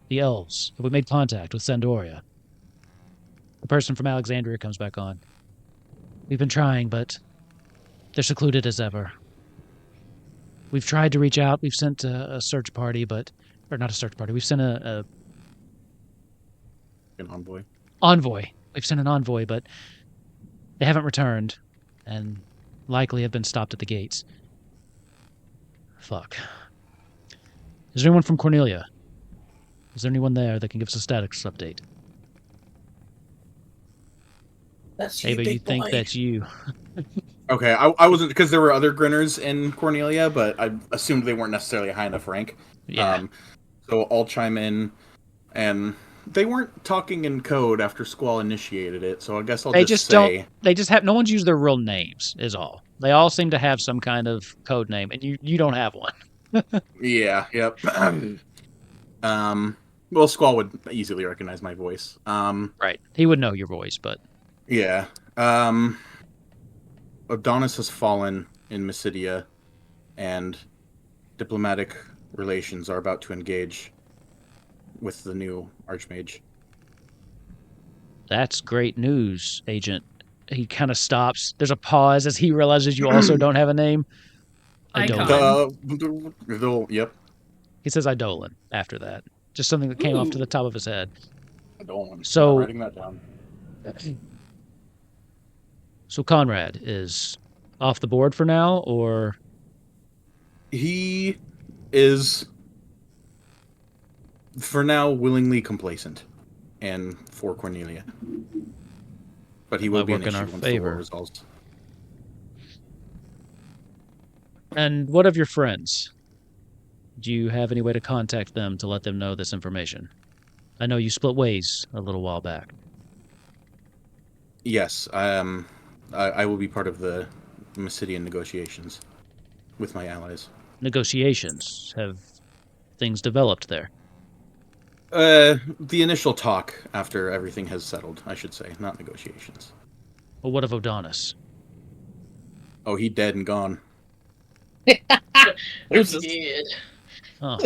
the elves? Have we made contact with Sandoria? The person from Alexandria comes back on. We've been trying, but they're secluded as ever. We've tried to reach out. We've sent a search party, or not a search party. We've sent an envoy. Envoy. We've sent an envoy, but they haven't returned, and likely have been stopped at the gates. Fuck. Is there anyone from Cornelia? Is there anyone there that can give us a status update? That's you, Ava, big you think boy. that's you. Okay, I wasn't, because there were other grinners in Cornelia, but I assumed they weren't necessarily a high enough rank. Yeah. So I'll chime in, and they weren't talking in code after Squall initiated it, so I guess I'll just say... They just have... No one's used their real names, is all. They all seem to have some kind of code name, and you don't have one. Yeah, yep. Well, Squall would easily recognize my voice. Right. He would know your voice, but... Yeah. Odonus has fallen in Mysidia, and diplomatic relations are about to engage with the new Archmage. That's great news, Agent. He kind of stops. There's a pause as he realizes you also don't have a name. Icon. Yep. He says Eidolon after that. Just something that came off to the top of his head. Eidolon. So, I'm writing that down. So Conrad is off the board for now, or... He is, for now, willingly complacent, and for Cornelia. But he will be an issue once the war resolves. And what of your friends? Do you have any way to contact them to let them know this information? I know you split ways a little while back. Yes, I will be part of the Mysidian negotiations with my allies. Negotiations? Have things developed there? The initial talk after everything has settled, I should say, not negotiations. Well, what of Odonus? Oh, he dead and gone. Oh.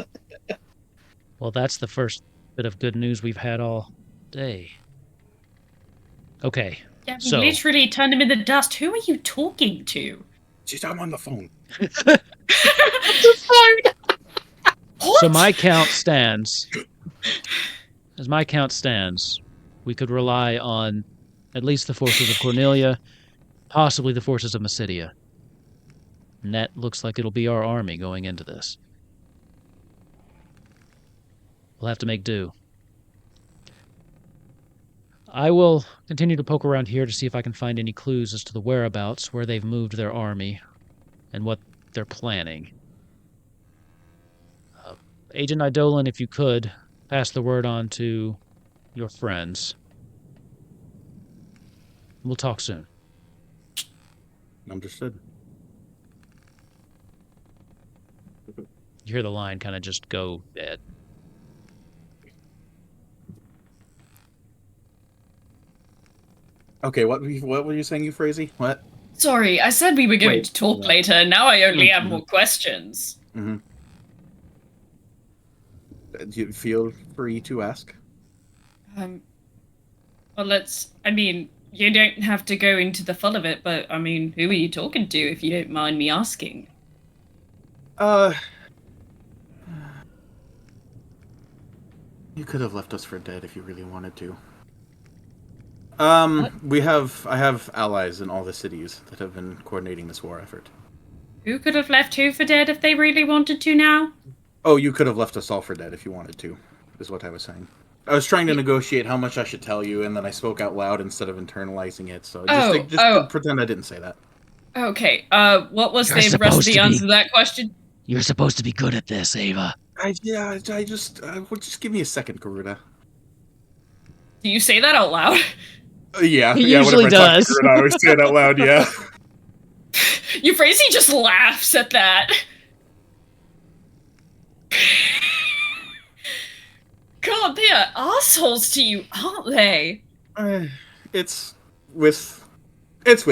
Well, that's the first bit of good news we've had all day. Okay. Yeah, So, literally turned him in the dust. Who are you talking to? I'm on the phone. so my count stands. As my count stands, we could rely on at least the forces of Cornelia, possibly the forces of Mysidia. And that looks like it'll be our army going into this. We'll have to make do. I will continue to poke around here to see if I can find any clues as to the whereabouts, where they've moved their army, and what they're planning. Agent Eidolon, if you could, pass the word on to your friends. We'll talk soon. Understood. You hear the line kind of just go dead. Okay, what were you saying, Euphrasia? What? Sorry, I said we were going to talk later. Now I only have more questions. Mm-hmm. Do you feel free to ask? Well, let's... I mean, you don't have to go into the full of it, but I mean, who are you talking to, if you don't mind me asking? You could have left us for dead if you really wanted to. I have allies in all the cities that have been coordinating this war effort. Who could have left who for dead if they really wanted to now? Oh, you could have left us all for dead if you wanted to, is what I was saying. I was trying to negotiate how much I should tell you, and then I spoke out loud instead of internalizing it, so just pretend I didn't say that. Okay, what was the rest of the answer to that question? You're supposed to be good at this, Ava. Just give me a second, Garuda. Do you say that out loud? Yeah, He usually does. Garuda, I always say it out loud, yeah. Euphrasia just laughs at that. God, they are assholes to you, aren't they? It's with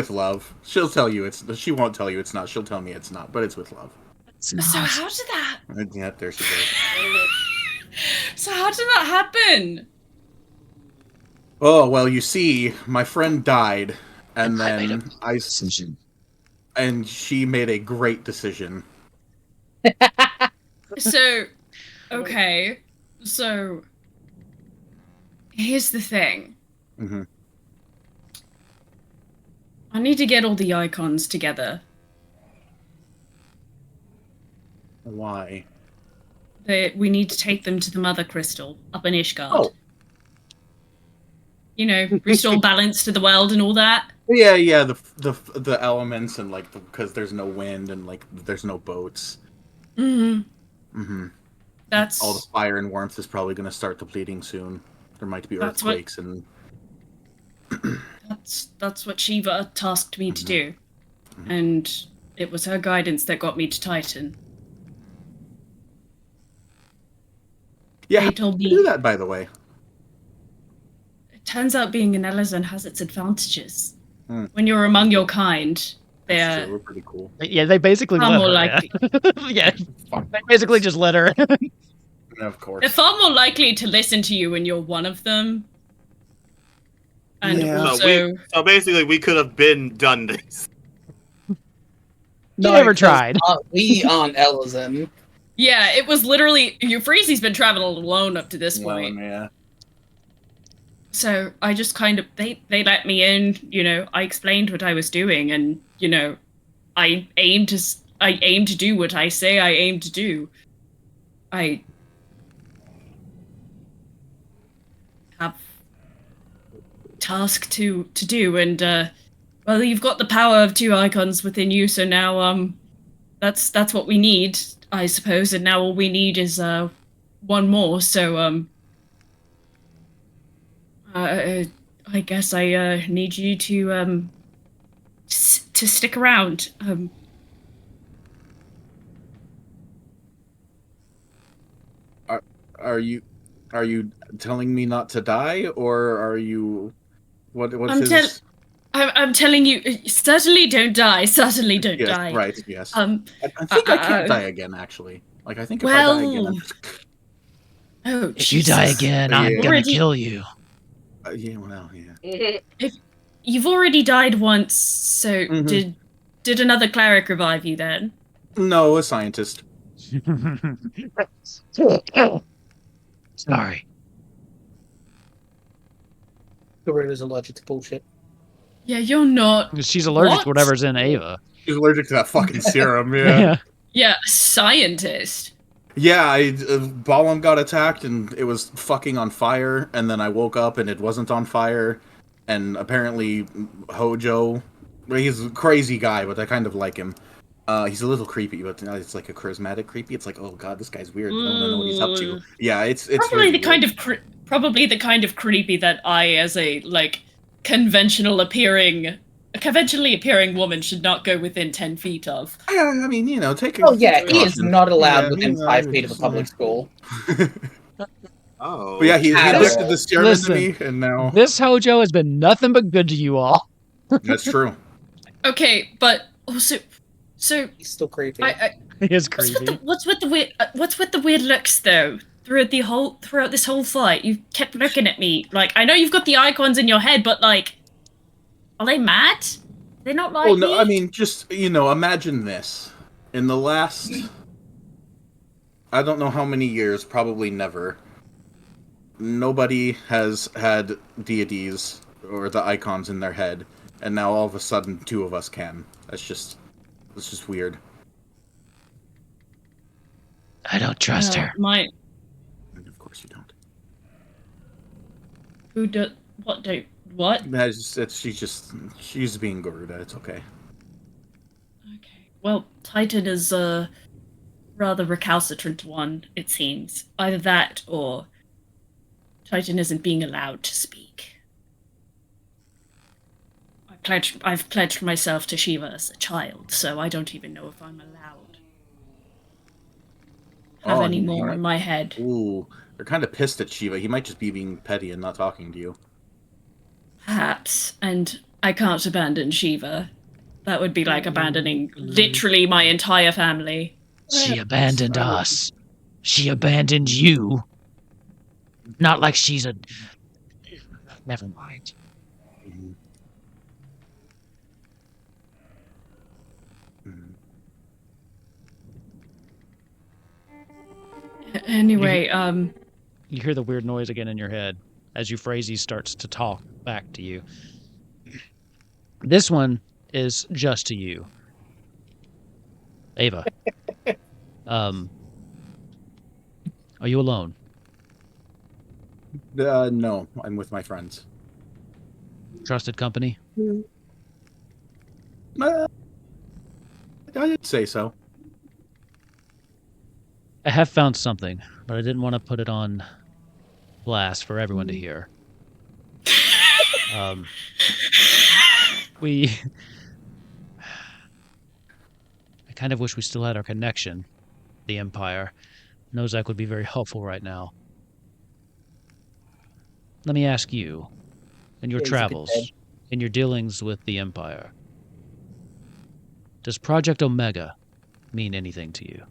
love. She'll tell you she won't tell you it's not. She'll tell me it's not, but it's with love. So how did that? Yeah, there she goes. So how did that happen? Oh, well, you see, my friend died, and then and she made a great decision. So, okay, so here's the thing. Mm-hmm. I need to get all the icons together. Why? We need to take them to the Mother Crystal up in Ishgard. Oh. You know, restore balance to the world and all that. Yeah, the elements and because there's no wind and there's no boats. Mm-hmm. That's all the fire and warmth is probably going to start depleting soon. There might be earthquakes and. That's what Shiva tasked me to do, and it was her guidance that got me to Titan. Yeah, they how told did me you do that, by the way? It turns out being an Elizan has its advantages. When you're among your kind, they're pretty cool. Yeah, they basically far let more her. likely. Yeah, they basically just let her. Of course. They're far more likely to listen to you when you're one of them. And also, so basically, we could have done this. You never tried. We aren't Elizan. Yeah, it was literally Euphrasy's been traveling alone up to this point. Yeah. So I just kind of they let me in, you know, I explained what I was doing, and you know, I aim to do what I say I aim to do. I have task to do, and well, you've got the power of 2 icons within you, so now that's what we need, I suppose, and now all we need is one more, so I guess I need you to stick around. Are you telling me not to die, or are you I'm telling you, certainly don't die. Certainly don't yes, die. Right. Yes. I think I can't die again. Actually, I think if I die again, I'm just... Oh, if you die again, I'm gonna kill you. Yeah. Well, yeah. If you've already died once, so did another cleric revive you then? No, a scientist. Sorry. Garuda's allergic to bullshit. Yeah, you're not. She's allergic to whatever's in Ava. She's allergic to that fucking serum, yeah. Yeah, scientist. Yeah, Balam got attacked and it was fucking on fire, and then I woke up and it wasn't on fire, and apparently Hojo, he's a crazy guy, but I kind of like him. He's a little creepy, but it's like a charismatic creepy. It's like, oh god, this guy's weird. I don't know what he's up to. Yeah, it's probably the kind of creepy that I, as a conventionally appearing woman, should not go within 10 feet of. Yeah, I mean, you know, take. Oh yeah, he is not allowed within 5 feet of a public school. Oh. But yeah, he injected the serum into me, and now this Hojo has been nothing but good to you all. That's true. Okay, but also. So he's still creepy. He is creepy. What's with the weird looks though? Throughout this whole fight, you kept looking at me. I know you've got the icons in your head, but Are they mad? They're not like Well, no, me? I mean, just, imagine this. In the last, I don't know how many years, probably never, nobody has had deities or the icons in their head, and now all of a sudden 2 of us can. That's just weird. I don't trust her. And of course you don't. Who do... What? She's being Garuda. It's okay. Okay. Well, Titan is a rather recalcitrant one, it seems. Either that, or Titan isn't being allowed to speak. I've pledged myself to Shiva as a child, so I don't even know if I'm allowed. Have any more in my head. Ooh, they're kind of pissed at Shiva. He might just be being petty and not talking to you. Perhaps, and I can't abandon Shiva. That would be like abandoning literally my entire family. She abandoned us. She abandoned you. Not like she's a... Never mind. Anyway, You hear the weird noise again in your head as Euphrates starts to talk back to you. This one is just to you. Ava. Are you alone? No, I'm with my friends. Trusted company? I'd say so. I have found something, but I didn't want to put it on blast for everyone to hear. I kind of wish we still had our connection, the Empire. Nozak would be very helpful right now. Let me ask you, in your travels, in your dealings with the Empire, does Project Omega mean anything to you?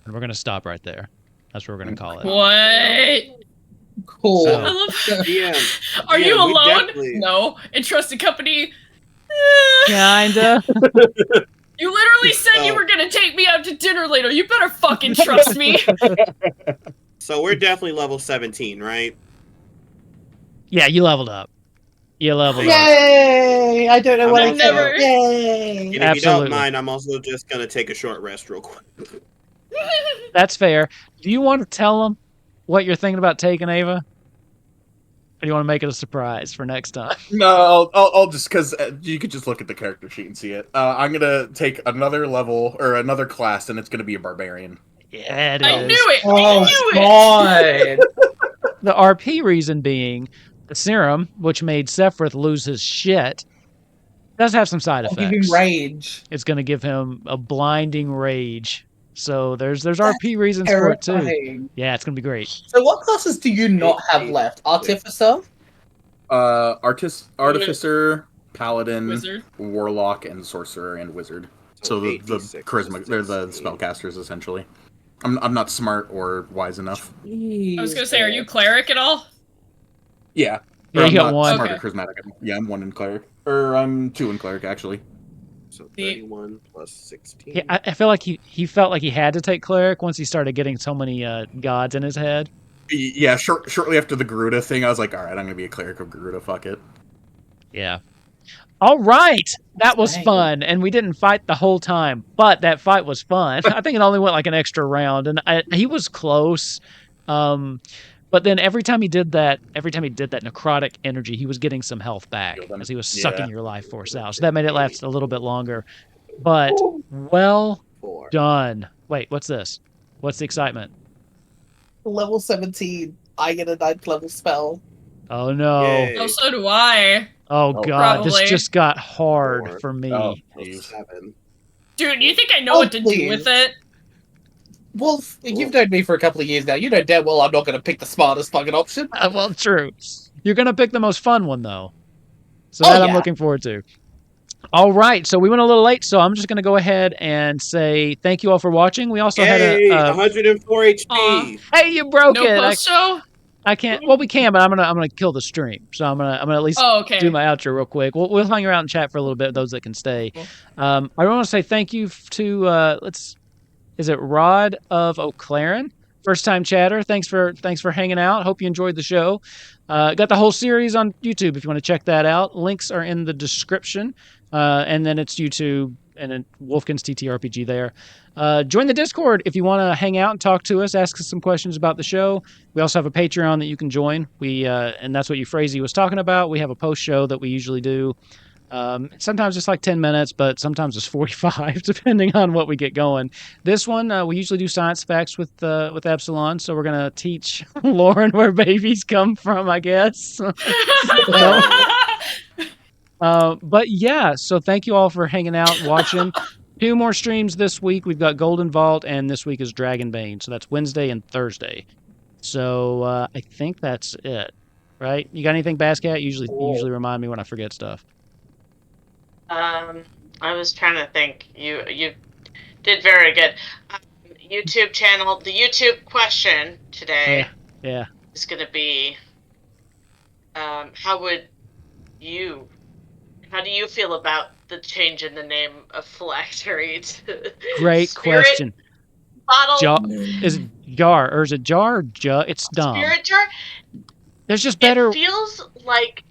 And we're going to stop right there. That's what we're going to call it. what? Cool. So- I love... Yeah. Are Yeah, you we alone? definitely- No. Entrusted company? Kinda. You literally said you were gonna take me out to dinner later. You better fucking trust me. So we're definitely level 17, right? Yeah, you leveled up. You leveled up. Yay! I don't know what I I've never- said. Yay! And if you Absolutely. don't mind, I'm also just gonna take a short rest real quick. That's fair. Do you want to tell them what you're thinking about taking, Ava? Or do you want to make it a surprise for next time? No, I'll just, because you could just look at the character sheet and see it. I'm gonna take another level, or another class, and it's gonna be a barbarian. Yeah, it I is. knew it. I Oh, knew it. God. The RP reason being the serum, which made Sephiroth lose his shit, does have some side I'll give him effects. rage. It's going to give him a blinding rage. So there's RP reasons for it too. Terrifying. Yeah, it's going to be great. So what classes do you not have left? Artificer? Artificer, Paladin, Wizard. Warlock, and Sorcerer, and Wizard. So the 86, charisma, they're the 16. spellcasters, essentially. I'm not smart or wise enough. I was gonna say, are you cleric at all? Yeah. Yeah, Or you I'm got not one. smart or Okay. charismatic. Yeah, I'm 1 in cleric. Or I'm 2 in cleric, actually. So 31 plus 16. Yeah, I feel like he felt like he had to take cleric once he started getting so many gods in his head. Yeah, shortly after the Garuda thing, I was like, alright, I'm gonna be a cleric of Garuda, fuck it. Yeah. All right. That was Dang. fun. And we didn't fight the whole time, but that fight was fun. I think it only went like an extra round, and he was close. But then every time he did that necrotic energy, he was getting some health back because he was sucking your life force out. So that made it last a little bit longer. But well 4. done. Wait, what's this? What's the excitement? Level 17. I get a 9th level spell. Oh no. Yay. Oh, so do I. Oh god, Probably. this just got hard 4. for me. Oh, Plus jeez. 7. Dude, you think I know Oh, what to do please. with it? Well, you've known me for a couple of years now. You know damn well I'm not going to pick the smartest fucking option. Well, true. You're going to pick the most fun one, though. So Oh, that I'm yeah. looking forward to. All right, so we went a little late, so I'm just going to go ahead and say thank you all for watching. We also Yay! had 104 HP. Aw. Hey, you broke No it! post show? I can't. Well, we can, but I'm gonna kill the stream. So I'm gonna at least Oh, okay. do my outro real quick. We'll hang around and chat for a little bit. Those that can stay. I want to say thank you to is it Rod of O'Claren? First time chatter. Thanks for hanging out. Hope you enjoyed the show. Got the whole series on YouTube if you want to check that out. Links are in the description. And then it's YouTube and then Wolfkin's TTRPG there. Join the Discord if you want to hang out and talk to us, ask us some questions about the show. We also have a Patreon that you can join. And that's what Euphrasia was talking about. We have a post show that we usually do. Sometimes it's like 10 minutes, but sometimes it's 45, depending on what we get going. This one, we usually do science facts with Epsilon, so we're going to teach Lauren where babies come from, I guess. But yeah, so thank you all for hanging out and watching. 2 more streams this week. We've got Golden Vault, and this week is Dragonbane, so that's Wednesday and Thursday. So I think that's it, right? You got anything, Bascat? Usually remind me when I forget stuff. I was trying to think. You did very good. YouTube channel. The YouTube question today. Yeah. Is going to be, how do you feel about the change in the name of Phylactery to Great Spirit question. Bottle? Is it jar or is it jar? It's dumb. Spirit jar. There's just better. It feels like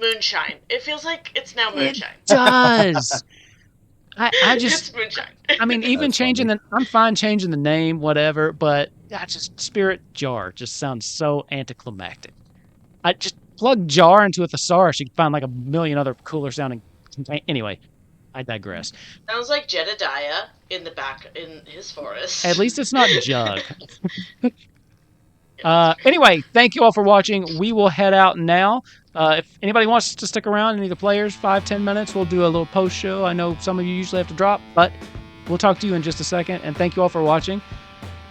moonshine. It feels like it's now moonshine. It does. I just. It's moonshine. I mean, even changing I'm fine changing the name, whatever. But just Spirit Jar just sounds so anticlimactic. I just plug jar into a thesaurus. You can find like a million other cooler sounding. Anyway, I digress. Sounds like Jedediah in the back in his forest. At least it's not Jug. Anyway, thank you all for watching. We will head out now. If anybody wants to stick around, any of the players, 5-10 minutes, we'll do a little post show. I know some of you usually have to drop, but we'll talk to you in just a second. And thank you all for watching.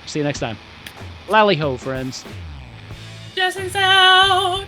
See you next time. Lally ho, friends. Justin's out.